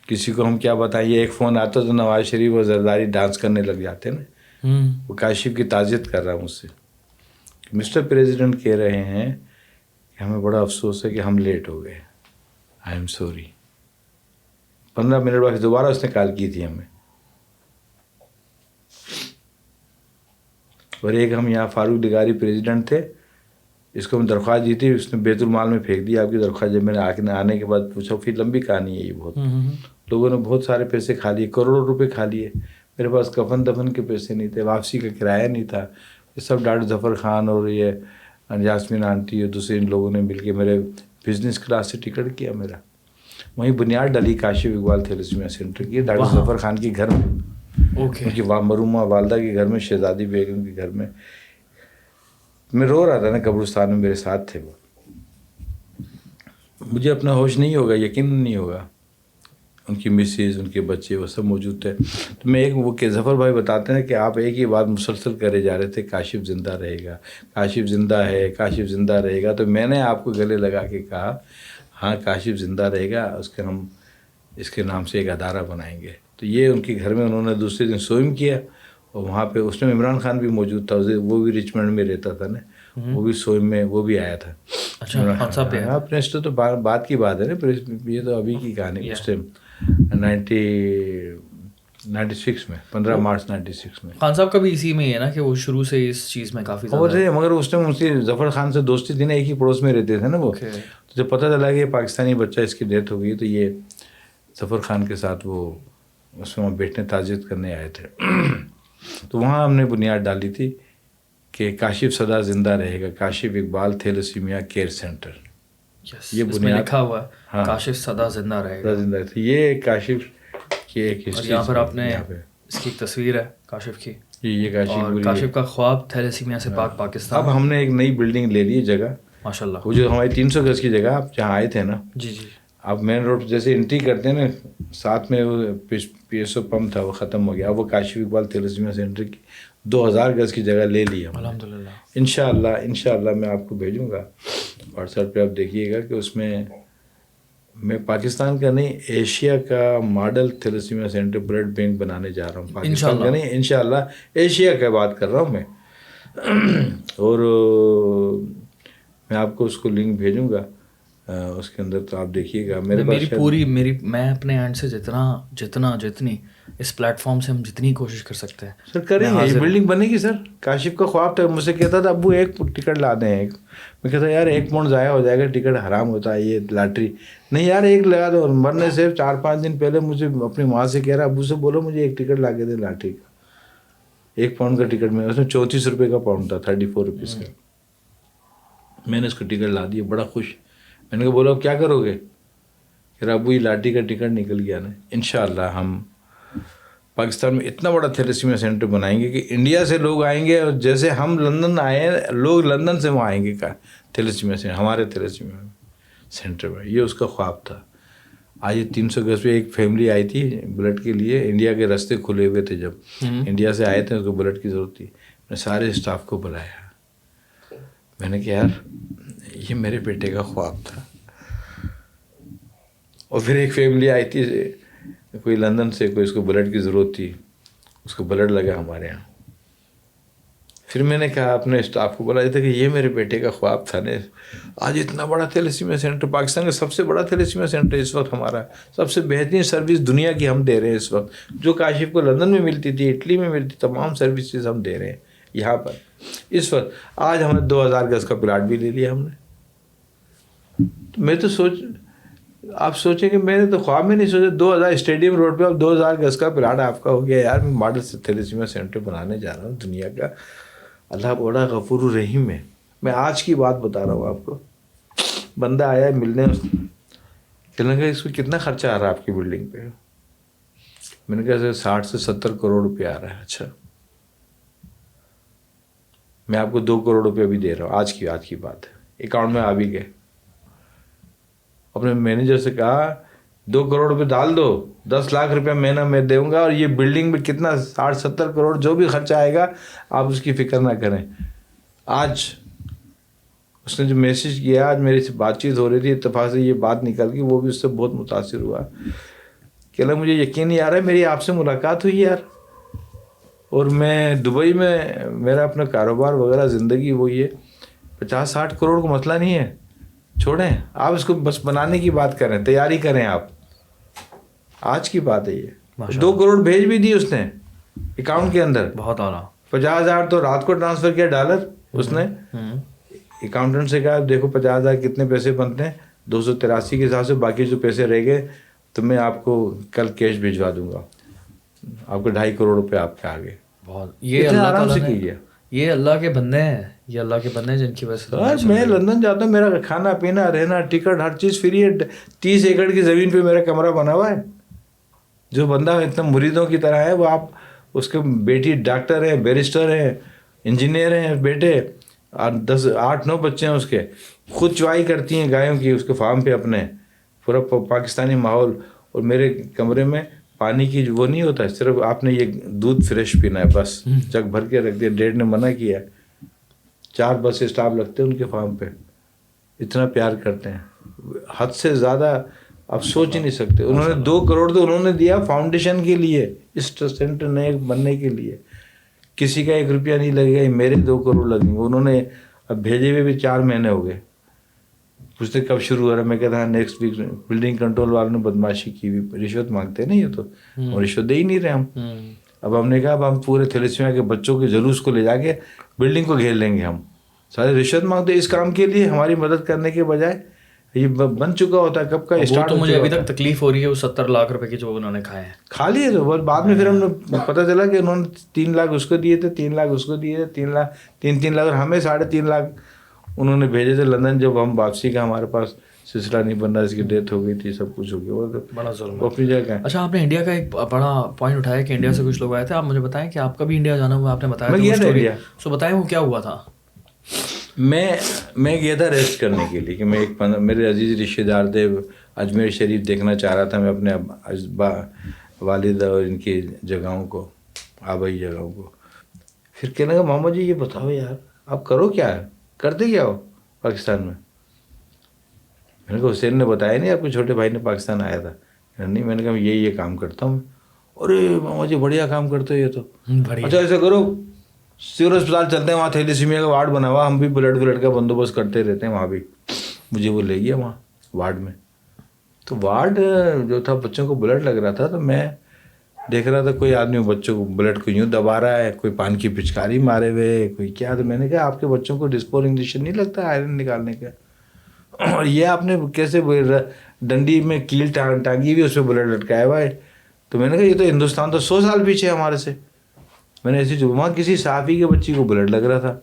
کسی کو ہم کیا بتائیں. یہ ایک فون آتا تو نواز شریف اور زرداری ڈانس کرنے لگ جاتے نا. وہ کاشف کی تعزیت کر رہا مجھ سے. مسٹر پریزیڈنٹ کہہ رہے ہیں کہ ہمیں بڑا افسوس ہے کہ ہم لیٹ ہو گئے, آئی ایم سوری. 15 منٹ بعد دوبارہ اس نے کال کی تھی ہمیں. اور ایک ہم یہاں فاروق ڈگاری پریزیڈنٹ تھے, اس کو ہم درخواست دی تھی, اس نے بیت المال میں پھینک دی آپ کی درخواست. جب میں نے آنے کے بعد پوچھا, پھر لمبی کہانی ہے یہ. بہت لوگوں نے بہت سارے پیسے کھا لیے, کروڑوں روپے کھا لیے. میرے پاس کفن دفن کے پیسے نہیں تھے, واپسی کا کرایہ نہیں تھا. یہ سب ڈاکٹر ظفر خان اور یہ یاسمین آنٹی اور دوسرے ان لوگوں نے مل کے میرے بزنس کلاس سے ٹکٹ کیا. میرا وہیں بنیاد ڈالی کاشف اقبال تھیلیسیمیا سینٹر کی, ڈاکٹر ظفر خان کے گھر میں, ان کی مرحومہ والدہ کے گھر میں, شہزادی بیگم کے گھر میں. میں رو رہا تھا نا قبرستان میں, میرے ساتھ تھے وہ. مجھے اپنا ہوش نہیں ہوگا, یقین نہیں ہوگا. ان کی مسز, ان کے بچے, وہ سب موجود تھے. تو میں ایک وہ کہ ظفر بھائی بتاتے ہیں کہ آپ ایک ہی بات مسلسل کرے جا رہے تھے, کاشف زندہ رہے گا, کاشف زندہ ہے, کاشف زندہ رہے گا. تو میں نے آپ کو گلے لگا کے کہا ہاں کاشف زندہ رہے گا, اس کے ہم اس کے نام سے ایک ادارہ بنائیں گے. تو یہ ان کے گھر میں انہوں نے دوسرے دن سوئم کیا, اور وہاں پہ اس میں عمران خان بھی موجود تھا, وہ بھی رچمنڈ میں رہتا تھا نا, وہ بھی سوئم میں وہ بھی آیا تھا. اپنے تو بات کی بات ہے نا, یہ تو ابھی کی کہانی. اس ٹائم 96 میں 15 مارچ 96 میں. خان صاحب کا بھی اسی میں ہی ہے نا کہ وہ شروع سے اس چیز میں کافی زیادہ, مگر اس ٹائم اس ظفر خان سے دوستی تھی نا, ایک ہی پڑوس میں رہتے تھے نا وہ. تو جب پتہ چلا کہ یہ پاکستانی بچہ اس کی ڈیتھ ہو گئی, تو یہ ظفر خان کے ساتھ وہ اس میں بیٹھنے تعزیت کرنے آئے تھے. تو وہاں ہم نے بنیاد ڈالی تھی کہ کاشف سدا زندہ رہے گا, Kashif Iqbal thalassemia care centre. یہ بنیاد لکھا ہوا ہے, کاشف سدا زندہ رہے گا. زندہ تھی یہ کاشف کی ایک ہسٹری. یہاں پر آپ نے اس کی ایک تصویر ہے کاشف کی. یہ کاشف کا خواب تھیلیسیمیا سے پاک پاکستان. اب ہم نے ایک نئی بلڈنگ لے لی جگہ, ماشاء اللہ. وہ جو ہماری 300 گز کی جگہ آپ جہاں آئے تھے نا, جی جی, آپ مین روڈ جیسے انٹری کرتے ہیں نا, ساتھ میں وہ PSO پمپ تھا, وہ ختم ہو گیا. وہ کاشف اقبال تھیلیسیمیا سینٹر کی 2000 گز کی جگہ لے لی ہم. الحمدللہ. انشاءاللہ میں آپ کو بھیجوں گا واٹس ایپ پہ, آپ دیکھیے گا کہ اس میں پاکستان کا نہیں, ایشیا کا model thalassemia centre blood bank بنانے جا رہا ہوں. پاکستان کا نہیں, انشاءاللہ ایشیا کا بات کر رہا ہوں میں. اور میں آپ کو اس کو لنک بھیجوں گا, اس کے اندر تو آپ دیکھیے گا. میں اپنے اینڈ سے جتنی اس پلیٹ فارم سے ہم جتنی کوشش کر سکتے ہیں سر کریں گے. یہ بلڈنگ بنے گی سر. کاشف کا خواب تھا, مجھ سے کہتا تھا ابو ایک ٹکٹ لا دیں. ایک میں کہتا یار 1 پاؤنڈ ضائع ہو جائے گا, ٹکٹ حرام ہوتا ہے, یہ لاٹری نہیں یار, ایک لگا دو. مرنے سے 4-5 دن پہلے مجھے اپنی ماں سے کہہ رہا ابو سے بولو مجھے ایک ٹکٹ لا کے دے لاٹری کا. 1 پاؤنڈ کا ٹکٹ میں, اس میں 34 روپے کا پاؤنڈ تھا, 34 روپیز کا. میں نے اس کو ٹکٹ لا دیا, بڑا خوش. میں نے کہا بولو اب کیا کرو گے؟ کہ ابو یہ لاٹری کا ٹکٹ نکل گیا نا. انشاءاللہ ہم پاکستان میں اتنا بڑا تھیلیسیمیا سینٹر بنائیں گے کہ انڈیا سے لوگ آئیں گے اور جیسے ہم لندن آئے ہیں لوگ لندن سے وہاں آئیں گے تھیلیسیمیا سے ہمارے تھیلیسیمیا سینٹر میں. یہ اس کا خواب تھا. آج یہ 300 گز پہ ایک فیملی آئی تھی بلڈ کے لیے. انڈیا کے راستے کھلے ہوئے تھے جب انڈیا سے آئے تھے اس کو بلڈ کی ضرورت تھی. میں سارے اسٹاف کو بلایا. میں نے کہا یار یہ میرے بیٹے کا خواب تھا. اور پھر ایک فیملی آئی تھی کوئی لندن سے, کوئی اس کو بلڈ کی ضرورت تھی, اس کو بلڈ لگا ہمارے یہاں. پھر میں نے کہا اپنے اسٹاف کو بولا تھا کہ یہ میرے بیٹے کا خواب تھا نا. آج اتنا بڑا تھیلیسیمیا سینٹر, پاکستان کا سب سے بڑا تھیلیسیمیا سینٹر اس وقت ہمارا, سب سے بہترین سروس دنیا کی ہم دے رہے ہیں اس وقت. جو کاشف کو لندن میں ملتی تھی, اٹلی میں ملتی, تمام سروسز ہم دے رہے ہیں یہاں پر اس وقت. آج ہم نے 2000 گز کا پلاٹ بھی لے لیا ہم نے. میں تو آپ سوچیں کہ میں نے تو خواب میں نہیں سوچا 2000 اسٹیڈیم روڈ پہ اب 2000 گز کا پلاٹ آپ کا ہو گیا. یار میں ماڈل تھیلیسیمیا سینٹر بنانے جا رہا ہوں دنیا کا. اللہ بڑا غفور الرحیم ہے. میں آج کی بات بتا رہا ہوں آپ کو. بندہ آیا ملنے, کہنے لگا اس کو کتنا خرچہ آ رہا ہے آپ کی بلڈنگ پہ. میں نے کہا 60 سے 70 کروڑ روپے آ رہا ہے. اچھا میں آپ کو 2 کروڑ روپے ابھی دے رہا ہوں. آج کی بات ہے, اکاؤنٹ میں آ بھی گئے. اپنے مینیجر سے کہا 2 کروڑ روپے ڈال دو, 10 لاکھ روپے مہینہ میں دوں گا, اور یہ بلڈنگ میں کتنا 60-70 کروڑ جو بھی خرچہ آئے گا آپ اس کی فکر نہ کریں. آج اس نے جو میسیج کیا, آج میری سے بات چیت ہو رہی تھی, اتفاق سے یہ بات نکل گئی, وہ بھی اس سے بہت متاثر ہوا. کہ اللہ مجھے یقین نہیں آ رہا ہے میری آپ سے ملاقات ہوئی یار, اور میں دبئی میں میرا اپنا کاروبار وغیرہ زندگی وہی ہے. 50-60 کروڑ کا مسئلہ نہیں ہے, چھوڑیں آپ اس کو بس بنانے کی بات کریں, تیاری کریں آپ. آج کی بات ہے یہ. 2 کروڑ بھیج بھی دی اس نے اکاؤنٹ کے اندر. بہت اعلیٰ. 50,000 تو رات کو ٹرانسفر کیا ڈالر اس نے. اکاؤنٹنٹ سے کہا دیکھو 50,000 کتنے پیسے بنتے ہیں, 283 کے حساب سے باقی جو پیسے رہ گئے تو میں آپ کو کل کیش بھجوا دوں گا. آپ کو 2.5 کروڑ روپے آپ کے آ گئے. بہت. یہ اللہ تعالیٰ نے, یہ اللہ کے بندے ہیں, یہ اللہ کے بندے ہیں جن کی وجہ سے میں لندن جاتا ہوں, میرا کھانا پینا رہنا ٹکٹ ہر چیز فری ہے. 30 ایکڑ کی زمین پہ میرا کمرہ بنا ہوا ہے. جو بندہ اتنا مریدوں کی طرح ہے, وہ آپ اس کے بیٹی ڈاکٹر ہیں, بیرسٹر ہیں, انجینئر ہیں بیٹے, اور 8-9 بچے ہیں اس کے. خود چوائی کرتی ہیں گایوں کی اس کے فارم پہ اپنے, پورا پاکستانی ماحول. اور میرے کمرے میں پانی کی وہ نہیں ہوتا, صرف آپ نے یہ دودھ فریش پینا ہے بس, جگ بھر کے رکھ دیا. ڈیڈ نے منع کیا ہے. 4 بس اسٹاف لگتے ہیں ان کے فارم پہ, اتنا پیار کرتے ہیں حد سے زیادہ آپ سوچ ہی نہیں سکتے. انہوں نے 2 کروڑ تو انہوں نے دیا فاؤنڈیشن کے لیے, اس سینٹر نئے بننے کے لیے. کسی کا 1 روپیہ نہیں لگے گا, میرے 2 کروڑ لگیں گے. انہوں نے اب بھیجے ہوئے بھی 4 مہینے ہو گئے. پوچھتے کب شروع ہو رہا ہے, میں کہتا ہوں نیکسٹ ویک. بلڈنگ کنٹرول والوں نے بدماشی کی ہوئی, رشوت مانگتے ہیں نا یہ تو, اور رشوت دے ہی نہیں رہے ہم. اب ہم نے کہا اب ہم پورے تھیلیسیمیا کے بچوں کے جلوس کو لے جا کے بلڈنگ کو گھیر لیں گے. ہم سارے رشوت مانگتے اس کام کے لیے, ہماری مدد کرنے کے بجائے. یہ بن چکا ہوتا ہے کب کا اسٹارٹ. تو مجھے ابھی تک تکلیف ہو رہی ہے وہ 70 لاکھ روپے کی جو انہوں نے کھائے ہیں. کھا لیے تو بعد میں پھر ہم نے پتہ چلا کہ انہوں نے 3 لاکھ اس کو دیے تھے, 3 لاکھ اس کو دیے تھے, 3 لاکھ, اور ہمیں 3.5 لاکھ انہوں نے بھیجے تھے لندن. جب ہم واپسی کا ہمارے پاس سلسلہ نہیں بن رہا, اس کی ڈیتھ ہو گئی تھی, سب کچھ ہو گیا, وہ تو بڑا ظلم اپنی جگہ. اچھا آپ نے انڈیا کا ایک بڑا پوائنٹ اٹھایا کہ انڈیا سے کچھ لوگ آئے تھے. آپ مجھے بتائیں کہ آپ کا بھی انڈیا جانا ہوا, آپ نے بتایا سو بتائیں وہ کیا ہوا تھا. میں گیا تھا ریسٹ کرنے کے لیے کہ میں میرے عزیز رشتے دار تھے, اجمیر شریف دیکھنا چاہ رہا تھا میں اپنے والد اور ان کی جگہوں کو, آبائی جگہوں کو. پھر کہنے لگا محمد جی یہ بتاؤ یار آپ کرو کیا ہے, کرتے کیا ہو پاکستان میں. میں نے کہا حسین نے بتایا نہیں آپ کو, چھوٹے بھائی نے پاکستان آیا تھا. نہیں, میں نے کہا یہ کام کرتا ہوں. ارے محمد جی بڑھیا کام کرتے ہو یہ تو. اچھا ایسا کرو سول اسپتال چلتے ہیں, وہاں تھیلیسیمیا کا وارڈ بنا ہوا, ہم بھی بلڈ کا بندوبست کرتے رہتے ہیں وہاں بھی. مجھے وہ لے گیا وہاں وارڈ میں. تو وارڈ جو تھا بچوں کو بلڈ لگ رہا تھا, تو میں دیکھ رہا تھا کوئی آدمی بچوں کو بلڈ کو یوں دبا رہا ہے, کوئی پان کی پچکاری مارے ہوئے, کوئی کیا. تو میں نے کہا آپ کے بچوں کو ڈسپور انجیکشن نہیں لگتا آئرن نکالنے کا, اور یہ آپ نے کیسے ڈنڈی میں کیل ٹانگی ہوئی اس پہ بلڈ لٹکایا ہوا ہے. تو میں نے کہا یہ تو ہندوستان تو 100 سال پیچھے ہے ہمارے سے. میں نے ایسی جو وہاں کسی صحافی کے بچی کو بلڈ لگ رہا تھا,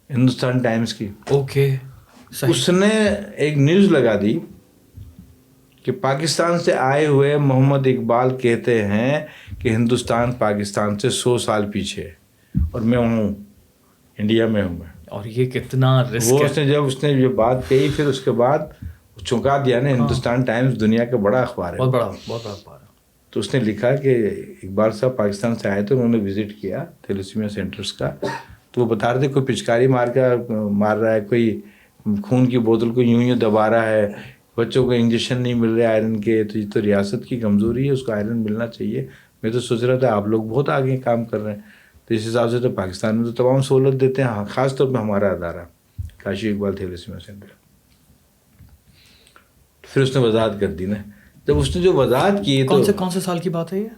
ہندوستان ٹائمز کی. اوکے اس نے ایک نیوز لگا دی کہ پاکستان سے آئے ہوئے محمد اقبال کہتے ہیں کہ ہندوستان پاکستان سے 100 سال پیچھے ہے اور میں ہوں انڈیا میں ہوں. میں اور یہ کتنا رسک وہ ہے. جب اس نے یہ بات کہی پھر اس کے بعد چونکا دیا نا. ہندوستان ٹائمز دنیا کا بڑا اخبار ہے, بہت بڑا اخبار ہے. تو اس نے لکھا کہ اقبال صاحب پاکستان سے آئے تھے, انہوں نے وزٹ کیا تھیلیسیمیا سینٹرز کا, تو وہ بتا رہے تھے کوئی پچکاری مار رہا ہے, کوئی خون کی بوتل کو یوں دبا رہا ہے, بچوں کو انجیکشن نہیں مل رہے آئرن کے, تو یہ تو ریاست کی کمزوری ہے, اس کو آئرن ملنا چاہیے. میں تو سوچ رہا تھا آپ لوگ بہت آگے کام کر رہے ہیں, تو اس حساب سے تو پاکستان میں تو تمام سہولت دیتے ہیں, خاص طور پہ ہمارا ادارہ کاشی اقبال تھیلیسیمیا سینٹر. پھر اس نے وضاحت کر دی نا. جب اس نے جو وضاحت کی تو کون سے سال کی بات ہے یہ؟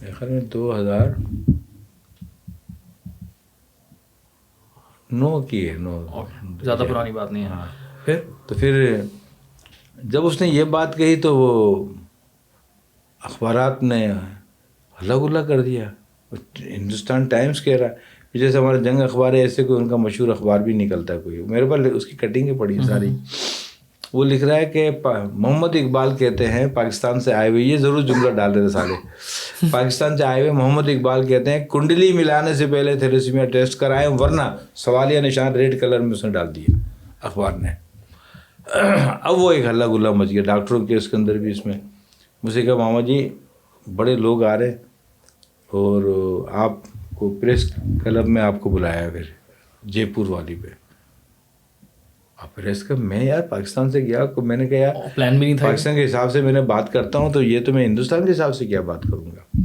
میرے خیال میں 2009 کی ہے. زیادہ پرانی بات نہیں ہے. پھر جب اس نے یہ بات کہی تو وہ اخبارات نے ہلا گلا کر دیا. ہندوستان ٹائمز کہہ رہا ہے, جیسے ہمارے جنگ اخبار ہے ایسے کوئی ان کا مشہور اخبار بھی نکلتا ہے کوئی, میرے پاس اس کی کٹنگیں پڑی ہیں ساری. وہ لکھ رہا ہے کہ محمد اقبال کہتے ہیں پاکستان سے آئے ہوئے, یہ ضرور جملہ ڈال رہے تھے سالے, پاکستان سے آئے ہوئے محمد اقبال کہتے ہیں کنڈلی ملانے سے پہلے تھیلیسیمیا ٹیسٹ کرائیں, ورنہ سوالیہ نشان ریڈ کلر میں اس نے ڈال دیا اخبار نے. اب وہ ایک ہلا گلا مچ گیا ڈاکٹروں کے اس کے اندر بھی. اس میں مجھے کہا ماما جی بڑے لوگ آ رہے اور آپ کو پریس کلب میں آپ کو بلایا, پھر جے پور والی پہ آپ پریس کلب. میں یار پاکستان سے گیا, میں نے کہا یار پلان بھی نہیں تھا, پاکستان کے حساب سے میں نے بات کرتا ہوں, تو یہ تو میں ہندوستان کے حساب سے کیا بات کروں گا,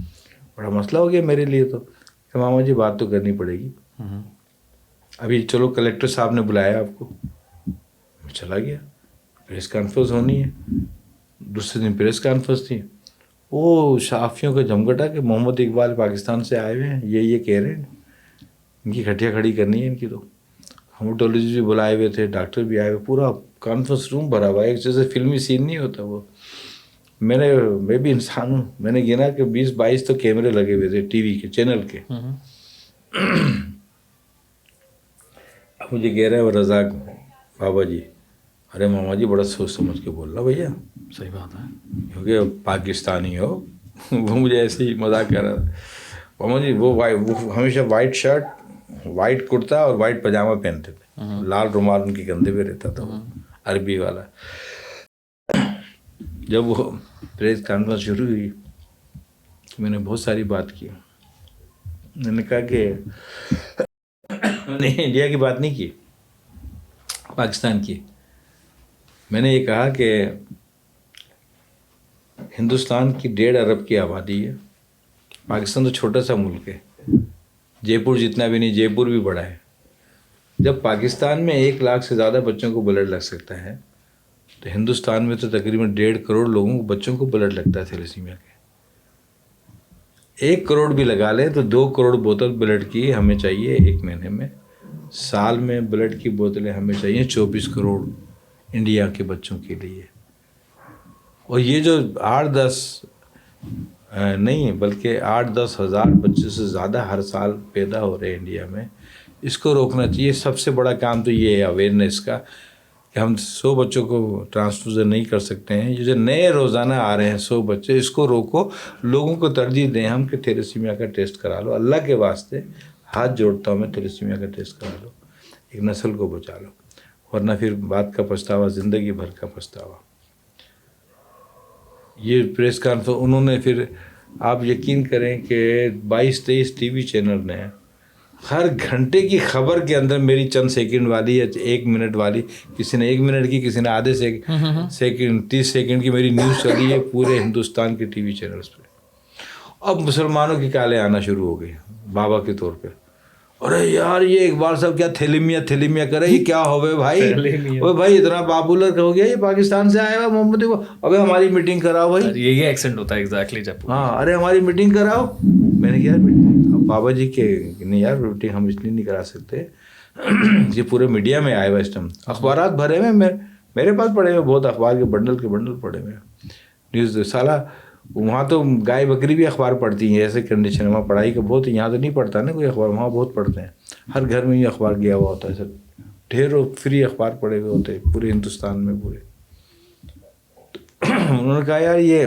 بڑا مسئلہ ہو گیا میرے لیے. تو کہ ماما جی بات تو کرنی پڑے گی, ابھی چلو کلیکٹر صاحب نے بلایا آپ کو. میں چلا گیا, پریس کانفرنس ہونی ہے, دوسرے دن پریس کانفرنس تھی. وہ صحافیوں کا جمگٹا کہ محمد اقبال پاکستان سے آئے ہوئے ہیں, یہ کہہ رہے ہیں, ان کی کھٹیا کھڑی کرنی ہے ان کی. تو ہیماٹولوجسٹ بھی بلائے ہوئے تھے, ڈاکٹر بھی آئے ہوئے, پورا کانفرنس روم بھرا ہوا ہے, ایک جیسے فلمی سین نہیں ہوتا وہ. میں بھی انسان ہوں, میں نے گنا کہ 20-22 تو کیمرے لگے ہوئے تھے ٹی وی کے چینل کے. اب مجھے کہہ رہا ہے وہ رزاق بابا جی, ارے ماما جی بڑا سوچ سمجھ کے بول رہا بھیا, صحیح بات ہے, کیونکہ پاکستانی ہو. وہ مجھے ایسے ہی مذاق کر رہا تھا. ماما جی وہ ہمیشہ وائٹ شرٹ, وائٹ کرتا اور وائٹ پاجامہ پہنتے تھے, لال رومال ان کے کندھے پہ رہتا تھا, وہ عربی والا. جب وہ پریس کانفرنس شروع ہوئی میں نے بہت ساری بات کی. میں نے کہا کہ میں نے انڈیا کی بات نہیں کی, پاکستان کی. میں نے یہ کہا کہ ہندوستان کی 1.5 ارب کی آبادی ہے, پاکستان تو چھوٹا سا ملک ہے, جے پور جتنا بھی نہیں, جے پور بھی بڑا ہے. جب پاکستان میں 1 لاکھ سے زیادہ بچوں کو بلڈ لگ سکتا ہے, تو ہندوستان میں تو تقریباً 1.5 کروڑ لوگوں کو بچوں کو بلڈ لگتا ہے تھیلیسیمیا کے. 1 کروڑ بھی لگا لیں تو 2 کروڑ بوتل بلڈ کی ہمیں چاہیے 1 مہینے میں. سال میں بلڈ کی بوتلیں ہمیں چاہیے 24 کروڑ انڈیا کے بچوں کے لیے. اور یہ جو 8-10 نہیں بلکہ 8-10 ہزار بچے سے زیادہ ہر سال پیدا ہو رہے ہیں انڈیا میں, اس کو روکنا چاہیے. سب سے بڑا کام تو یہ ہے اویئرنیس کا, کہ ہم 100 بچوں کو ٹرانسفیوژن نہیں کر سکتے ہیں. یہ جو نئے روزانہ آ رہے ہیں 100 بچے, اس کو روکو. لوگوں کو ترجیح دیں ہم کہ تھیلیسیمیا کا ٹیسٹ کرا لو, اللہ کے واسطے ہاتھ جوڑتا ہوں میں, تھیلیسیمیا کا ٹیسٹ کرا لو, ایک نسل کو بچا لو, ورنہ پھر بات کا پچھتاوا زندگی بھر کا پچھتاوا. یہ پریس کانفرنس انہوں نے پھر, آپ یقین کریں کہ 22-23 ٹی وی چینل نے ہر گھنٹے کی خبر کے اندر میری چند سیکنڈ والی یا 1 منٹ والی, کسی نے 1 منٹ کی, کسی نے آدھے سیکنڈ 30 سیکنڈ کی میری نیوز چلی ہے پورے ہندوستان کے ٹی وی چینلز پہ. اب مسلمانوں کی کالیں آنا شروع ہو گئی بابا کے طور پہ, ارے یار یہ اقبال صاحب کیا تھیلیمیا کرے, یہ کیا ہوئے بھائی, اوے بھائی اتنا پاپولر ہو گیا یہ پاکستان سے آیا ہوا محمد اقبال, ابے ہماری میٹنگ کراؤ بھائی. یہ ایکسنٹ ہوتا ہے ایگزیکٹلی جب, ہاں ارے ہماری میٹنگ کراؤ. میں نے کہا بابا جی کے نہیں یار میٹنگ ہم اس لیے نہیں کرا سکتے, یہ پورے میڈیا میں آئے ہوا اس ٹائم, اخبارات بھرے ہوئے, میرے پاس پڑے ہوئے بہت اخبار کے بنڈل پڑے ہوئے نیوز. سالہ وہاں تو گائے بکری بھی اخبار پڑھتی ہیں ایسے کنڈیشن, وہاں پڑھائی کا بہت, یہاں تو نہیں پڑھتا نا کوئی اخبار, وہاں بہت پڑھتے ہیں, ہر گھر میں ہی اخبار گیا ہوا ہوتا ہے سر, ڈھیروں فری اخبار پڑے ہوئے ہوتے ہیں پورے ہندوستان میں پورے. انہوں نے کہا یار یہ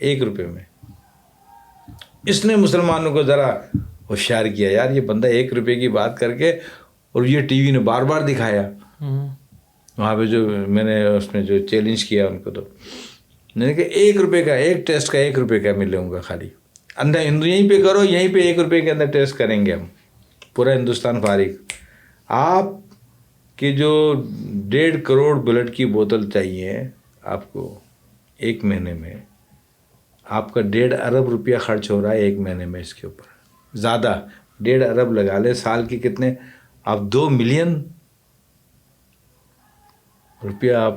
1 روپے میں. اس نے مسلمانوں کو ذرا ہوشیار کیا, یار یہ بندہ 1 روپے کی بات کر کے, اور یہ ٹی وی نے بار بار دکھایا وہاں پہ, جو میں نے اس میں جو چیلنج کیا ان کو, تو میں نے کہا 1 روپے کا ایک ٹیسٹ کا 1 روپے کا میں لوں گا خالی, اندر ہندو یہیں پہ کرو, یہیں پہ 1 روپے کے اندر ٹیسٹ کریں گے ہم, پورا ہندوستان فارغ. آپ کی جو 1.5 کروڑ بلڈ کی بوتل چاہیے آپ کو 1 مہینے میں, آپ کا 1.5 ارب روپیہ خرچ ہو رہا ہے 1 مہینے میں اس کے اوپر, زیادہ 1.5 ارب لگا لے, سال کے کتنے آپ 2 ملین روپیہ, آپ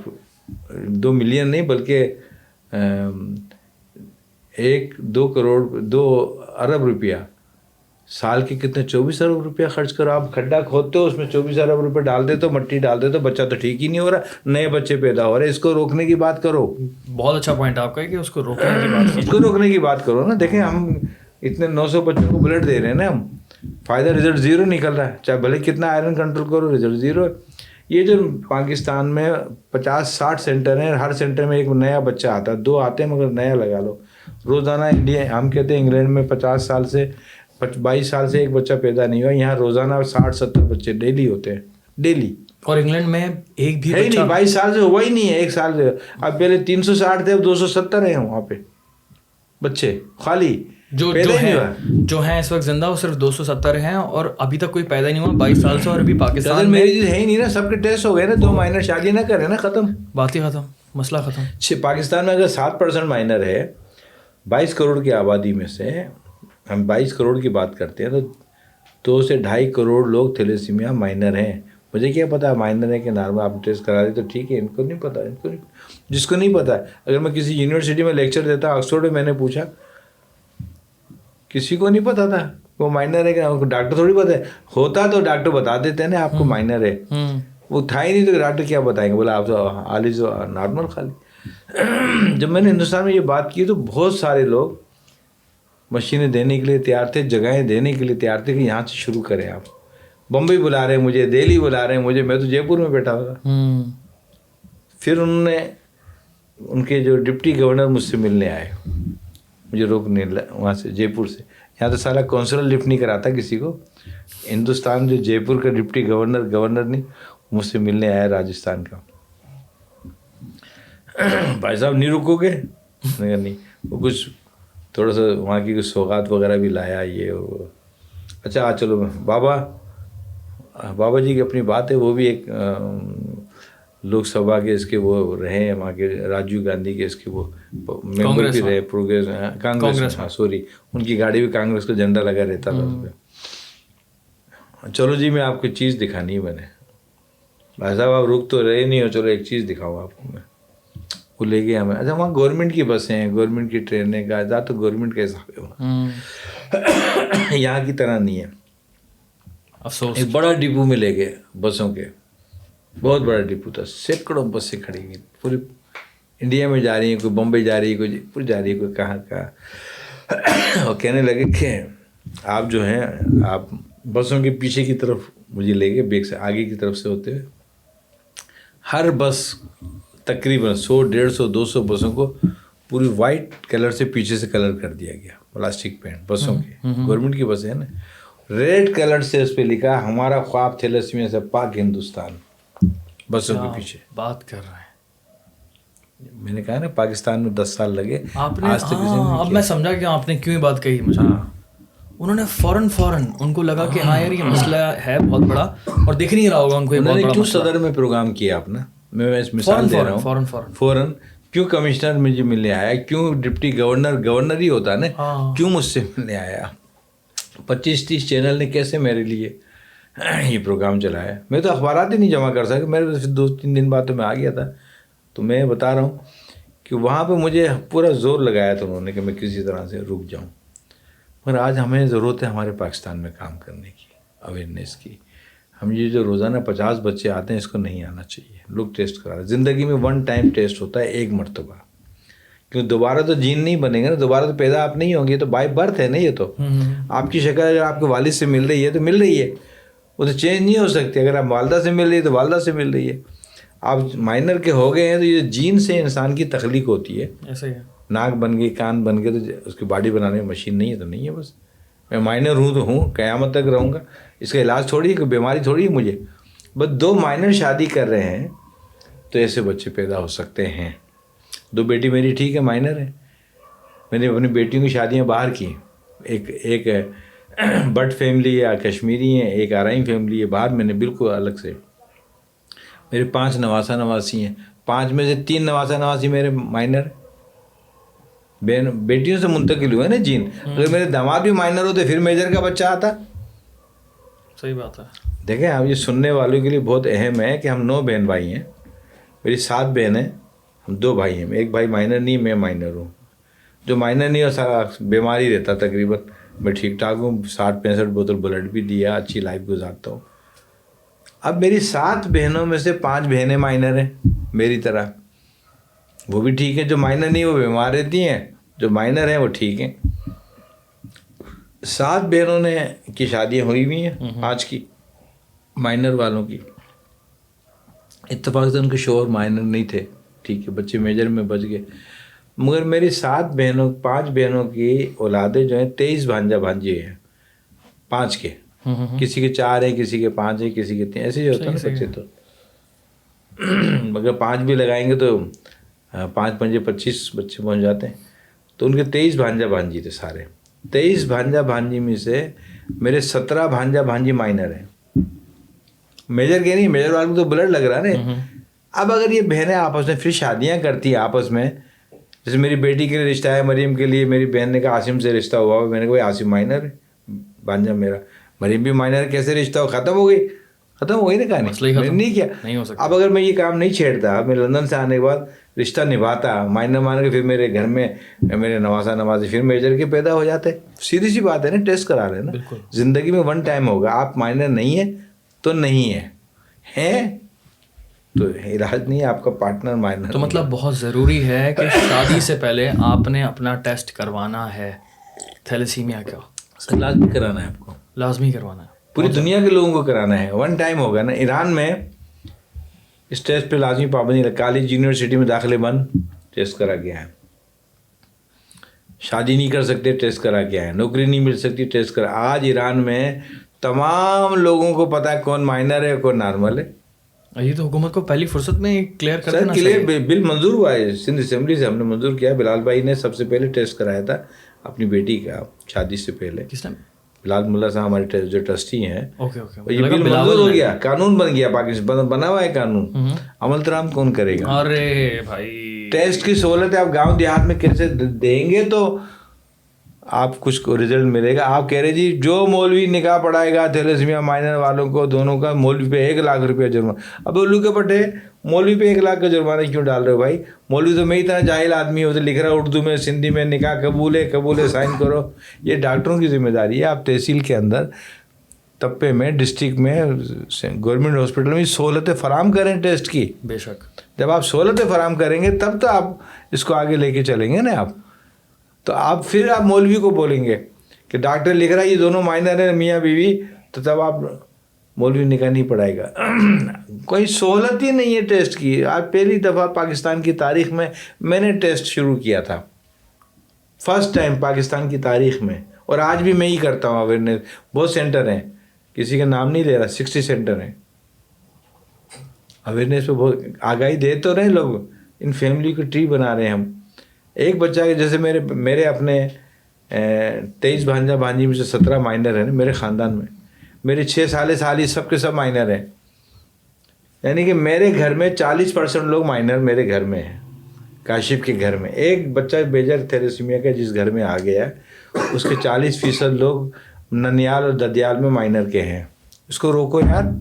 2 ملین نہیں بلکہ 2 کروڑ 2 ارب روپیہ سال کے کتنے 24 ارب روپیہ خرچ کرو. آپ کھڈا کھودتے ہو, اس میں 24 ارب روپے ڈال دیتے ہو, مٹی ڈال دیتے ہو, بچہ تو ٹھیک ہی نہیں ہو رہا, نئے بچے پیدا ہو رہے ہیں. اس کو روکنے کی بات کرو. بہت اچھا پوائنٹ آپ کا ہے کہ اس کو روکنے کی بات اس کو روکنے کی بات کرو نا. دیکھیں ہم اتنے 900 بچوں کو بلڈ دے رہے ہیں نا ہم, فائدہ رزلٹ 0 نکل رہا ہے, چاہے بھلے کتنا آئرن کنٹرول کرو رزلٹ 0 ہے. یہ جو پاکستان میں 50-60 سینٹر ہیں, ہر سینٹر میں ایک نیا بچہ آتا ہے, 2 آتے ہیں مگر نیا لگا لو. روزانہ انڈیا, ہم کہتے ہیں انگلینڈ میں 50 سال سے 22 سال سے ایک بچہ پیدا نہیں ہوا, یہاں روزانہ 60-70 بچے ڈیلی ہوتے ہیں, ڈیلی. اور انگلینڈ میں ایک بھی ہے ہی نہیں, 22 سال سے ہوا ہی نہیں ہے, 1 سال سے. اب پہلے 360 تھے, اب 270 ہیں وہاں پہ بچے خالی جو ہیں اس وقت زندہ, وہ صرف 270 ہیں, اور ابھی تک کوئی پیدا نہیں ہوا 22 سال سے. اور ابھی پاکستان میں میری ہے ہی نہیں نا, سب کے ٹیسٹ ہو گئے نا, 2 مائنر شادی نہ کرے نا, ختم, بات ہی ختم, مسئلہ ختم. پاکستان میں اگر 7% مائنر ہے 22 کروڑ کی آبادی میں سے, ہم 22 کروڑ کی بات کرتے ہیں, تو 2 سے 2.5 کروڑ لوگ تھیلیسیمیا مائنر ہیں. مجھے کیا پتا مائنر ہے کہ نارمل, آپ ٹیسٹ کرا دیں تو ٹھیک ہے, ان کو نہیں پتا, جس کو نہیں پتا. اگر میں کسی یونیورسٹی میں لیکچر دیتا, آکسفورڈ میں, میں نے پوچھا, کسی کو نہیں پتا تھا وہ مائنر ہے کہ ڈاکٹر تھوڑی پتا ہے, ہوتا تو ڈاکٹر بتا دیتے ہیں نا آپ کو مائنر ہے, وہ تھا ہی نہیں تو ڈاکٹر کیا بتائیں گے, بولا آپ تو آلیز نارمل خالی. جب میں نے ہندوستان میں یہ بات کی تو بہت سارے لوگ مشینیں دینے کے لیے تیار تھے, جگہیں دینے کے لیے تیار تھے کہ یہاں سے شروع کریں. آپ بمبئی بلا رہے ہیں مجھے, دہلی بلا رہے ہیں مجھے, میں تو جے پور میں بیٹھا ہوا تھا. پھر انہوں نے, ان کے جو ڈپٹی گورنر مجھ سے ملنے آئے, مجھے روکنے وہاں سے جے پور سے. یہاں تو سارا کونسلر لفٹ نہیں کراتا کسی کو, ہندوستان جو جے پور کا ڈپٹی گورنر نہیں, مجھ سے ملنے آیا راجستھان کا. بھائی صاحب نہیں رکو گے؟ نہیں, وہ کچھ تھوڑا سا وہاں کی کچھ سوغات وغیرہ بھی لایا, یہ وہ. اچھا چلو, بابا جی کی اپنی بات ہے, وہ بھی ایک لوک سبھا کے اس کے وہ رہے ہیں, وہاں کے راجیو گاندھی کے اس کے وہ ممبر بھی رہے, پروگریس کانگریس, ہاں سوری, ان کی گاڑی بھی کانگریس کا جھنڈا لگا رہتا تھا اس پہ. چلو جی میں آپ کو چیز دکھانی ہے, میں نے, بھائی صاحب آپ رک تو رہے نہیں ہو, چلو ایک چیز دکھاؤں آپ کو. میں وہ لے گیا ہمیں. اچھا وہاں گورنمنٹ کی بسیں ہیں, گورنمنٹ کی ٹرینیں کا ذات, تو گورنمنٹ کا حساب ہے وہاں, یہاں کی طرح نہیں ہے. افسوس. ایک بڑا ڈپو میں لے گئے بسوں کے, بہت بڑا ڈپو تھا, سینکڑوں بسیں کھڑی ہوئی پوری انڈیا میں جا رہی ہیں, کوئی بمبئی جا رہی ہے, کوئی جے پور جا رہی ہے, کوئی کہاں کہاں. اور کہنے لگے کہ آپ جو ہیں, آپ بسوں کے پیچھے کی طرف مجھے لے گئے, بیک سے آگے کی طرف سے ہوتے ہوئے. ہر بس تقریباً 100-150 200 بسوں کو پوری وائٹ کلر سے پیچھے سے کلر کر دیا گیا, پلاسٹک پینٹ بسوں کے, گورنمنٹ کی بسیں ہیں نا, ریڈ کلر سے اس پہ لکھا ہمارا خواب تھیلیسیمیا سے پاک ہندوستان, بسوں کے پیچھے. بات کر رہے ہیں. میں نے کہا نا پاکستان میں 10 سال لگے آپ نے, اب میں سمجھا کہ آپ نے کیوں یہ بات کہی مجھے. انہوں نے فوراً ان کو لگا کہ ہاں یار یہ مسئلہ ہے بہت بڑا, اور دکھ نہیں رہا ہوگا ان کو یہ بہت بڑا. کیوں صدر میں پروگرام کیا آپ نے, میں اس مثال دے رہا ہوں, فوراً کیوں کمشنر مجھے ملنے آیا, کیوں ڈپٹی گورنر ہی ہوتا نا, کیوں مجھ سے ملنے آیا. 25-30 چینل نے کیسے میرے لیے یہ پروگرام چلایا. میں تو اخبارات ہی نہیں جمع کر سکا, میرے 2-3 دن بعد تو میں آ گیا تھا. تو میں بتا رہا ہوں کہ وہاں پہ مجھے پورا زور لگایا تھا انہوں نے کہ میں کسی طرح سے رک جاؤں. مگر آج ہمیں ضرورت ہے ہمارے پاکستان میں کام کرنے کی, اویئرنیس کی. ہم یہ جو روزانہ 50 بچے آتے ہیں, اس کو نہیں آنا چاہیے. لوگ ٹیسٹ کرا رہے, زندگی میں 1 ٹائم ٹیسٹ ہوتا ہے, ایک مرتبہ, کیوں دوبارہ تو جین نہیں بنے گا نا, دوبارہ تو پیدا آپ نہیں ہوں گے, تو بائی برتھ ہے نا. یہ تو آپ کی شکل اگر آپ کے والد سے مل رہی ہے تو مل رہی ہے, وہ تو چینج نہیں ہو سکتی. اگر آپ والدہ سے مل رہی ہے تو والدہ سے مل رہی ہے. آپ مائنر کے ہو گئے ہیں تو یہ جین سے انسان کی تخلیق ہوتی ہے. ایسے ہی ہے. ناک بن گئی, کان بن گئے, تو اس کی باڈی بنانے کی مشین نہیں ہے تو نہیں ہے. بس میں مائنر ہوں تو ہوں, قیامت تک رہوں گا. اس کا علاج تھوڑی ہے, کوئی بیماری تھوڑی ہے مجھے. بس 2 مائنر شادی کر رہے ہیں تو ایسے بچے پیدا ہو سکتے ہیں. 2 بیٹی میری ٹھیک ہے مائنر ہے. میں نے اپنی بیٹیوں کی شادیاں باہر کی. ایک بٹ فیملی ہے, کشمیری ہیں, ایک آرائم فیملی ہے باہر. میں نے بالکل الگ سے. میرے 5 نواسہ نواسی ہیں, 5 میں سے 3 نواسہ نواسی میرے مائنر. بیٹیوں سے منتقل ہوئے نا جین. اگر میرے داماد بھی مائنر ہوتے پھر میجر کا بچہ آتا. صحیح بات ہے. دیکھیں آپ, یہ سننے والوں کے لیے بہت اہم ہے کہ ہم 9 بہن بھائی ہیں. میری 7 بہنیں, ہم 2 بھائی ہیں. ایک بھائی مائنر نہیں, میں مائنر ہوں. جو مائنر نہیں ہو بیماری رہتا تقریباً. میں ٹھیک ٹھاک ہوں, 60-65 بوتل بلڈ بھی دیا, اچھی لائف گزارتا ہوں. اب میری 7 بہنوں میں سے 5 بہنیں مائنر ہیں میری طرح. وہ بھی ٹھیک ہے. جو مائنر نہیں وہ بیمار رہتی ہیں, جو مائنر ہیں وہ ٹھیک ہیں. 7 بہنوں نے کی شادیاں ہوئی ہوئی ہیں, 5 کی مائنر والوں کی. اتفاق سے ان کے شوہر مائنر نہیں تھے, ٹھیک ہے, بچے میجر میں بچ گئے. مگر میری 7 بہنوں 5 بہنوں کی اولادیں جو ہیں 23 بھانجا بھانجی ہیں. 5 کے, کسی کے 4 ہیں, کسی کے 5 ہیں, کسی کے 3. ایسے ہی ہوتا ہے نا بچے تو. مگر 5 بھی لگائیں گے تو 5 پنجے 25 بچے پہنچ جاتے ہیں. تو ان کے 23 بھانجا بھانجی تھے سارے. 23 بھانجا بھانجی میں سے میرے 17 بھانجا بھانجی مائنر ہیں. میجر کے نہیں, میجر والوں کو تو بلڈ لگ رہا نا. اب اگر یہ بہنیں آپس میں پھر شادیاں کرتی ہیں آپس میں, جیسے میری بیٹی کے لیے رشتہ ہے, مریم کے لیے میری بہن نے کہا عاصم سے رشتہ ہوا. میں نے کہا عاصم مائنر ہے بھانجا میرا, مریم بھی مائنر ہے, کیسے رشتہ ہو, ختم ہو گئی نا کہانی. میں نے نہیں کیا. اب اگر میں یہ کام نہیں چھیڑتا, میں لندن سے آنے کے بعد رشتہ نبھاتا مائنر مان کے, پھر میرے گھر میں میرے نواسہ نوازی پھر میجر کے پیدا ہو جاتے. سیدھی سی بات ہے نا, ٹیسٹ کرا رہے نا. زندگی میں 1 ٹائم ہوگا. آپ مائنر نہیں ہے تو نہیں ہے تو علاج نہیں ہے. آپ کا پارٹنر مائنر. تو مطلب بہت ضروری ہے کہ شادی سے پہلے آپ نے اپنا ٹیسٹ کروانا ہے تھیلیسیمیا کا. لازمی کرانا ہے آپ کو, لازمی کروانا ہے. پوری دنیا کے لوگوں کو کرانا ہے. 1 ٹائم ہوگا نا. ایران میں اس ٹیسٹ پہ لازمی پابندی ہے. کالج یونیورسٹی میں داخلے بند, ٹیسٹ کرا گیا ہے. شادی نہیں کر سکتے, ٹیسٹ کرا گیا ہے. نوکری نہیں مل سکتی, ٹیسٹ کرا. آج ایران میں تمام لوگوں کو پتا ہے کون مائنر ہے کون نارمل ہے. یہ تو حکومت کو پہلی فرصت میں کلیئر کر دینا چاہیے. بل منظور ہوا ہے سندھ اسمبلی سے, ہم نے منظور کیا. بلال بھائی نے سب سے پہلے ٹیسٹ کرایا تھا اپنی بیٹی کا شادی سے پہلے. کس ٹائم؟ بلال ملا صاحب ہمارے جو ٹرسٹی ہیں. اوکے. یہ بل منظور ہو گیا, قانون بن گیا پاکستان, بنا ہوا ہے قانون. عمل درام کون کرے گا؟ ارے بھائی, ٹیسٹ کی سہولت ہے. آپ گاؤں دیہات میں کیسے دیں گے تو آپ کچھ کو رزلٹ ملے گا. آپ کہہ رہے جی جو مولوی نکاح پڑھائے گا تھیلیسیمیا مائنر والوں کو دونوں کا, مولوی پہ 1 لاکھ روپیہ جرمانہ. اب الو کے پٹے مولوی پہ 1 لاکھ کا جرمانہ کیوں ڈال رہے ہو بھائی؟ مولوی تو میری طرح جاہل آدمی ہوتے, لکھ رہا اردو میں سندھی میں, نکاح قبول ہے سائن کرو. یہ ڈاکٹروں کی ذمہ داری ہے. آپ تحصیل کے اندر, تپے میں, ڈسٹرکٹ میں, گورنمنٹ ہاسپٹل میں سہولتیں فراہم کریں ٹیسٹ کی. بے شک. جب آپ سہولتیں فراہم کریں گے تب تو آپ اس کو آگے لے کے چلیں گے نا. آپ تو پھر آپ مولوی کو بولیں گے کہ ڈاکٹر لکھ رہا ہے یہ دونوں مائنر ہیں میاں بیوی, تو تب آپ مولوی نکاح نہیں پڑھائے گا. کوئی سہولت ہی نہیں ہے ٹیسٹ کی. آج پہلی دفعہ پاکستان کی تاریخ میں نے ٹیسٹ شروع کیا تھا, فرسٹ ٹائم پاکستان کی تاریخ میں. اور آج بھی میں ہی کرتا ہوں اویئرنیس. بہت سینٹر ہیں, کسی کا نام نہیں لے رہا, 60 سینٹر ہیں. اویئرنیس پہ بہت آگاہی دے تو رہے لوگ. ان فیملی کو ٹری بنا رہے ہیں ہم. ایک بچہ کے جیسے میرے اپنے 23 بھانجا بھانجی میں سے 17 مائنر ہیں میرے خاندان میں. میرے 6 سالی سب کے سب مائنر ہیں. یعنی کہ میرے گھر میں 40% لوگ مائنر میرے گھر میں ہیں. کاشف کے گھر میں ایک بچہ میجر تھیلیسیمیا کا جس گھر میں آ گیا ہے, اس کے 40% لوگ ننیال اور ددیال میں مائنر کے ہیں. اس کو روکو یار.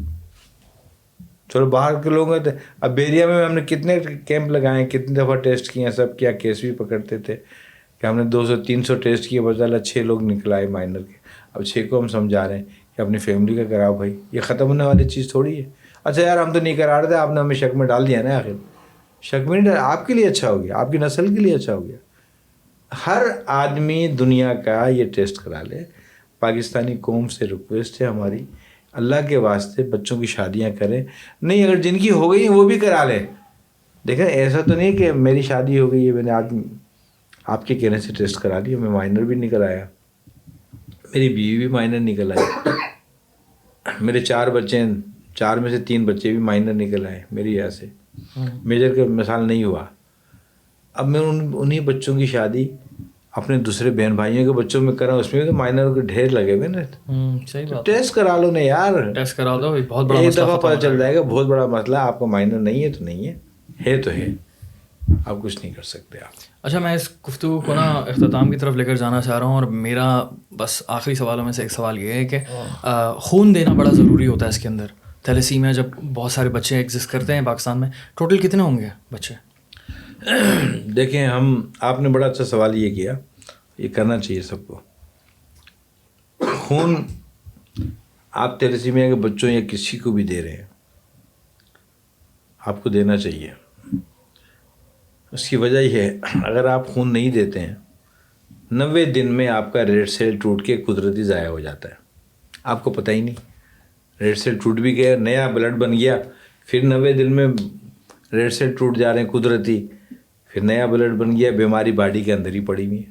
چلو باہر کے لوگ ہیں. اب بیریا میں ہم نے کتنے کیمپ لگائے ہیں, کتنی دفعہ ٹیسٹ کیے ہیں, سب کیا. کیس بھی پکڑتے تھے کہ ہم نے 200-300 ٹیسٹ کیے, بجالہ 6 لوگ نکلائے مائنر کے. اب 6 کو ہم سمجھا رہے ہیں کہ اپنی فیملی کا کراؤ بھائی. یہ ختم ہونے والی چیز تھوڑی ہے. اچھا یار ہم تو نہیں کرا رہے تھے, آپ نے ہمیں شک میں ڈال دیا نا. آخر شک میں نہیں ڈالا, آپ کے لیے اچھا ہو گیا, آپ کی نسل کے لیے اچھا ہو گیا. ہر آدمی دنیا کا یہ ٹیسٹ کرا لے. پاکستانی قوم سے ریکویسٹ ہے ہماری, اللہ کے واسطے بچوں کی شادیاں کریں. نہیں اگر جن کی ہو گئی ہیں وہ بھی کرا لیں. دیکھیں ایسا تو نہیں کہ میری شادی ہو گئی ہے, میں نے آپ کے کہنے سے ٹیسٹ کرا لیا, میں مائنر بھی نکل آیا, میری بیوی بھی مائنر نکل آئی, میرے 4 بچے ہیں, 4 میں سے 3 بچے بھی مائنر نکل آئے میری یہاں سے, میجر کا مثال نہیں ہوا. اب میں انہیں بچوں کی شادی اپنے دوسرے بہن بھائیوں کے بچوں میں کرا, اس میں تو مائنر کے ڈھیر لگے ہوئے نا. صحیح بات, ٹیسٹ کرا لو نا یار, ٹیسٹ کرا دو, بہت بڑا ایک مسئلہ دفعہ ختم ہو پتہ چل جائے جائے گا بہت بڑا مسئلہ. آپ کا مائنر نہیں ہے تو نہیں ہے, ہے تو ہے, آپ کچھ نہیں کر سکتے آپ. اچھا, میں اس گفتگو کو نا اختتام کی طرف لے کر جانا چاہ رہا ہوں, اور میرا بس آخری سوالوں میں سے ایک سوال یہ ہے کہ خون دینا بڑا ضروری ہوتا ہے اس کے اندر. تھیلیسیمیا جب بہت سارے بچے ایگزسٹ کرتے ہیں پاکستان میں, ٹوٹل کتنے ہوں گے بچے؟ دیکھیں آپ نے بڑا اچھا سوال یہ کیا, یہ کرنا چاہیے سب کو. خون آپ تھیلیسیمیا کے بچوں یا کسی کو بھی دے رہے ہیں, آپ کو دینا چاہیے. اس کی وجہ یہ ہے, اگر آپ خون نہیں دیتے ہیں 90 دن میں آپ کا ریڈ سیل ٹوٹ کے قدرتی ضائع ہو جاتا ہے, آپ کو پتہ ہی نہیں. ریڈ سیل ٹوٹ بھی گیا, نیا بلڈ بن گیا, پھر 90 دن میں ریڈ سیل ٹوٹ جا رہے ہیں قدرتی, پھر نیا بلڈ بن گیا, بیماری باڈی کے اندر ہی پڑی ہوئی ہے,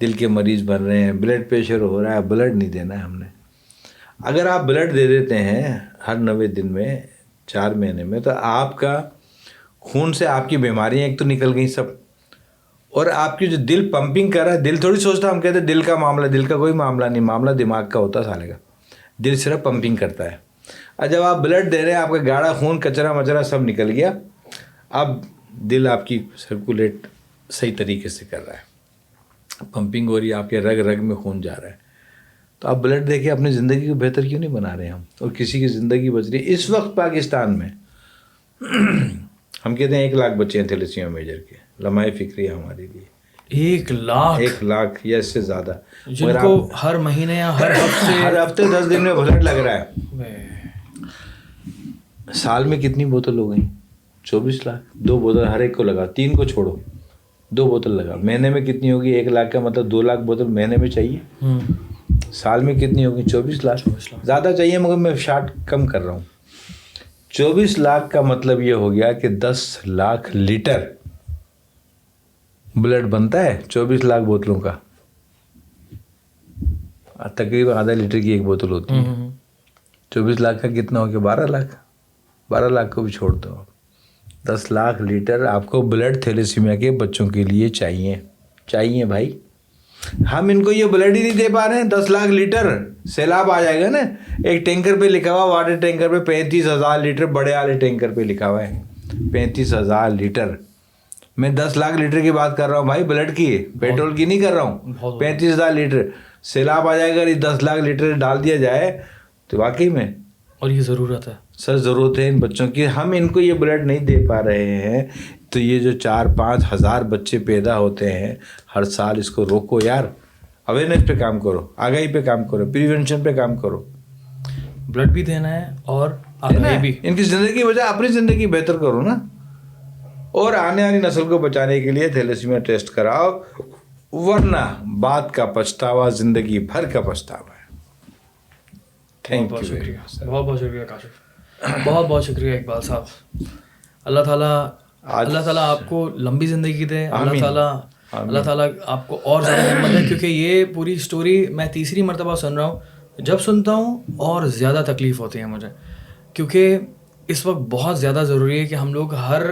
دل کے مریض بن رہے ہیں, بلڈ پریشر ہو رہا ہے, بلڈ نہیں دینا ہے ہم نے. اگر آپ بلڈ دے دیتے ہیں ہر 90 دن میں 4 مہینے میں, تو آپ کا خون سے آپ کی بیماریاں ایک تو نکل گئیں سب, اور آپ کی جو دل پمپنگ کر رہا ہے, دل تھوڑی سوچتا, ہم کہتے ہیں دل کا معاملہ, دل کا کوئی معاملہ نہیں, معاملہ دماغ کا ہوتا سالے کا. دل صرف پمپنگ کرتا ہے. اور جب آپ بلڈ دے رہے ہیں, آپ کا گاڑھا خون کچرا مچرا سب نکل گیا, اب دل آپ کی سرکولیٹ صحیح طریقے سے کر رہا ہے, پمپنگ ہو رہی ہے, آپ کے رگ رگ میں خون جا رہا ہے. تو آپ بلڈ دے کے اپنی زندگی کو بہتر کیوں نہیں بنا رہے ہم, اور کسی کی زندگی بچ رہی ہے. اس وقت پاکستان میں ہم کہتے ہیں 1 لاکھ بچے ہیں تھیلیسیمیا میجر کے, لمحہ فکری ہے ہمارے لیے 1 لاکھ یا اس سے زیادہ, جن کو ہر مہینے یا ہر ہفتے 10 دن میں بلڈ لگ رہا ہے. سال میں کتنی بوتل ہو گئی؟ 24 لاکھ. 2 بوتل ہر ایک کو لگا, 3 کو چھوڑو, 2 بوتل لگا. مہینے میں کتنی ہوگی؟ 1 لاکھ کا مطلب 2 لاکھ بوتل مہینے میں چاہیے. سال میں کتنی ہوگی؟ 24 لاکھ. زیادہ چاہیے مگر میں شارٹ کم کر رہا ہوں. 24 لاکھ کا مطلب یہ ہو گیا کہ 10 لاکھ لیٹر بلڈ بنتا ہے 24 لاکھ بوتلوں کا. تقریباً آدھا لیٹر کی ایک بوتل ہوتی ہے. 24 لاکھ کا کتنا ہو گیا؟ 12 لاکھ. 12 لاکھ کو بھی چھوڑ دو, 10 لاکھ لیٹر آپ کو بلڈ تھیلیسیمیا کے بچوں کے لیے چاہیے بھائی. ہم ان کو یہ بلڈ ہی نہیں دے پا رہے ہیں. 10 لاکھ لیٹر, سیلاب آ جائے گا نا. ایک ٹینکر پہ لکھا ہوا, واٹر ٹینکر پہ 35,000 لیٹر, بڑے والے ٹینکر پہ لکھا ہوا ہے 35,000 لیٹر. میں 10 لاکھ لیٹر کی بات کر رہا ہوں بھائی, بلڈ کی, پیٹرول کی نہیں کر رہا ہوں. 35,000 لیٹر. سیلاب آ جائے گا, 10 لاکھ لیٹر ڈال دیا جائے تو واقعی میں, اور یہ ضرورت ہے سر, ضرورت ہے ان بچوں کی. ہم ان کو یہ بلڈ نہیں دے پا رہے ہیں, تو یہ جو 4-5 ہزار بچے پیدا ہوتے ہیں ہر سال, اس کو روکو یار. اویئرنیس پہ کام کرو, آگاہی پہ کام کرو, پریونشن پہ کام کرو. بلڈ بھی دینا ہے اور آگاہی بھی. ان کی زندگی کی وجہ اپنی زندگی بہتر کرو نا, اور آنے والی نسل کو بچانے کے لیے تھیلیسیمیا ٹیسٹ کراؤ, ورنہ بات کا پچھتاوا زندگی بھر کا پچھتاوا ہے. تھینک یو, شکریہ, بہت بہت شکریہ کاشف, بہت بہت شکریہ اقبال صاحب. اللہ تعالیٰ آپ کو لمبی زندگی دے. اللہ تعالیٰ آپ کو اور زیادہ ہمت دے, کیونکہ یہ پوری سٹوری میں تیسری مرتبہ سن رہا ہوں. جب سنتا ہوں اور زیادہ تکلیف ہوتی ہے مجھے, کیونکہ اس وقت بہت زیادہ ضروری ہے کہ ہم لوگ, ہر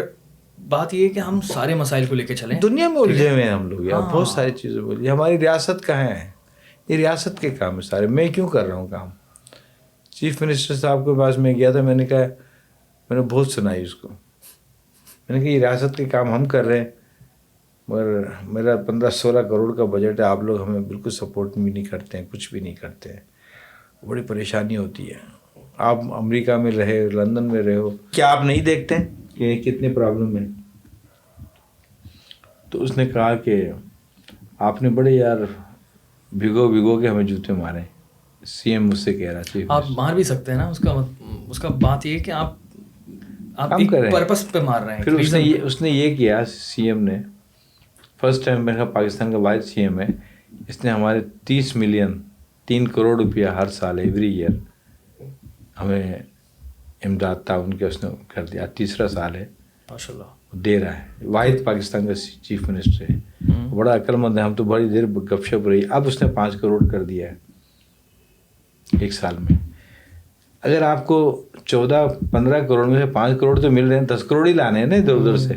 بات یہ ہے کہ ہم سارے مسائل کو لے کے چلیں. دنیا میں الجھے ہوئے ہیں ہم لوگ یار, بہت ساری چیزیں بولی. ہماری ریاست کہاں ہے؟ یہ ریاست کے کام ہے سارے. میں کیوں کر رہا ہوں کام؟ چیف منسٹر صاحب کے پاس میں گیا تھا, میں نے کہا, میں نے بہت سنائی اس کو, میں نے کہا یہ ریاست کے کام ہم کر رہے ہیں, مگر میرا 15-16 کروڑ کا بجٹ ہے, آپ لوگ ہمیں بالکل سپورٹ بھی نہیں کرتے ہیں, کچھ بھی نہیں کرتے ہیں. بڑی پریشانی ہوتی ہے. آپ امریکہ میں رہے, لندن میں رہے ہو, کیا آپ نہیں دیکھتے کہ کتنے پرابلم ہیں؟ تو اس نے کہا کہ آپ نے بڑے یار بھگو کے ہمیں جوتے مارے. سی ایم مجھ سے کہہ رہا تھا. آپ مار بھی سکتے ہیں نا, اس کا بات یہ ہے کہ آپ ایک پرپس پہ مار رہے ہیں. پھر اس نے یہ کیا, سی ایم نے, فرسٹ ٹائم میں پاکستان کا واحد سی ایم ہے, اس نے ہمارے 30 ملین 3 کروڑ روپیہ ہر سال ایوری ایئر ہمیں امداد تعاون کے اس نے کر دیا. تیسرا سال ہے ماشاء اللہ. دے رہا ہے. واحد پاکستان کا چیف منسٹر ہے, بڑا عقل مند ہے. ہم تو بڑی دیر گپ شپ رہی, اب اس نے 5 کروڑ کر دیا ہے 1 سال میں. اگر آپ کو 14-15 کروڑ میں سے 5 کروڑ تو مل رہے ہیں, 10 کروڑ ہی لانے ہیں نا ادھر ادھر سے.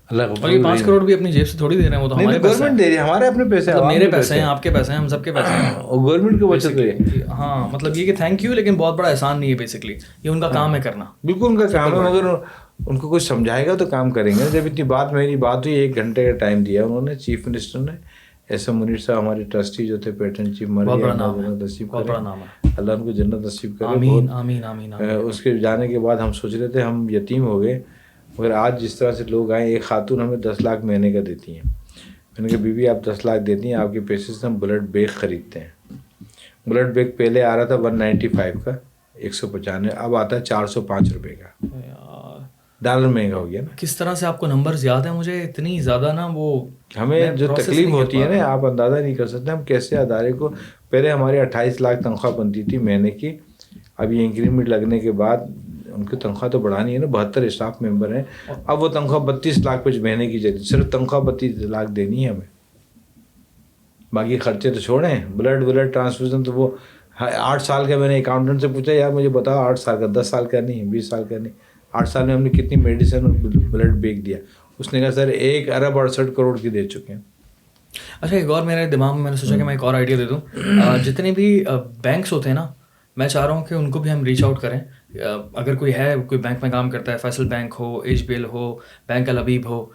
اللہ اور یہ 5 کروڑ بھی اپنی جیب سے تھوڑی دے رہے ہیں, وہ تو ہمارے گورنمنٹ دے رہی ہے, ہمارے اپنے پیسے, میرے پیسے ہیں, آپ کے پیسے ہیں, ہم سب کے پیسے ہیں, اور گورنمنٹ کی بچت ہے. ہاں مطلب یہ کہ تھینک یو, لیکن بہت بڑا احسان نہیں ہے بیسکلی, یہ ان کا کام ہے کرنا. بالکل ان کا کام ہے, مگر ان کو کچھ سمجھائے گا تو کام کریں گے. جب اتنی میری بات ہوئی, 1 گھنٹے کا ٹائم دیا انہوں نے, چیف منسٹر نے. ایس ایم منیر صاحب ہمارے ٹرسٹی جو تھے, پیٹرن چیف, مر گئے, جنت نصیب کرے, اللہ ان کو جنت نصیب کرے. آمین آمین آمین. اس کے جانے کے بعد ہم سوچ رہے تھے ہم یتیم ہو گئے, مگر آج جس طرح سے لوگ آئے, ایک خاتون ہمیں 10 لاکھ مہینے کا دیتی ہیں. میں نے کہا بی بی آپ 10 لاکھ دیتی ہیں, آپ کے پیسے سے ہم بلڈ بیگ خریدتے ہیں. بلڈ بیگ پہلے آ رہا تھا 195 کا, 195, اب آتا ہے 405 روپے کا. ڈالر مہنگا ہو گیا نا. کس طرح سے آپ کو نمبرز یاد ہیں؟ مجھے اتنی زیادہ نا وہ ہمیں جو تکلیف ہوتی ہے نا, آپ اندازہ نہیں کر سکتے ہم کیسے ادارے کو. پہلے ہماری 28 لاکھ تنخواہ بنتی تھی مہینے کی, اب یہ انکریمنٹ لگنے کے بعد ان کی تنخواہ تو بڑھانی ہے نا, 72 اسٹاف ممبر ہیں, اب وہ تنخواہ 32 لاکھ کچھ مہینے کی چلی, صرف تنخواہ 32 لاکھ دینی ہے ہمیں, باقی خرچے تو چھوڑیں. بلڈ ٹرانسفیوژن تو وہ 8 سال کا, میں نے اکاؤنٹنٹ سے پوچھا یار مجھے بتاؤ 8 سال کا, 10 سال کا نہیں, 20 سال کا نہیں, 8 سال میں ہم نے کتنی میڈیسن اور بلڈ بیگ دیا. اس نے کہا سر 1 ارب 68 کروڑ کی دے چکے ہیں. اچھا ایک اور میرے دماغ میں, میں نے سوچا کہ میں ایک اور آئیڈیا دے دوں. جتنے بھی بینکس ہوتے ہیں نا, میں چاہ رہا ہوں کہ ان کو بھی ہم ریچ آؤٹ کریں. اگر کوئی ہے, کوئی بینک میں کام کرتا ہے, فیصل بینک ہو, ایچ بی ایل ہو, بینک الحبیب ہو,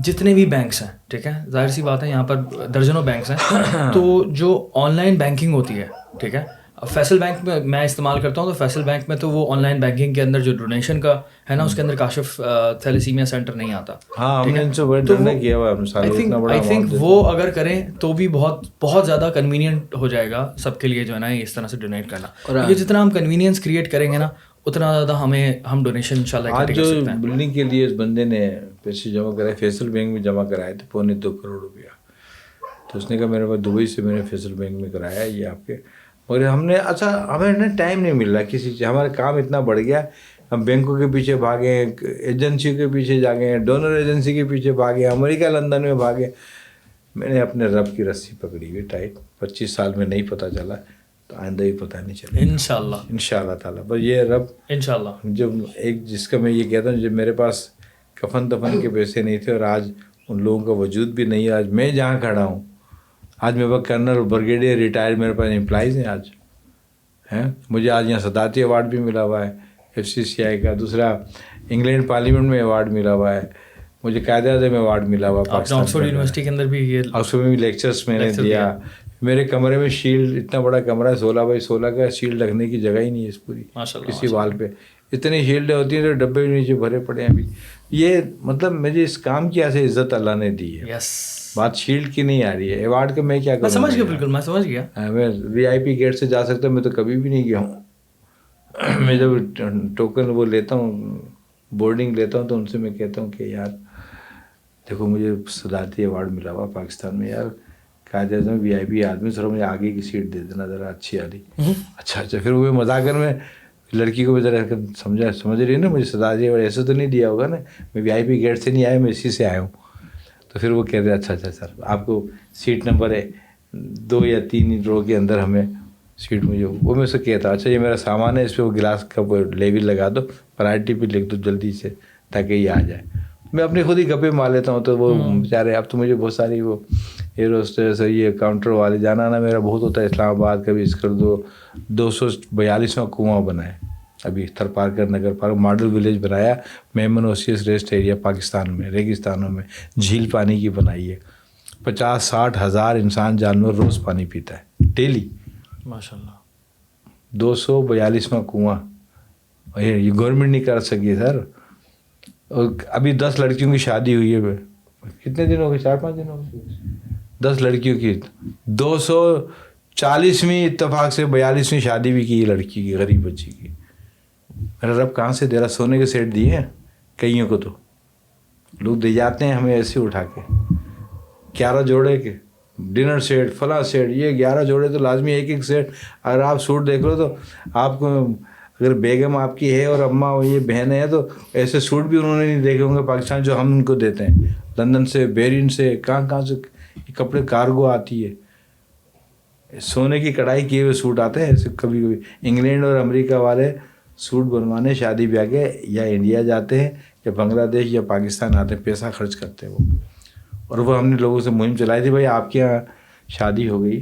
جتنے بھی بینکس ہیں, ٹھیک ہے, ظاہر سی بات ہے یہاں پر درجنوں بینکس ہیں, تو جو آن لائن بینکنگ ہوتی ہے, ٹھیک ہے, فیصل بینک میں میں استعمال کرتا ہوں, تو فیصل بینک میں تو وہ آن لائن بینکنگ کے اندر جو ڈونیشن کا ہے نا, اس کے اندر کاشف تھیلیسیمیا سینٹر نہیں آتا. ہاں ہم نے ان سے بڑے ڈرنے کیا ہوا ہے. آئی تھنک وہ اگر کریں تو بھی بہت زیادہ کنوینئنٹ ہو جائے گا سب کے لیے جو ہے نا اس طرح سے ڈونیٹ کرنا. کیونکہ جتنا ہم کنوینئنس کریٹ کریں گے نا, اتنا زیادہ ہم ڈونیشن انشاءاللہ آج جو بلڈنگ کے لیے اس بندے نے پیسے جمع کرائے, فیصل بینک میں جمع کرائے تھے 2.25 کروڑ روپیہ. تو اس نے کہا میرے پاس دبئی سے میں نے فیصل بینک میں کرایا یہ آپ کے. اور ہم نے اچھا ہمیں نا ٹائم نہیں مل رہا کسی چیز, ہمارا کام اتنا بڑھ گیا, ہم بینکوں کے پیچھے بھاگے, ایجنسی کے پیچھے جاگے, ڈونر ایجنسی کے پیچھے بھاگے, امریکہ لندن میں بھاگے. میں نے اپنے رب کی رسی پکڑی ہوئی ٹائٹ. 25 سال میں نہیں پتہ چلا تو آئندہ ہی پتہ نہیں چلے انشاءاللہ تعالیٰ. بس یہ رب انشاءاللہ, جب ایک جس کا میں یہ کہتا ہوں, جب میرے پاس کفن دفن کے پیسے نہیں تھے اور آج ان لوگوں کا وجود بھی نہیں ہے, آج میں جہاں کھڑا ہوں, آج میرے پاس کرنل بریگیڈیئر ریٹائر میرے پاس امپلائیز ہیں آج ہیں. مجھے آج یہاں صدارتی ایوارڈ بھی ملا ہوا ہے FCCI کا, دوسرا انگلینڈ پارلیمنٹ میں ایوارڈ ملا ہوا ہے, مجھے قائد اعظم ایوارڈ ملا ہوا پاکستان. آکسفورڈ یونیورسٹی کے اندر بھی یہ آکسفورڈ میں بھی لیکچرس میں نے دیا. میرے کمرے میں شیلڈ, اتنا بڑا کمرہ ہے 16x16 کا, شیلڈ رکھنے کی جگہ ہی نہیں ہے اس پوری کسی وال پہ. اتنی شیلڈیں ہوتی ہیں جو ڈبے بھی نیچے بھرے پڑے ہیں ابھی. یہ مطلب مجھے اس کام کی ایسے عزت اللہ نے دی ہے. بات شیلڈ کی نہیں آ رہی ہے, ایوارڈ کا میں کیا کروں. سمجھ گیا, بالکل میں سمجھ گیا. میں VIP گیٹ سے جا سکتا ہوں, میں تو کبھی بھی نہیں گیا ہوں. میں جب ٹوکن وہ لیتا ہوں, بورڈنگ لیتا ہوں, تو ان سے میں کہتا ہوں کہ یار دیکھو مجھے صدارتی ایوارڈ ملا ہوا پاکستان میں, یار قائد اعظم VIP آدمی, ذرا مجھے آگے کی سیٹ دے دینا ذرا اچھی والی. اچھا پھر وہ مذاکر میں لڑکی کو بھی ذرا سمجھ رہی ہے نا, مجھے صدارتی ایوارڈ ایسے تو نہیں دیا ہوگا نا, میں VIP گیٹ سے نہیں آیا, میں اسی سے آیا ہوں. تو پھر وہ کہتے ہیں اچھا سر آپ کو سیٹ نمبر 2 یا 3 رو کے اندر ہمیں سیٹ مجھے. وہ میں سے کہتا اچھا یہ میرا سامان ہے, اس پہ وہ گلاس کا لیبل لگا دو, پرائرٹی پہ لکھ دو جلدی سے تاکہ یہ آ جائے. میں اپنی خود ہی گپے مار لیتا ہوں. تو وہ بیچارے, اب تو مجھے بہت ساری وہ ایئر ہوسٹس یہ کاؤنٹر والے جانا آنا میرا بہت ہوتا ہے. اسلام آباد کبھی اس کر دو, 242واں کنواں بنا ہے ابھی Thar Parkar Nagar park, model village بنایا Memon oasis rest area Pakistan میں, ریگستانوں میں جھیل پانی کی بنائی ہے. 50-60 ہزار انسان جانور روز پانی پیتا ہے ڈیلی ماشاء اللہ. 242واں کنواں, یہ گورنمنٹ نہیں کر سکی سر. اور ابھی 10 لڑکیوں کی شادی ہوئی ہے. کتنے دن ہو گئے, 4-5 دن ہو گئے. 10 لڑکیوں کی 240ویں اتفاق سے 42ویں شادی بھی کی لڑکی کی, غریب بچی کی. میرا رب کہاں سے دے رہا, سونے کے سیٹ دیے ہیں کئیوں کو, تو لوگ دے جاتے ہیں ہمیں ایسے اٹھا کے 11 جوڑے کے ڈنر سیٹ فلاں سیٹ, یہ 11 جوڑے تو لازمی ایک سیٹ. اگر آپ سوٹ دیکھ لو تو آپ کو اگر بیگم آپ کی ہے اور اماں اور یہ بہنیں ہیں تو ایسے سوٹ بھی انہوں نے نہیں دیکھے ہوں گے پاکستان جو ہم ان کو دیتے ہیں. لندن سے, بیرین سے, کہاں سے کپڑے کارگو آتی ہے, سونے کی کڑھائی کیے ہوئے سوٹ آتے ہیں ایسے. کبھی کبھی انگلینڈ اور امریکہ والے سوٹ بنوانے شادی بیاہ کے یا انڈیا جاتے ہیں یا بنگلہ دیش یا پاکستان آتے ہیں, پیسہ خرچ کرتے ہیں وہ. اور وہ ہم نے لوگوں سے مہم چلائی تھی, بھائی آپ کے یہاں شادی ہو گئی,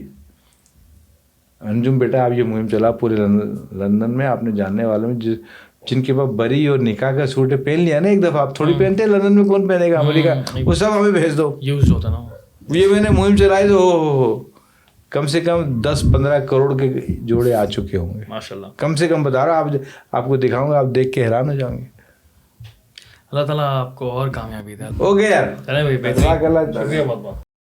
انجم بیٹا آپ یہ مہم چلا پورے لندن میں, آپ نے جاننے والوں میں جن کے پاس بری اور نکاح کا سوٹ ہے پہن لیا نا ایک دفعہ, آپ تھوڑی پہنتے ہیں لندن میں, کون پہنے گا امریکہ, وہ سب ہمیں بھیج دو. یوز ہوتا نا یہ میں نے مہم چلائی تو ہو کم سے کم 10-15 کروڑ کے جوڑے آ چکے ہوں گے ماشاء اللہ. کم سے کم, بتا رہا ہوں آپ کو دکھاؤں گا, آپ دیکھ کے حیران ہو جاؤں گے. اللہ تعالیٰ آپ کو اور کامیابی دے. ہو گیا یار, چلیں بھائی, بہترین, شکریہ بہت بہت.